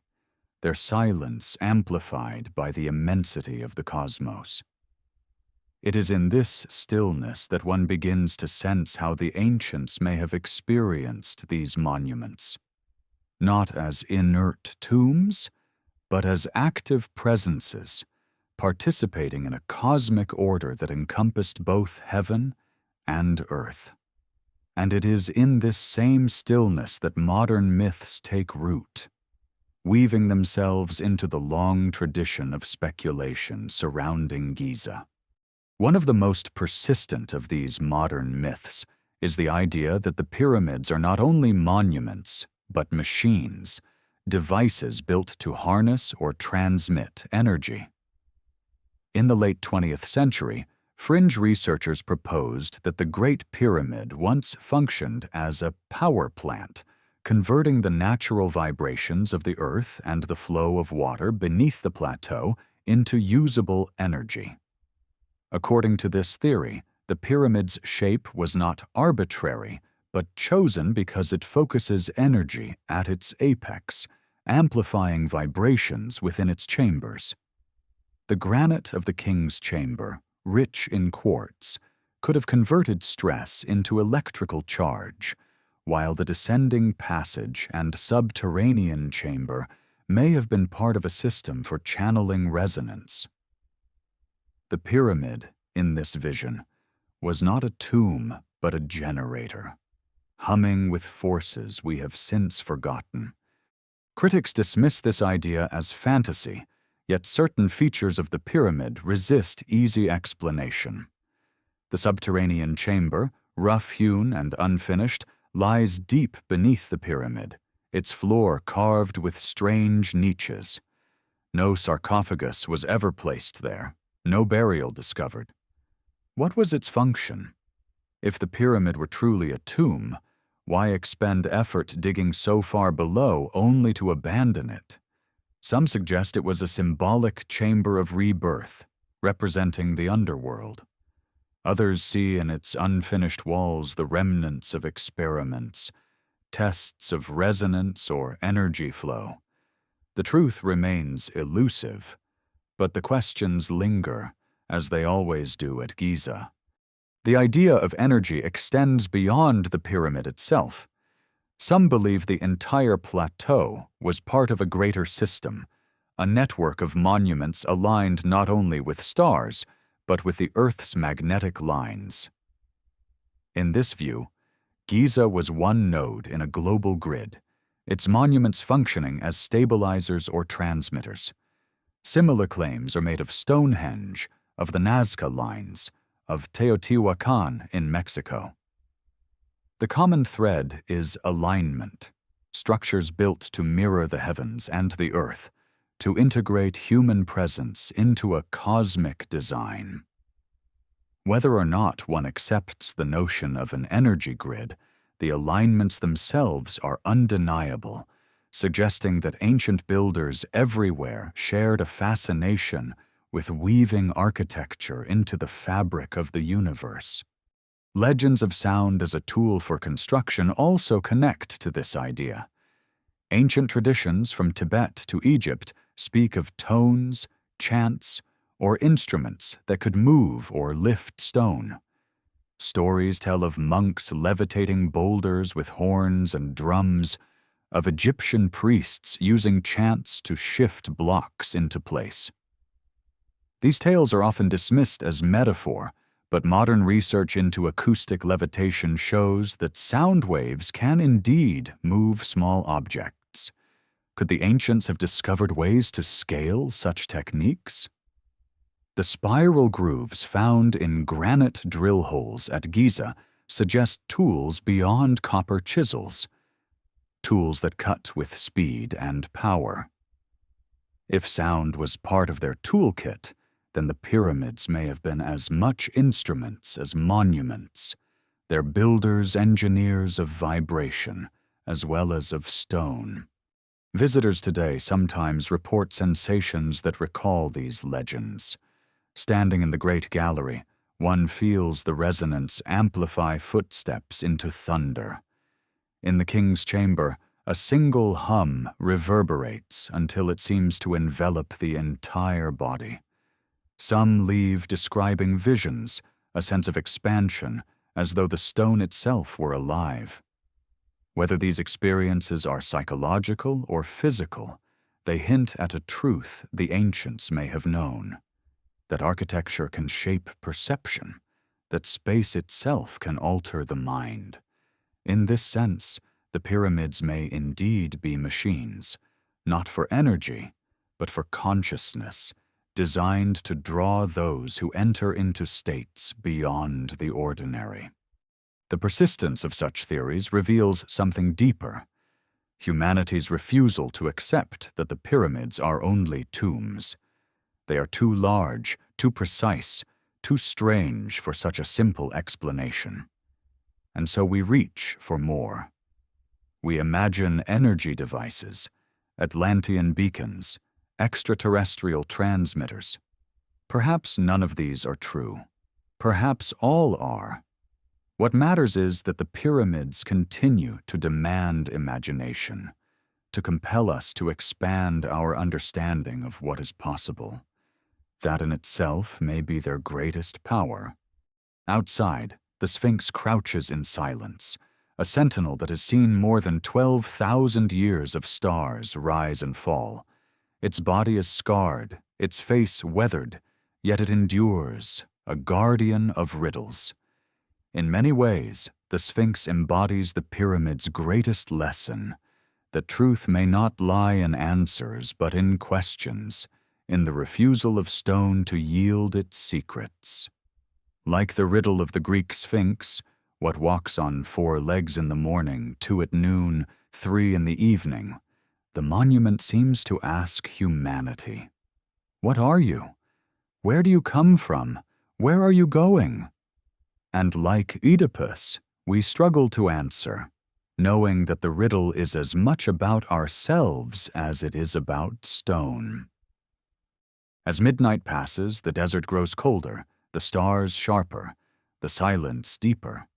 their silence amplified by the immensity of the cosmos. It is in this stillness that one begins to sense how the ancients may have experienced these monuments, not as inert tombs, but as active presences, participating in a cosmic order that encompassed both heaven and earth. And it is in this same stillness that modern myths take root, weaving themselves into the long tradition of speculation surrounding Giza. One of the most persistent of these modern myths is the idea that the pyramids are not only monuments, but machines, devices built to harness or transmit energy. In the late 20th century, fringe researchers proposed that the Great Pyramid once functioned as a power plant, converting the natural vibrations of the earth and the flow of water beneath the plateau into usable energy. According to this theory, the pyramid's shape was not arbitrary, but chosen because it focuses energy at its apex, amplifying vibrations within its chambers. The granite of the king's chamber, rich in quartz, could have converted stress into electrical charge, while the descending passage and subterranean chamber may have been part of a system for channeling resonance. The pyramid, in this vision, was not a tomb but a generator, humming with forces we have since forgotten. Critics dismiss this idea as fantasy, yet certain features of the pyramid resist easy explanation. The subterranean chamber, rough-hewn and unfinished, lies deep beneath the pyramid, its floor carved with strange niches. No sarcophagus was ever placed there, no burial discovered. What was its function? If the pyramid were truly a tomb, why expend effort digging so far below only to abandon it? Some suggest it was a symbolic chamber of rebirth, representing the underworld. Others see in its unfinished walls the remnants of experiments, tests of resonance or energy flow. The truth remains elusive, but the questions linger, as they always do at Giza. The idea of energy extends beyond the pyramid itself. Some believe the entire plateau was part of a greater system, a network of monuments aligned not only with stars, but with the Earth's magnetic lines. In this view, Giza was one node in a global grid, its monuments functioning as stabilizers or transmitters. Similar claims are made of Stonehenge, of the Nazca lines, of Teotihuacan in Mexico. The common thread is alignment, structures built to mirror the heavens and the earth, to integrate human presence into a cosmic design. Whether or not one accepts the notion of an energy grid, the alignments themselves are undeniable, suggesting that ancient builders everywhere shared a fascination with weaving architecture into the fabric of the universe. Legends of sound as a tool for construction also connect to this idea. Ancient traditions from Tibet to Egypt speak of tones, chants, or instruments that could move or lift stone. Stories tell of monks levitating boulders with horns and drums, of Egyptian priests using chants to shift blocks into place. These tales are often dismissed as metaphor, but modern research into acoustic levitation shows that sound waves can indeed move small objects. Could the ancients have discovered ways to scale such techniques? The spiral grooves found in granite drill holes at Giza suggest tools beyond copper chisels, tools that cut with speed and power. If sound was part of their toolkit, then the pyramids may have been as much instruments as monuments, their builders engineers of vibration as well as of stone. Visitors today sometimes report sensations that recall these legends. Standing in the Great Gallery, one feels the resonance amplify footsteps into thunder. In the King's Chamber, a single hum reverberates until it seems to envelop the entire body. Some leave describing visions, a sense of expansion, as though the stone itself were alive. Whether these experiences are psychological or physical, they hint at a truth the ancients may have known: that architecture can shape perception, that space itself can alter the mind. In this sense, the pyramids may indeed be machines, not for energy, but for consciousness, designed to draw those who enter into states beyond the ordinary. The persistence of such theories reveals something deeper: humanity's refusal to accept that the pyramids are only tombs. They are too large, too precise, too strange for such a simple explanation. And so we reach for more. We imagine energy devices, Atlantean beacons, extraterrestrial transmitters. Perhaps none of these are true. Perhaps all are. What matters is that the pyramids continue to demand imagination, to compel us to expand our understanding of what is possible. That in itself may be their greatest power. Outside, the Sphinx crouches in silence, a sentinel that has seen more than 12,000 years of stars rise and fall. Its body is scarred, its face weathered, yet it endures, a guardian of riddles. In many ways, the Sphinx embodies the pyramid's greatest lesson: that truth may not lie in answers but in questions, in the refusal of stone to yield its secrets. Like the riddle of the Greek Sphinx, what walks on 4 legs in the morning, 2 at noon, 3 in the evening, the monument seems to ask humanity. What are you? Where do you come from? Where are you going? And like Oedipus, we struggle to answer, knowing that the riddle is as much about ourselves as it is about stone. As midnight passes, the desert grows colder, the stars sharper, the silence deeper.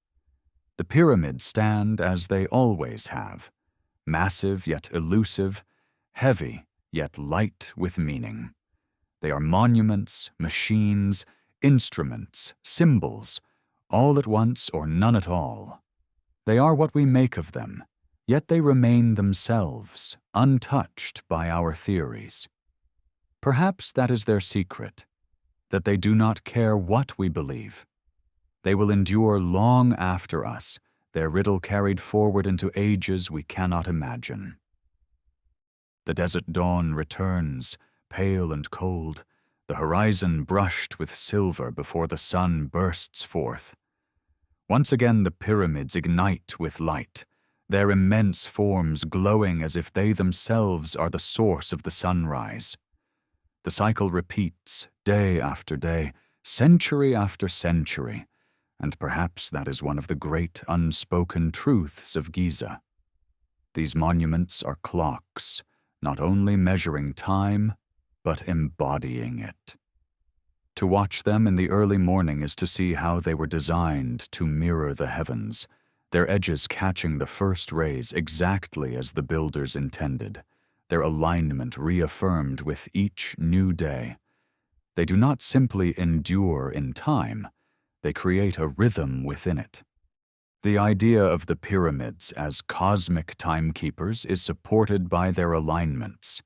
The pyramids stand as they always have, massive yet elusive, heavy yet light with meaning. They are monuments, machines, instruments, symbols, all at once or none at all. They are what we make of them, yet they remain themselves, untouched by our theories. Perhaps that is their secret, that they do not care what we believe. They will endure long after us, their riddle carried forward into ages we cannot imagine. The desert dawn returns, pale and cold, the horizon brushed with silver before the sun bursts forth. Once again the pyramids ignite with light, their immense forms glowing as if they themselves are the source of the sunrise. The cycle repeats, day after day, century after century, and perhaps that is one of the great unspoken truths of Giza. These monuments are clocks, not only measuring time, but embodying it. To watch them in the early morning is to see how they were designed to mirror the heavens, their edges catching the first rays exactly as the builders intended, their alignment reaffirmed with each new day. They do not simply endure in time, they create a rhythm within it. The idea of the pyramids as cosmic timekeepers is supported by their alignments.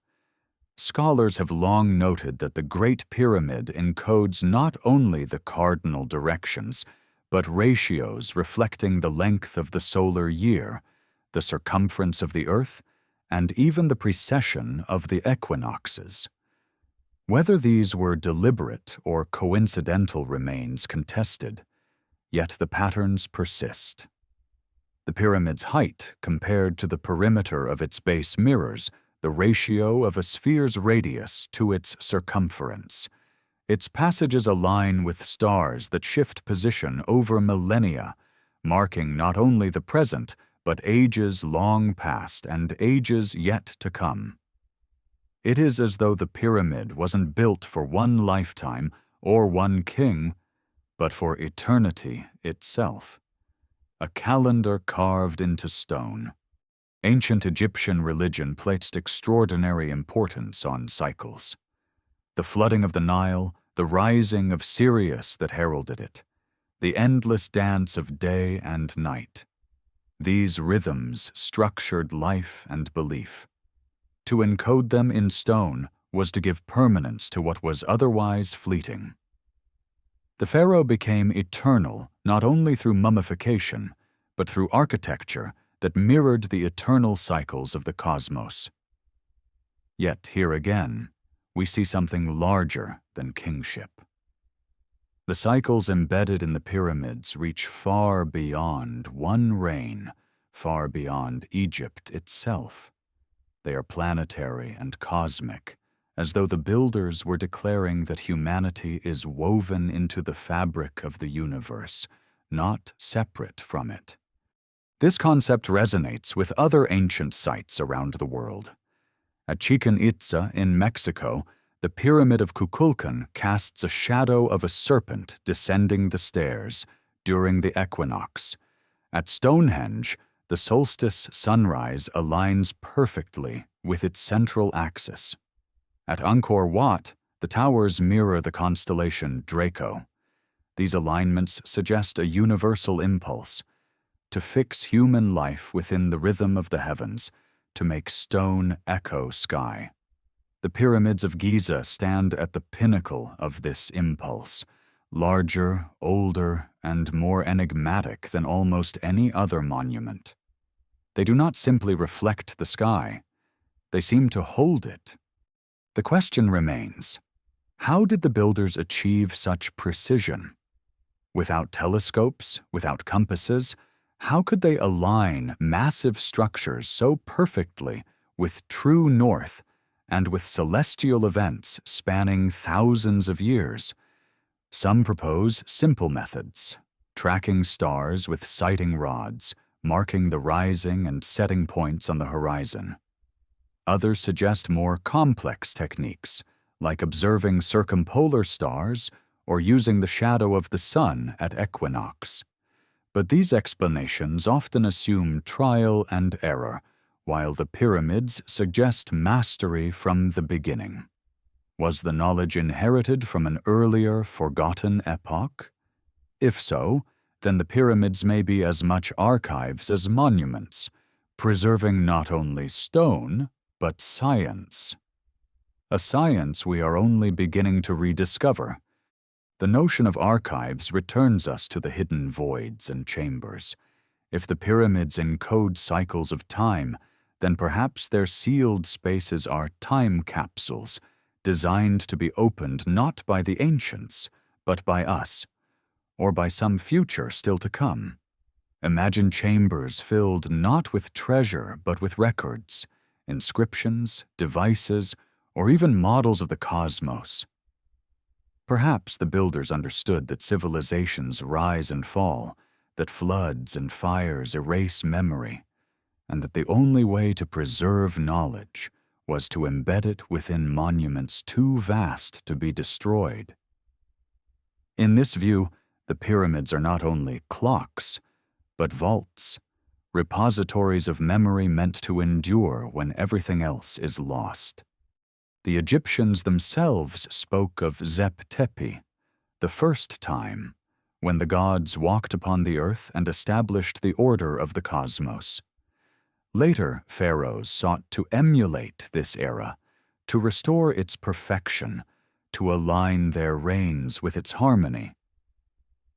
Scholars have long noted that the Great Pyramid encodes not only the cardinal directions, but ratios reflecting the length of the solar year, the circumference of the Earth, and even the precession of the equinoxes. Whether these were deliberate or coincidental remains contested, yet the patterns persist. The pyramid's height compared to the perimeter of its base mirrors the ratio of a sphere's radius to its circumference. Its passages align with stars that shift position over millennia, marking not only the present, but ages long past and ages yet to come. It is as though the pyramid wasn't built for one lifetime or one king, but for eternity itself. A calendar carved into stone. Ancient Egyptian religion placed extraordinary importance on cycles. The flooding of the Nile, the rising of Sirius that heralded it, the endless dance of day and night. These rhythms structured life and belief. To encode them in stone was to give permanence to what was otherwise fleeting. The pharaoh became eternal not only through mummification, but through architecture that mirrored the eternal cycles of the cosmos. Yet here again, we see something larger than kingship. The cycles embedded in the pyramids reach far beyond one reign, far beyond Egypt itself. They are planetary and cosmic, as though the builders were declaring that humanity is woven into the fabric of the universe, not separate from it. This concept resonates with other ancient sites around the world. At Chichen Itza in Mexico, the Pyramid of Kukulkan casts a shadow of a serpent descending the stairs during the equinox. At Stonehenge, the solstice sunrise aligns perfectly with its central axis. At Angkor Wat, the towers mirror the constellation Draco. These alignments suggest a universal impulse to fix human life within the rhythm of the heavens, to make stone echo sky. The pyramids of Giza stand at the pinnacle of this impulse, larger, older, and more enigmatic than almost any other monument. They do not simply reflect the sky, they seem to hold it. The question remains, how did the builders achieve such precision? Without telescopes, without compasses, how could they align massive structures so perfectly with true north and with celestial events spanning thousands of years? Some propose simple methods, tracking stars with sighting rods, marking the rising and setting points on the horizon. Others suggest more complex techniques, like observing circumpolar stars or using the shadow of the sun at equinox. But these explanations often assume trial and error, while the pyramids suggest mastery from the beginning. Was the knowledge inherited from an earlier, forgotten epoch? If so, then the pyramids may be as much archives as monuments, preserving not only stone, but science. A science we are only beginning to rediscover. The notion of archives returns us to the hidden voids and chambers. If the pyramids encode cycles of time, then perhaps their sealed spaces are time capsules, designed to be opened not by the ancients, but by us, or by some future still to come. Imagine chambers filled not with treasure but with records, inscriptions, devices, or even models of the cosmos. Perhaps the builders understood that civilizations rise and fall, that floods and fires erase memory, and that the only way to preserve knowledge was to embed it within monuments too vast to be destroyed. In this view, the pyramids are not only clocks, but vaults, repositories of memory meant to endure when everything else is lost. The Egyptians themselves spoke of Zep Tepi, the first time, when the gods walked upon the earth and established the order of the cosmos. Later, pharaohs sought to emulate this era, to restore its perfection, to align their reigns with its harmony.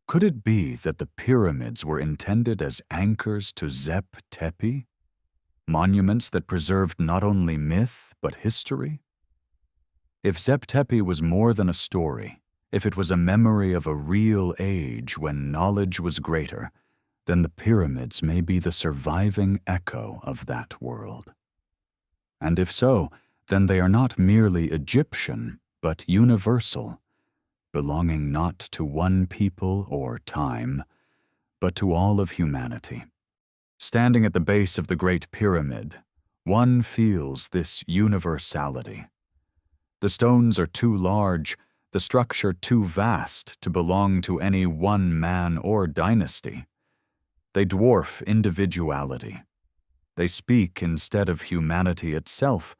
Could it be that the pyramids were intended as anchors to Zep Tepi? Monuments that preserved not only myth but history? If Zep Tepi was more than a story, if it was a memory of a real age when knowledge was greater, then the pyramids may be the surviving echo of that world. And if so, then they are not merely Egyptian, but universal, belonging not to one people or time, but to all of humanity. Standing at the base of the Great Pyramid, one feels this universality. The stones are too large, the structure too vast to belong to any one man or dynasty. They dwarf individuality. They speak instead of humanity itself,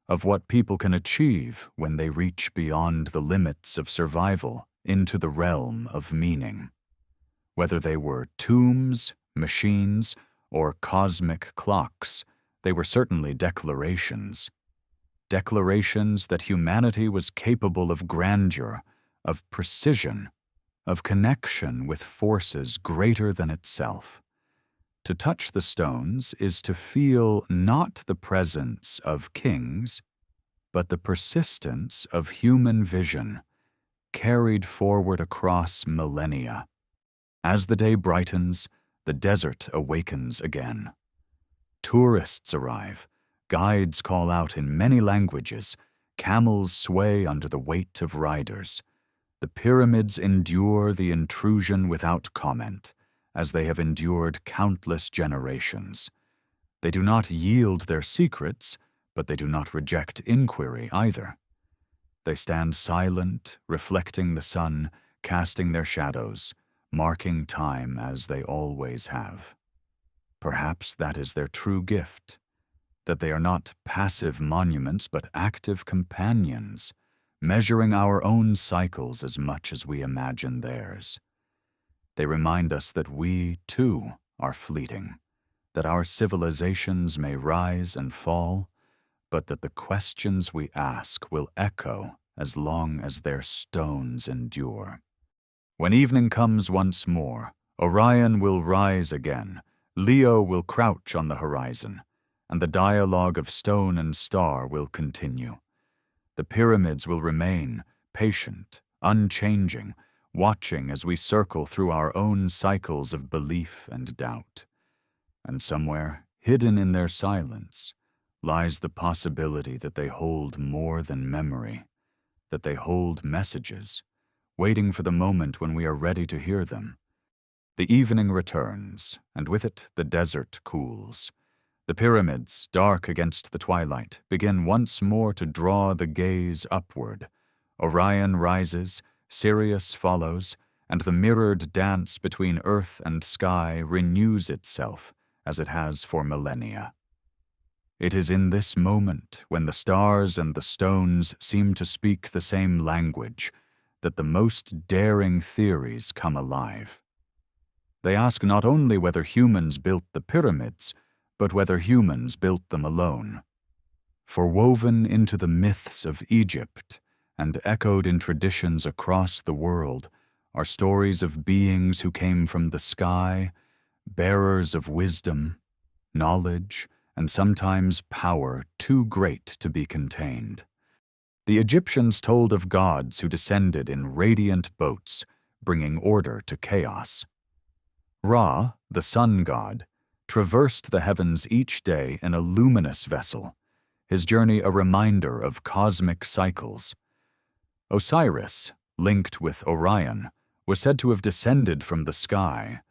of what people can achieve when they reach beyond the limits of survival into the realm of meaning. Whether they were tombs, machines, or cosmic clocks, they were certainly declarations. Declarations that humanity was capable of grandeur, of precision, of connection with forces greater than itself. To touch the stones is to feel not the presence of kings, but the persistence of human vision, carried forward across millennia. As the day brightens, the desert awakens again. Tourists arrive, guides call out in many languages, camels sway under the weight of riders. The pyramids endure the intrusion without comment, as they have endured countless generations. They do not yield their secrets, but they do not reject inquiry either. They stand silent, reflecting the sun, casting their shadows, marking time as they always have. Perhaps that is their true gift, that they are not passive monuments but active companions, measuring our own cycles as much as we imagine theirs. They remind us that we, too, are fleeting, that our civilizations may rise and fall, but that the questions we ask will echo as long as their stones endure. When evening comes once more, Orion will rise again, Leo will crouch on the horizon, and the dialogue of stone and star will continue. The pyramids will remain, patient, unchanging, watching as we circle through our own cycles of belief and doubt. And somewhere, hidden in their silence, lies the possibility that they hold more than memory, that they hold messages, waiting for the moment when we are ready to hear them. The evening returns, and with it the desert cools. The pyramids, dark against the twilight, begin once more to draw the gaze upward. Orion rises, Sirius follows, and the mirrored dance between earth and sky renews itself as it has for millennia. It is in this moment, when the stars and the stones seem to speak the same language, that the most daring theories come alive. They ask not only whether humans built the pyramids, but whether humans built them alone. For woven into the myths of Egypt, and echoed in traditions across the world, are stories of beings who came from the sky, bearers of wisdom, knowledge, and sometimes power too great to be contained. The Egyptians told of gods who descended in radiant boats, bringing order to chaos. Ra, the sun god, traversed the heavens each day in a luminous vessel, his journey a reminder of cosmic cycles. Osiris, linked with Orion, was said to have descended from the sky,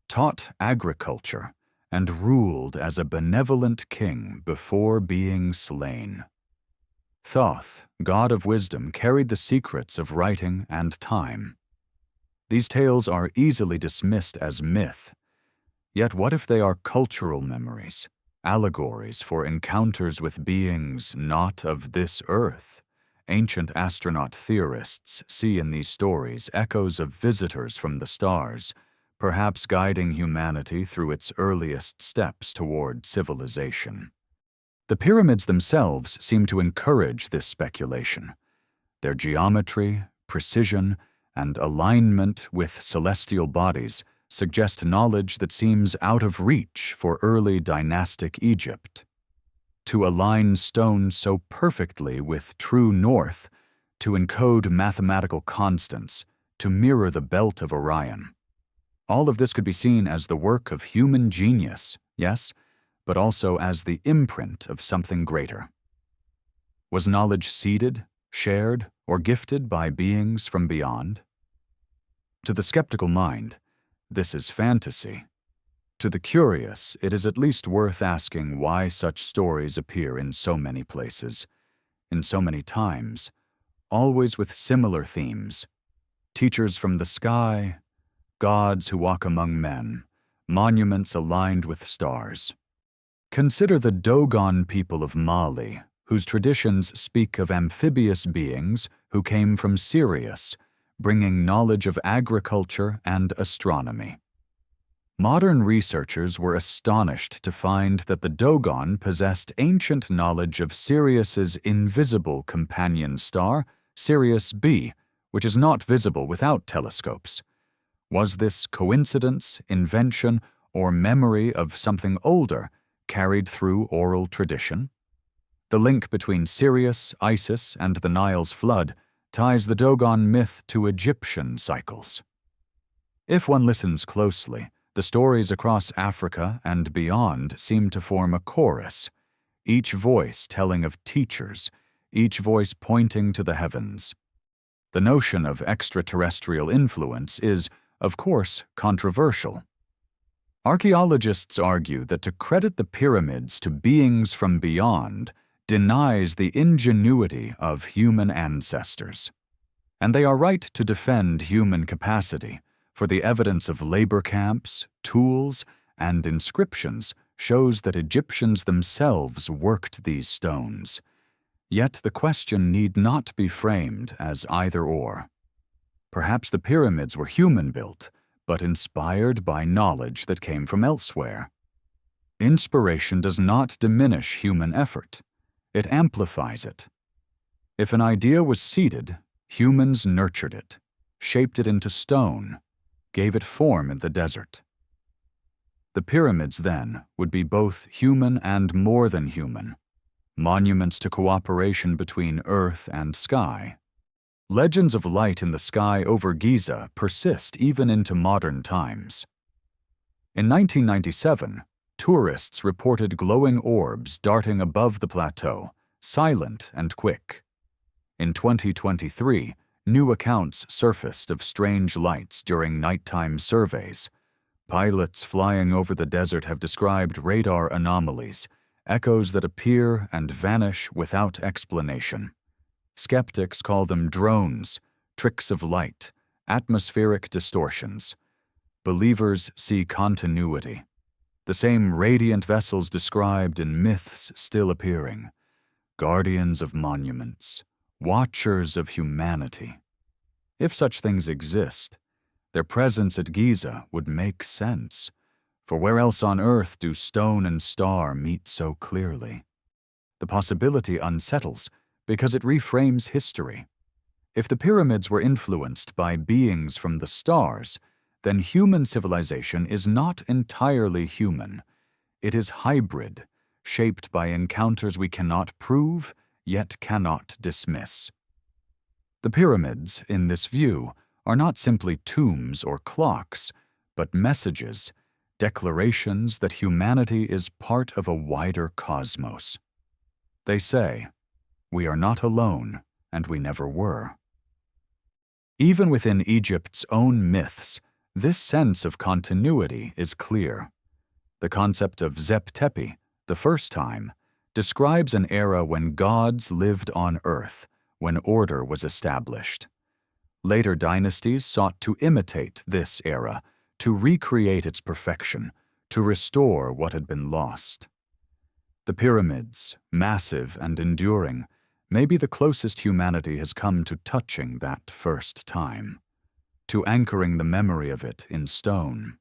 taught agriculture, and ruled as a benevolent king before being slain. Thoth, god of wisdom, carried the secrets of writing and time. These tales are easily dismissed as myth. Yet what if they are cultural memories, allegories for encounters with beings not of this earth? Ancient astronaut theorists see in these stories echoes of visitors from the stars, perhaps guiding humanity through its earliest steps toward civilization. The pyramids themselves seem to encourage this speculation. Their geometry, precision, and alignment with celestial bodies suggest knowledge that seems out of reach for early dynastic Egypt. To align stone so perfectly with true north, to encode mathematical constants, to mirror the belt of Orion. All of this could be seen as the work of human genius, yes, but also as the imprint of something greater. Was knowledge seeded, shared, or gifted by beings from beyond? To the skeptical mind, this is fantasy. To the curious, it is at least worth asking why such stories appear in so many places, in so many times, always with similar themes. Teachers from the sky, gods who walk among men, monuments aligned with stars. Consider the Dogon people of Mali, whose traditions speak of amphibious beings who came from Sirius, bringing knowledge of agriculture and astronomy. Modern researchers were astonished to find that the Dogon possessed ancient knowledge of Sirius's invisible companion star, Sirius B, which is not visible without telescopes. Was this coincidence, invention, or memory of something older, carried through oral tradition? The link between Sirius, Isis, and the Nile's flood ties the Dogon myth to Egyptian cycles. If one listens closely, the stories across Africa and beyond seem to form a chorus, each voice telling of teachers, each voice pointing to the heavens. The notion of extraterrestrial influence is, of course, controversial. Archaeologists argue that to credit the pyramids to beings from beyond denies the ingenuity of human ancestors. And they are right to defend human capacity, for the evidence of labor camps, tools, and inscriptions shows that Egyptians themselves worked these stones. Yet the question need not be framed as either-or. Perhaps the pyramids were human-built, but inspired by knowledge that came from elsewhere. Inspiration does not diminish human effort. It amplifies it. If an idea was seeded, humans nurtured it, shaped it into stone, gave it form in the desert. The pyramids, then, would be both human and more than human, monuments to cooperation between earth and sky. Legends of light in the sky over Giza persist even into modern times. In 1997, tourists reported glowing orbs darting above the plateau, silent and quick. In 2023, new accounts surfaced of strange lights during nighttime surveys. Pilots flying over the desert have described radar anomalies, echoes that appear and vanish without explanation. Skeptics call them drones, tricks of light, atmospheric distortions. Believers see continuity. The same radiant vessels described in myths still appearing. Guardians of monuments, watchers of humanity. If such things exist, their presence at Giza would make sense, for where else on earth do stone and star meet so clearly? The possibility unsettles because it reframes history. If the pyramids were influenced by beings from the stars, then human civilization is not entirely human. It is hybrid, shaped by encounters we cannot prove, yet cannot dismiss. The pyramids, in this view, are not simply tombs or clocks, but messages, declarations that humanity is part of a wider cosmos. They say, "We are not alone, and we never were." Even within Egypt's own myths, this sense of continuity is clear. The concept of Zep Tepi, the first time, describes an era when gods lived on earth, when order was established. Later dynasties sought to imitate this era, to recreate its perfection, to restore what had been lost. The pyramids, massive and enduring, may be the closest humanity has come to touching that first time, to anchoring the memory of it in stone.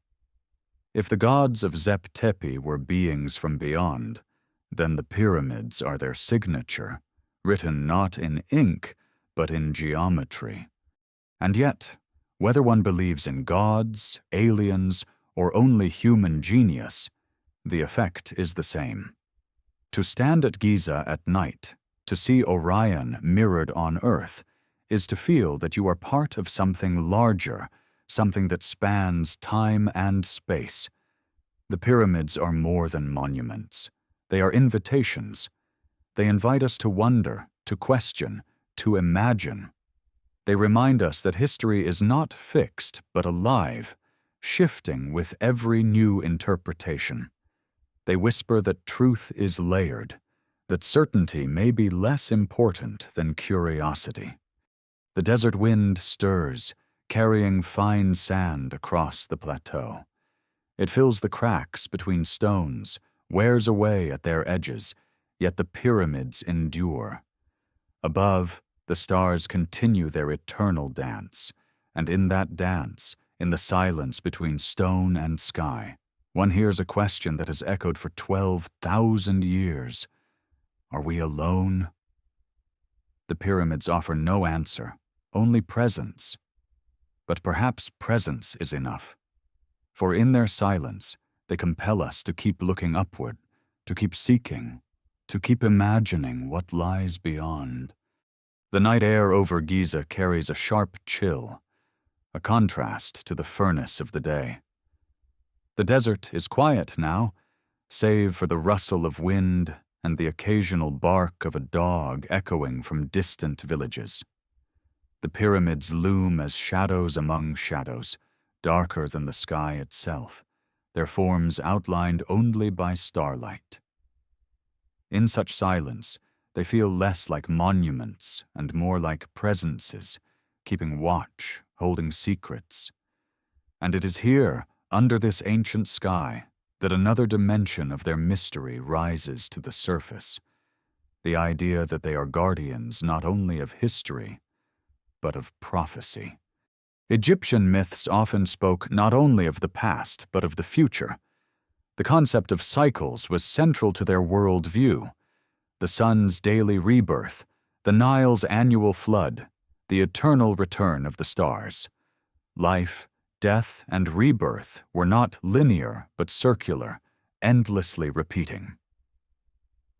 If the gods of Zep Tepi were beings from beyond, then the pyramids are their signature, written not in ink, but in geometry. And yet, whether one believes in gods, aliens, or only human genius, the effect is the same. To stand at Giza at night, to see Orion mirrored on Earth, is to feel that you are part of something larger, something that spans time and space. The pyramids are more than monuments. They are invitations. They invite us to wonder, to question, to imagine. They remind us that history is not fixed, but alive, shifting with every new interpretation. They whisper that truth is layered, that certainty may be less important than curiosity. The desert wind stirs, carrying fine sand across the plateau. It fills the cracks between stones, wears away at their edges, yet the pyramids endure. Above, the stars continue their eternal dance, and in that dance, in the silence between stone and sky, one hears a question that has echoed for 12,000 years. Are we alone? The pyramids offer no answer, only presence. But perhaps presence is enough. For in their silence, they compel us to keep looking upward, to keep seeking, to keep imagining what lies beyond. The night air over Giza carries a sharp chill, a contrast to the furnace of the day. The desert is quiet now, save for the rustle of wind and the occasional bark of a dog echoing from distant villages. The pyramids loom as shadows among shadows, darker than the sky itself, their forms outlined only by starlight. In such silence, they feel less like monuments and more like presences, keeping watch, holding secrets. And it is here, under this ancient sky, that another dimension of their mystery rises to the surface, the idea that they are guardians not only of history, but of prophecy. Egyptian myths often spoke not only of the past, but of the future. The concept of cycles was central to their world view. The sun's daily rebirth, the Nile's annual flood, the eternal return of the stars. Life, death, and rebirth were not linear but circular, endlessly repeating.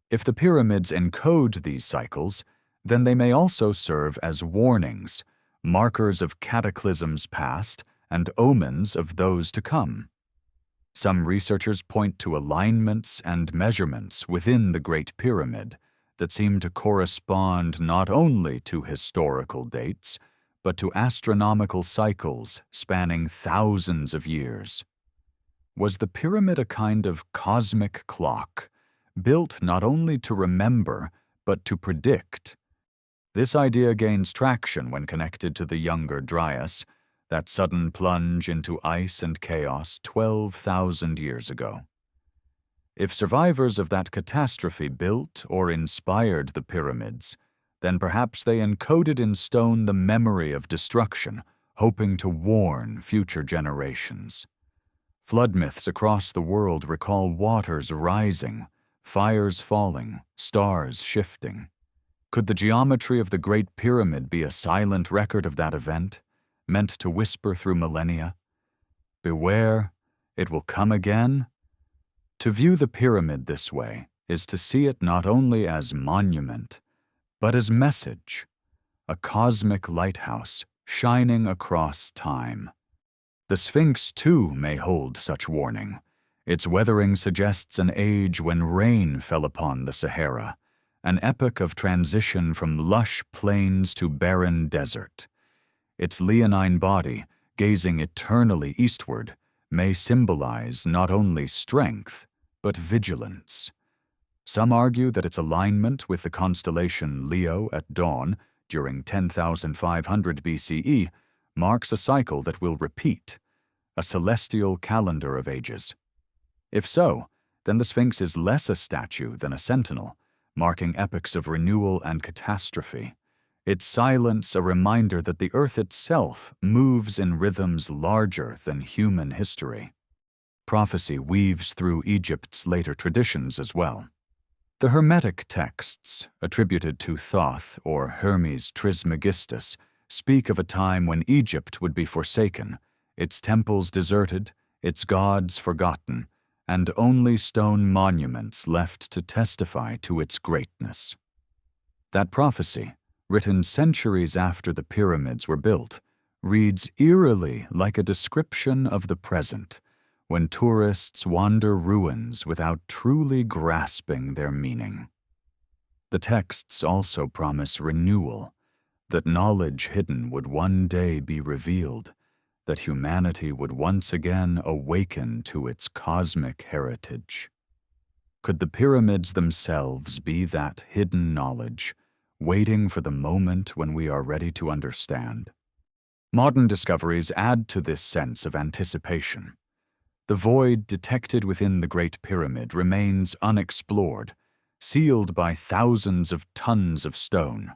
If the pyramids encode these cycles, then they may also serve as warnings, markers of cataclysms past and omens of those to come. Some researchers point to alignments and measurements within the Great Pyramid that seem to correspond not only to historical dates, but to astronomical cycles spanning thousands of years. Was the pyramid a kind of cosmic clock, built not only to remember, but to predict? This idea gains traction when connected to the Younger Dryas, that sudden plunge into ice and chaos 12,000 years ago. If survivors of that catastrophe built or inspired the pyramids, then perhaps they encoded in stone the memory of destruction, hoping to warn future generations. Flood myths across the world recall waters rising, fires falling, stars shifting. Could the geometry of the Great Pyramid be a silent record of that event, meant to whisper through millennia? Beware, it will come again? To view the pyramid this way is to see it not only as monument, but as message, a cosmic lighthouse shining across time. The Sphinx, too, may hold such warning. Its weathering suggests an age when rain fell upon the Sahara, an epoch of transition from lush plains to barren desert. Its leonine body, gazing eternally eastward, may symbolize not only strength, but vigilance. Some argue that its alignment with the constellation Leo at dawn during 10,500 BCE, marks a cycle that will repeat, a celestial calendar of ages. If so, then the Sphinx is less a statue than a sentinel, marking epochs of renewal and catastrophe. Its silence a reminder that the earth itself moves in rhythms larger than human history. Prophecy weaves through Egypt's later traditions as well. The Hermetic texts, attributed to Thoth or Hermes Trismegistus, speak of a time when Egypt would be forsaken, its temples deserted, its gods forgotten, and only stone monuments left to testify to its greatness. That prophecy, written centuries after the pyramids were built, reads eerily like a description of the present, when tourists wander ruins without truly grasping their meaning. The texts also promise renewal, that knowledge hidden would one day be revealed, that humanity would once again awaken to its cosmic heritage. Could the pyramids themselves be that hidden knowledge, waiting for the moment when we are ready to understand? Modern discoveries add to this sense of anticipation. The void detected within the Great Pyramid remains unexplored, sealed by thousands of tons of stone.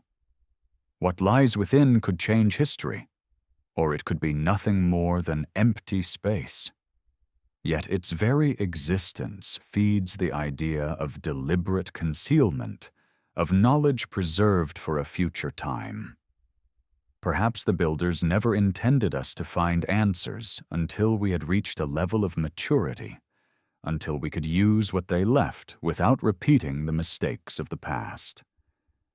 What lies within could change history, or it could be nothing more than empty space. Yet its very existence feeds the idea of deliberate concealment, of knowledge preserved for a future time. Perhaps the builders never intended us to find answers until we had reached a level of maturity, until we could use what they left without repeating the mistakes of the past.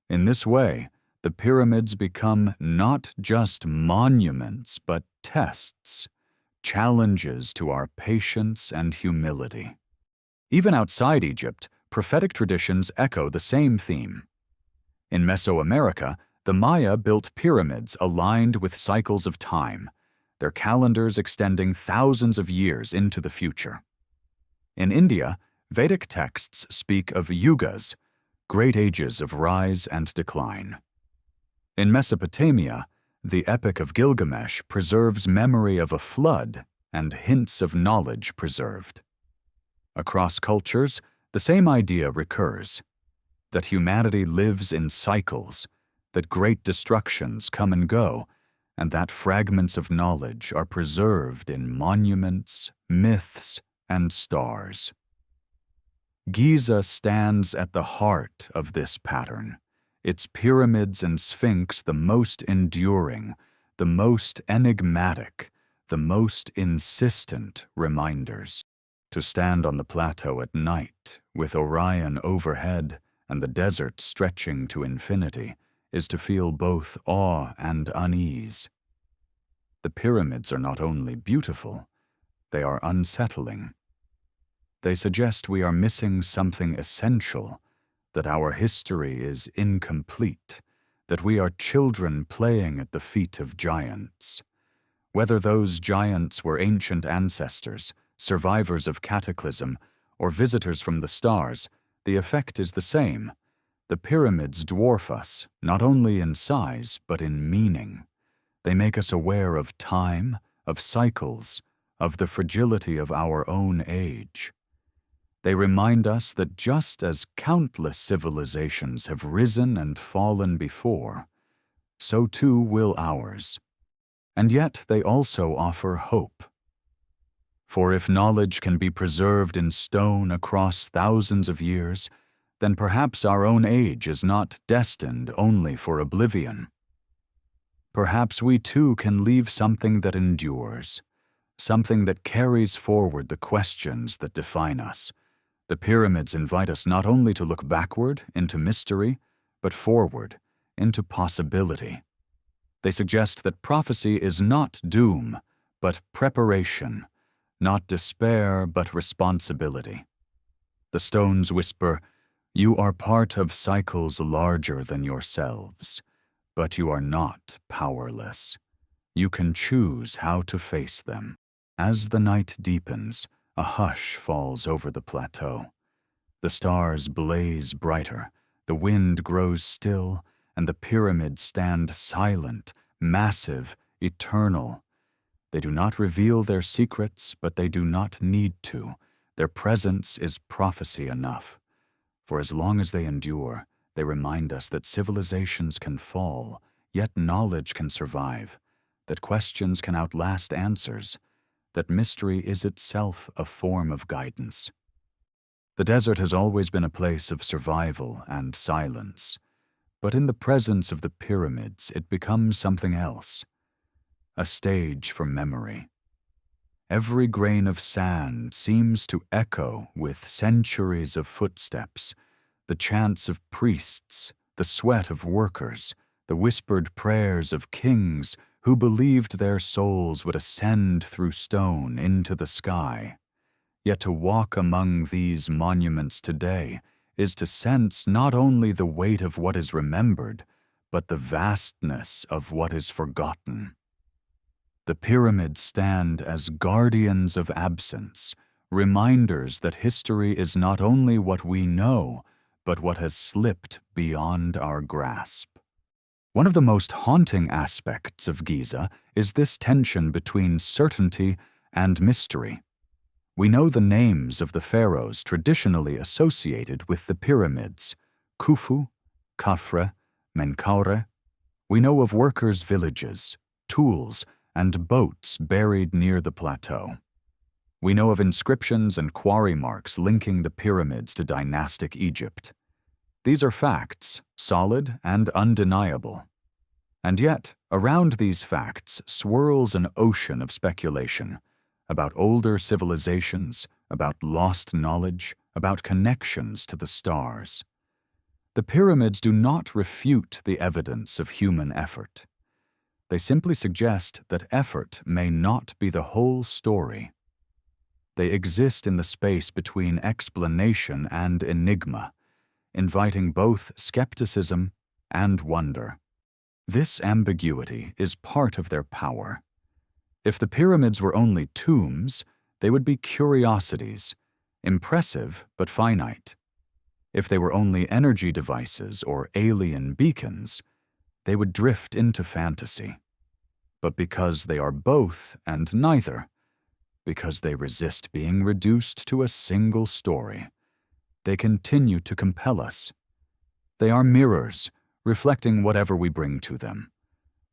In this way, the pyramids become not just monuments, but tests, challenges to our patience and humility. Even outside Egypt, prophetic traditions echo the same theme. In Mesoamerica, the Maya built pyramids aligned with cycles of time, their calendars extending thousands of years into the future. In India, Vedic texts speak of yugas, great ages of rise and decline. In Mesopotamia, the Epic of Gilgamesh preserves memory of a flood and hints of knowledge preserved. Across cultures, the same idea recurs, that humanity lives in cycles, that great destructions come and go, and that fragments of knowledge are preserved in monuments, myths, and stars. Giza stands at the heart of this pattern, its pyramids and Sphinx the most enduring, the most enigmatic, the most insistent reminders. To stand on the plateau at night, with Orion overhead and the desert stretching to infinity, is to feel both awe and unease. The pyramids are not only beautiful, they are unsettling. They suggest we are missing something essential, that our history is incomplete, that we are children playing at the feet of giants. Whether those giants were ancient ancestors, survivors of Cataclysm, or visitors from the stars, the effect is the same. The pyramids dwarf us, not only in size, but in meaning. They make us aware of time, of cycles, of the fragility of our own age. They remind us that just as countless civilizations have risen and fallen before, so too will ours. And yet they also offer hope. For if knowledge can be preserved in stone across thousands of years, then perhaps our own age is not destined only for oblivion. Perhaps we too can leave something that endures, something that carries forward the questions that define us. The pyramids invite us not only to look backward into mystery, but forward into possibility. They suggest that prophecy is not doom, but preparation, not despair, but responsibility. The stones whisper, "You are part of cycles larger than yourselves, but you are not powerless. You can choose how to face them." As the night deepens, a hush falls over the plateau. The stars blaze brighter, the wind grows still, and the pyramids stand silent, massive, eternal. They do not reveal their secrets, but they do not need to. Their presence is prophecy enough. For as long as they endure, they remind us that civilizations can fall, yet knowledge can survive, that questions can outlast answers, that mystery is itself a form of guidance. The desert has always been a place of survival and silence, but in the presence of the pyramids it becomes something else, a stage for memory. Every grain of sand seems to echo with centuries of footsteps, the chants of priests, the sweat of workers, the whispered prayers of kings who believed their souls would ascend through stone into the sky. Yet to walk among these monuments today is to sense not only the weight of what is remembered, but the vastness of what is forgotten. The pyramids stand as guardians of absence, reminders that history is not only what we know, but what has slipped beyond our grasp. One of the most haunting aspects of Giza is this tension between certainty and mystery. We know the names of the pharaohs traditionally associated with the pyramids: Khufu, Khafre, Menkaure. We know of workers' villages, tools, and boats buried near the plateau. We know of inscriptions and quarry marks linking the pyramids to dynastic Egypt. These are facts, solid and undeniable. And yet, around these facts swirls an ocean of speculation about older civilizations, about lost knowledge, about connections to the stars. The pyramids do not refute the evidence of human effort. They simply suggest that effort may not be the whole story. They exist in the space between explanation and enigma, inviting both skepticism and wonder. This ambiguity is part of their power. If the pyramids were only tombs, they would be curiosities, impressive but finite. If they were only energy devices or alien beacons, they would drift into fantasy. But because they are both and neither, because they resist being reduced to a single story, they continue to compel us. They are mirrors, reflecting whatever we bring to them: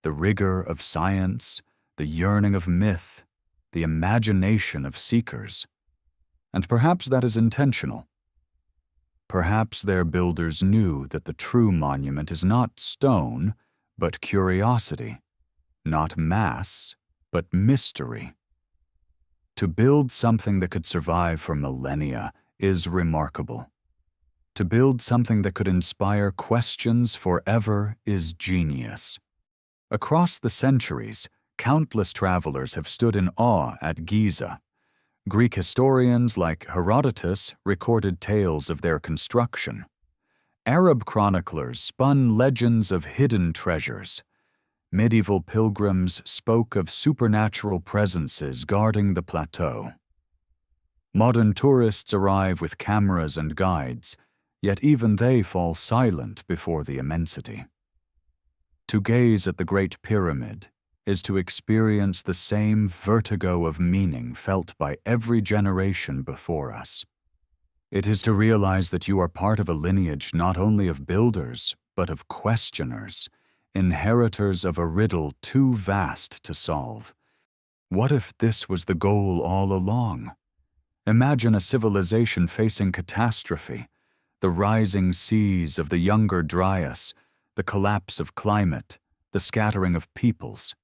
the rigor of science, the yearning of myth, the imagination of seekers. And perhaps that is intentional. Perhaps their builders knew that the true monument is not stone, but curiosity, not mass, but mystery. To build something that could survive for millennia is remarkable. To build something that could inspire questions forever is genius. Across the centuries, countless travelers have stood in awe at Giza. Greek historians like Herodotus recorded tales of their construction. Arab chroniclers spun legends of hidden treasures. Medieval pilgrims spoke of supernatural presences guarding the plateau. Modern tourists arrive with cameras and guides, yet even they fall silent before the immensity. To gaze at the Great Pyramid is to experience the same vertigo of meaning felt by every generation before us. It is to realize that you are part of a lineage not only of builders, but of questioners, inheritors of a riddle too vast to solve. What if this was the goal all along? Imagine a civilization facing catastrophe, the rising seas of the Younger Dryas, the collapse of climate, the scattering of peoples.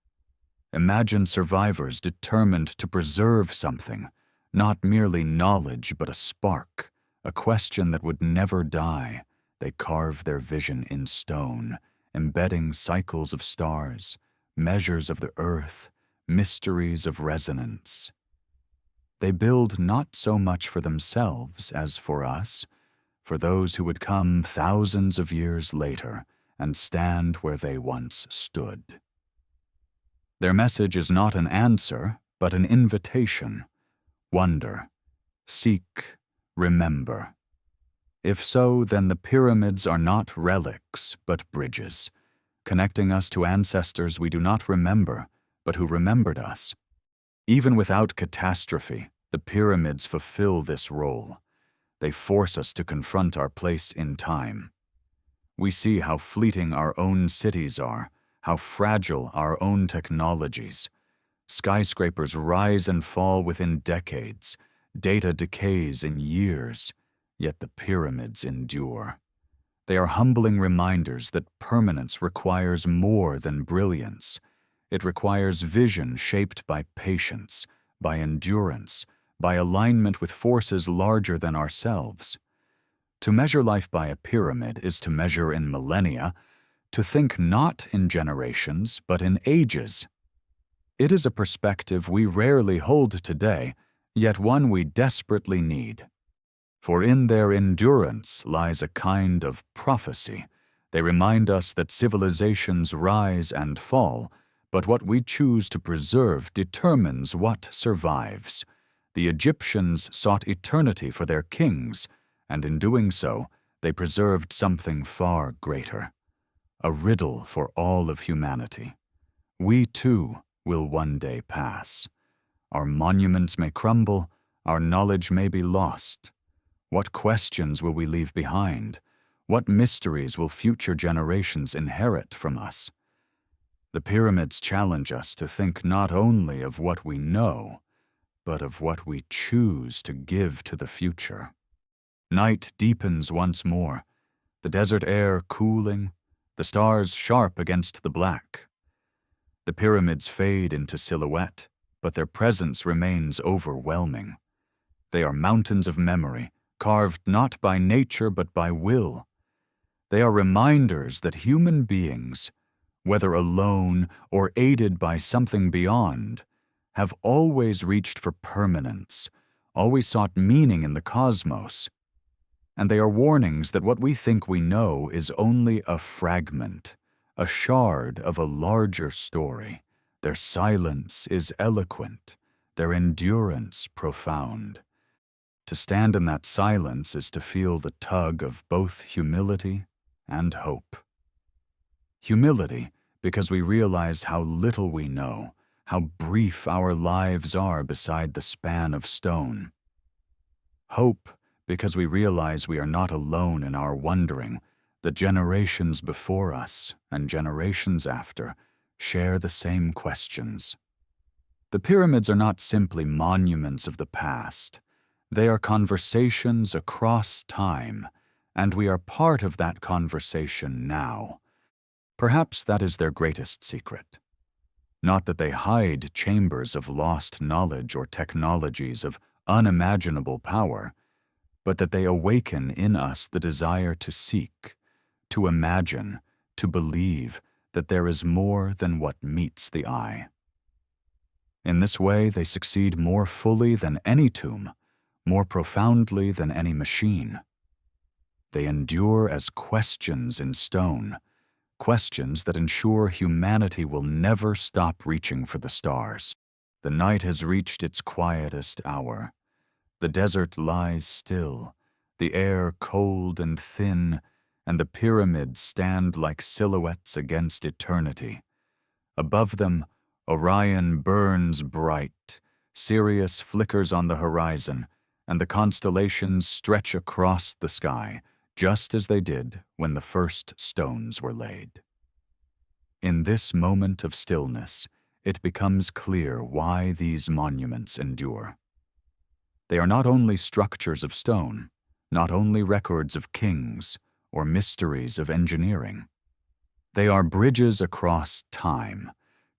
Imagine survivors determined to preserve something, not merely knowledge but a spark, a question that would never die. They carve their vision in stone, embedding cycles of stars, measures of the earth, mysteries of resonance. They build not so much for themselves as for us, for those who would come thousands of years later and stand where they once stood. Their message is not an answer, but an invitation. Wonder, seek, remember. If so, then the pyramids are not relics, but bridges, connecting us to ancestors we do not remember, but who remembered us. Even without catastrophe, the pyramids fulfill this role. They force us to confront our place in time. We see how fleeting our own cities are, how fragile our own technologies. Skyscrapers rise and fall within decades. Data decays in years, yet the pyramids endure. They are humbling reminders that permanence requires more than brilliance. It requires vision shaped by patience, by endurance, by alignment with forces larger than ourselves. To measure life by a pyramid is to measure in millennia, to think not in generations, but in ages. It is a perspective we rarely hold today, yet one we desperately need. For in their endurance lies a kind of prophecy. They remind us that civilizations rise and fall, but what we choose to preserve determines what survives. The Egyptians sought eternity for their kings, and in doing so, they preserved something far greater. A riddle for all of humanity. We, too, will one day pass. Our monuments may crumble, our knowledge may be lost. What questions will we leave behind? What mysteries will future generations inherit from us? The pyramids challenge us to think not only of what we know, but of what we choose to give to the future. Night deepens once more, the desert air cooling, the stars sharp against the black. The pyramids fade into silhouette, but their presence remains overwhelming. They are mountains of memory, carved not by nature but by will. They are reminders that human beings, whether alone or aided by something beyond, have always reached for permanence, always sought meaning in the cosmos. And they are warnings that what we think we know is only a fragment, a shard of a larger story. Their silence is eloquent, their endurance profound. To stand in that silence is to feel the tug of both humility and hope. Humility, because we realize how little we know, how brief our lives are beside the span of stone. Hope, because we realize we are not alone in our wondering, that generations before us and generations after share the same questions. The pyramids are not simply monuments of the past. They are conversations across time, and we are part of that conversation now. Perhaps that is their greatest secret. Not that they hide chambers of lost knowledge or technologies of unimaginable power, but that they awaken in us the desire to seek, to imagine, to believe that there is more than what meets the eye. In this way, they succeed more fully than any tomb, more profoundly than any machine. They endure as questions in stone, questions that ensure humanity will never stop reaching for the stars. The night has reached its quietest hour. The desert lies still, the air cold and thin, and the pyramids stand like silhouettes against eternity. Above them, Orion burns bright, Sirius flickers on the horizon, and the constellations stretch across the sky, just as they did when the first stones were laid. In this moment of stillness, it becomes clear why these monuments endure. They are not only structures of stone, not only records of kings or mysteries of engineering. They are bridges across time,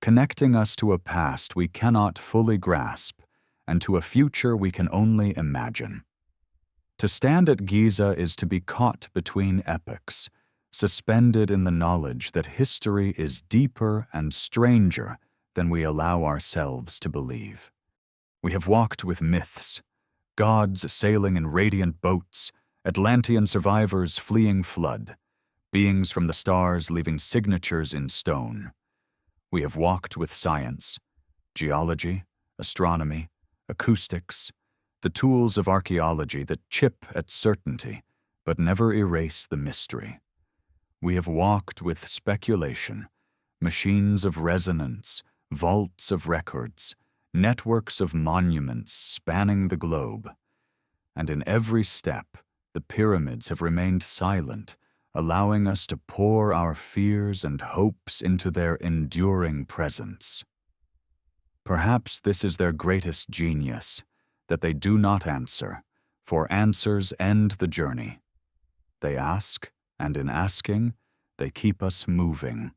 connecting us to a past we cannot fully grasp and to a future we can only imagine. To stand at Giza is to be caught between epochs, suspended in the knowledge that history is deeper and stranger than we allow ourselves to believe. We have walked with myths, gods sailing in radiant boats, Atlantean survivors fleeing flood, beings from the stars leaving signatures in stone. We have walked with science, geology, astronomy, acoustics, the tools of archaeology that chip at certainty, but never erase the mystery. We have walked with speculation, machines of resonance, vaults of records, networks of monuments spanning the globe. And in every step, the pyramids have remained silent, allowing us to pour our fears and hopes into their enduring presence. Perhaps this is their greatest genius, that they do not answer, for answers end the journey. They ask, and in asking, they keep us moving.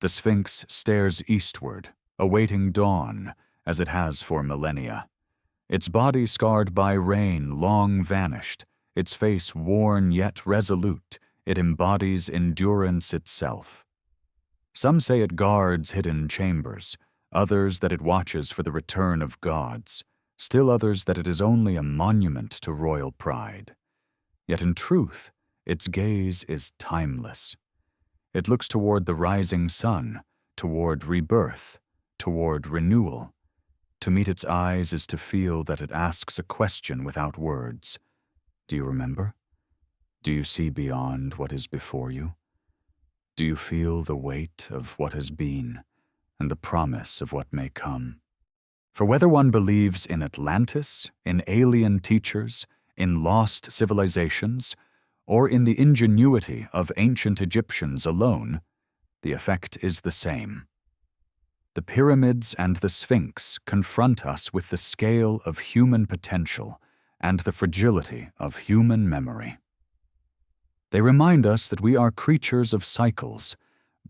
The Sphinx stares eastward, awaiting dawn, as it has for millennia. Its body scarred by rain long vanished, its face worn yet resolute, it embodies endurance itself. Some say it guards hidden chambers, others that it watches for the return of gods, still others that it is only a monument to royal pride. Yet in truth, its gaze is timeless. It looks toward the rising sun, toward rebirth, toward renewal. To meet its eyes is to feel that it asks a question without words. Do you remember? Do you see beyond what is before you? Do you feel the weight of what has been and the promise of what may come? For whether one believes in Atlantis, in alien teachers, in lost civilizations, or in the ingenuity of ancient Egyptians alone, the effect is the same. The pyramids and the Sphinx confront us with the scale of human potential and the fragility of human memory. They remind us that we are creatures of cycles,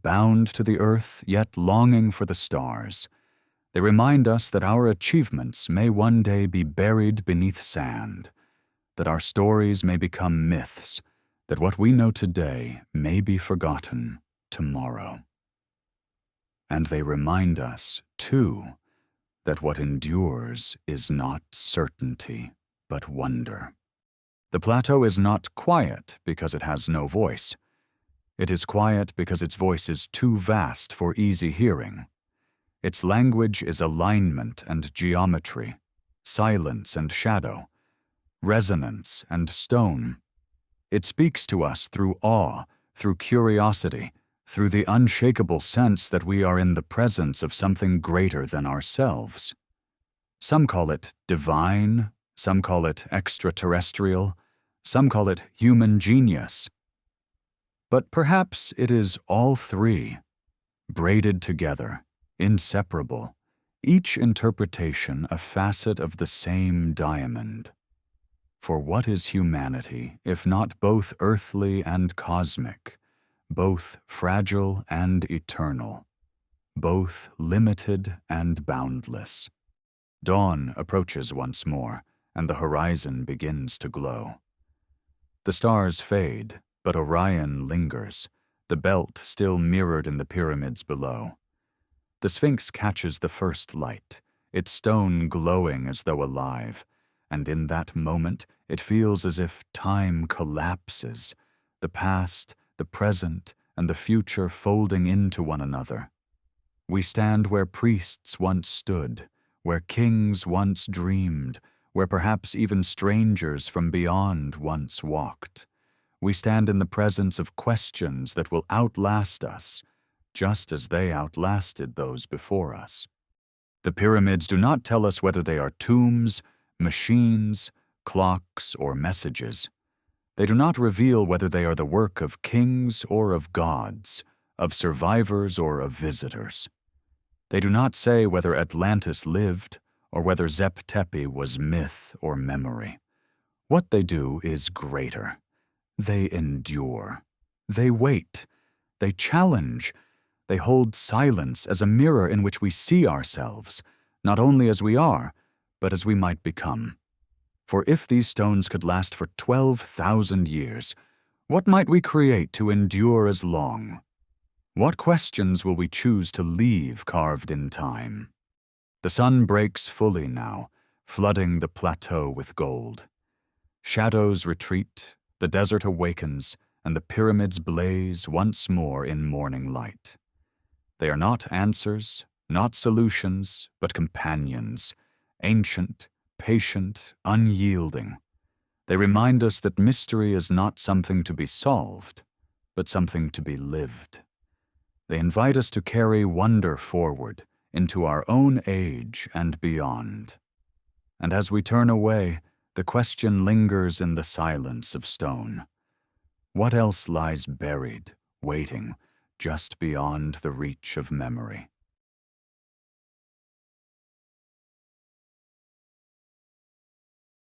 bound to the earth yet longing for the stars. They remind us that our achievements may one day be buried beneath sand, that our stories may become myths, that what we know today may be forgotten tomorrow. And they remind us, too, that what endures is not certainty, but wonder. The plateau is not quiet because it has no voice. It is quiet because its voice is too vast for easy hearing. Its language is alignment and geometry, silence and shadow, resonance and stone. It speaks to us through awe, through curiosity, through the unshakable sense that we are in the presence of something greater than ourselves. Some call it divine, some call it extraterrestrial, some call it human genius. But perhaps it is all three, braided together, inseparable, each interpretation a facet of the same diamond. For what is humanity if not both earthly and cosmic, both fragile and eternal, both limited and boundless? Dawn approaches once more, and the horizon begins to glow. The stars fade, but Orion lingers, the belt still mirrored in the pyramids below. The Sphinx catches the first light, its stone glowing as though alive, and in that moment it feels as if time collapses, the past, the present, and the future folding into one another. We stand where priests once stood, where kings once dreamed, where perhaps even strangers from beyond once walked. We stand in the presence of questions that will outlast us, just as they outlasted those before us. The pyramids do not tell us whether they are tombs, machines, clocks, or messages. They do not reveal whether they are the work of kings or of gods, of survivors or of visitors. They do not say whether Atlantis lived or whether Zep-Tepi was myth or memory. What they do is greater. They endure. They wait. They challenge. They hold silence as a mirror in which we see ourselves, not only as we are, but as we might become. For if these stones could last for 12,000 years, what might we create to endure as long? What questions will we choose to leave carved in time? The sun breaks fully now, flooding the plateau with gold. Shadows retreat, the desert awakens, and the pyramids blaze once more in morning light. They are not answers, not solutions, but companions, ancient, patient, unyielding. They remind us that mystery is not something to be solved, but something to be lived. They invite us to carry wonder forward into our own age and beyond. And as we turn away, the question lingers in the silence of stone. What else lies buried, waiting, just beyond the reach of memory?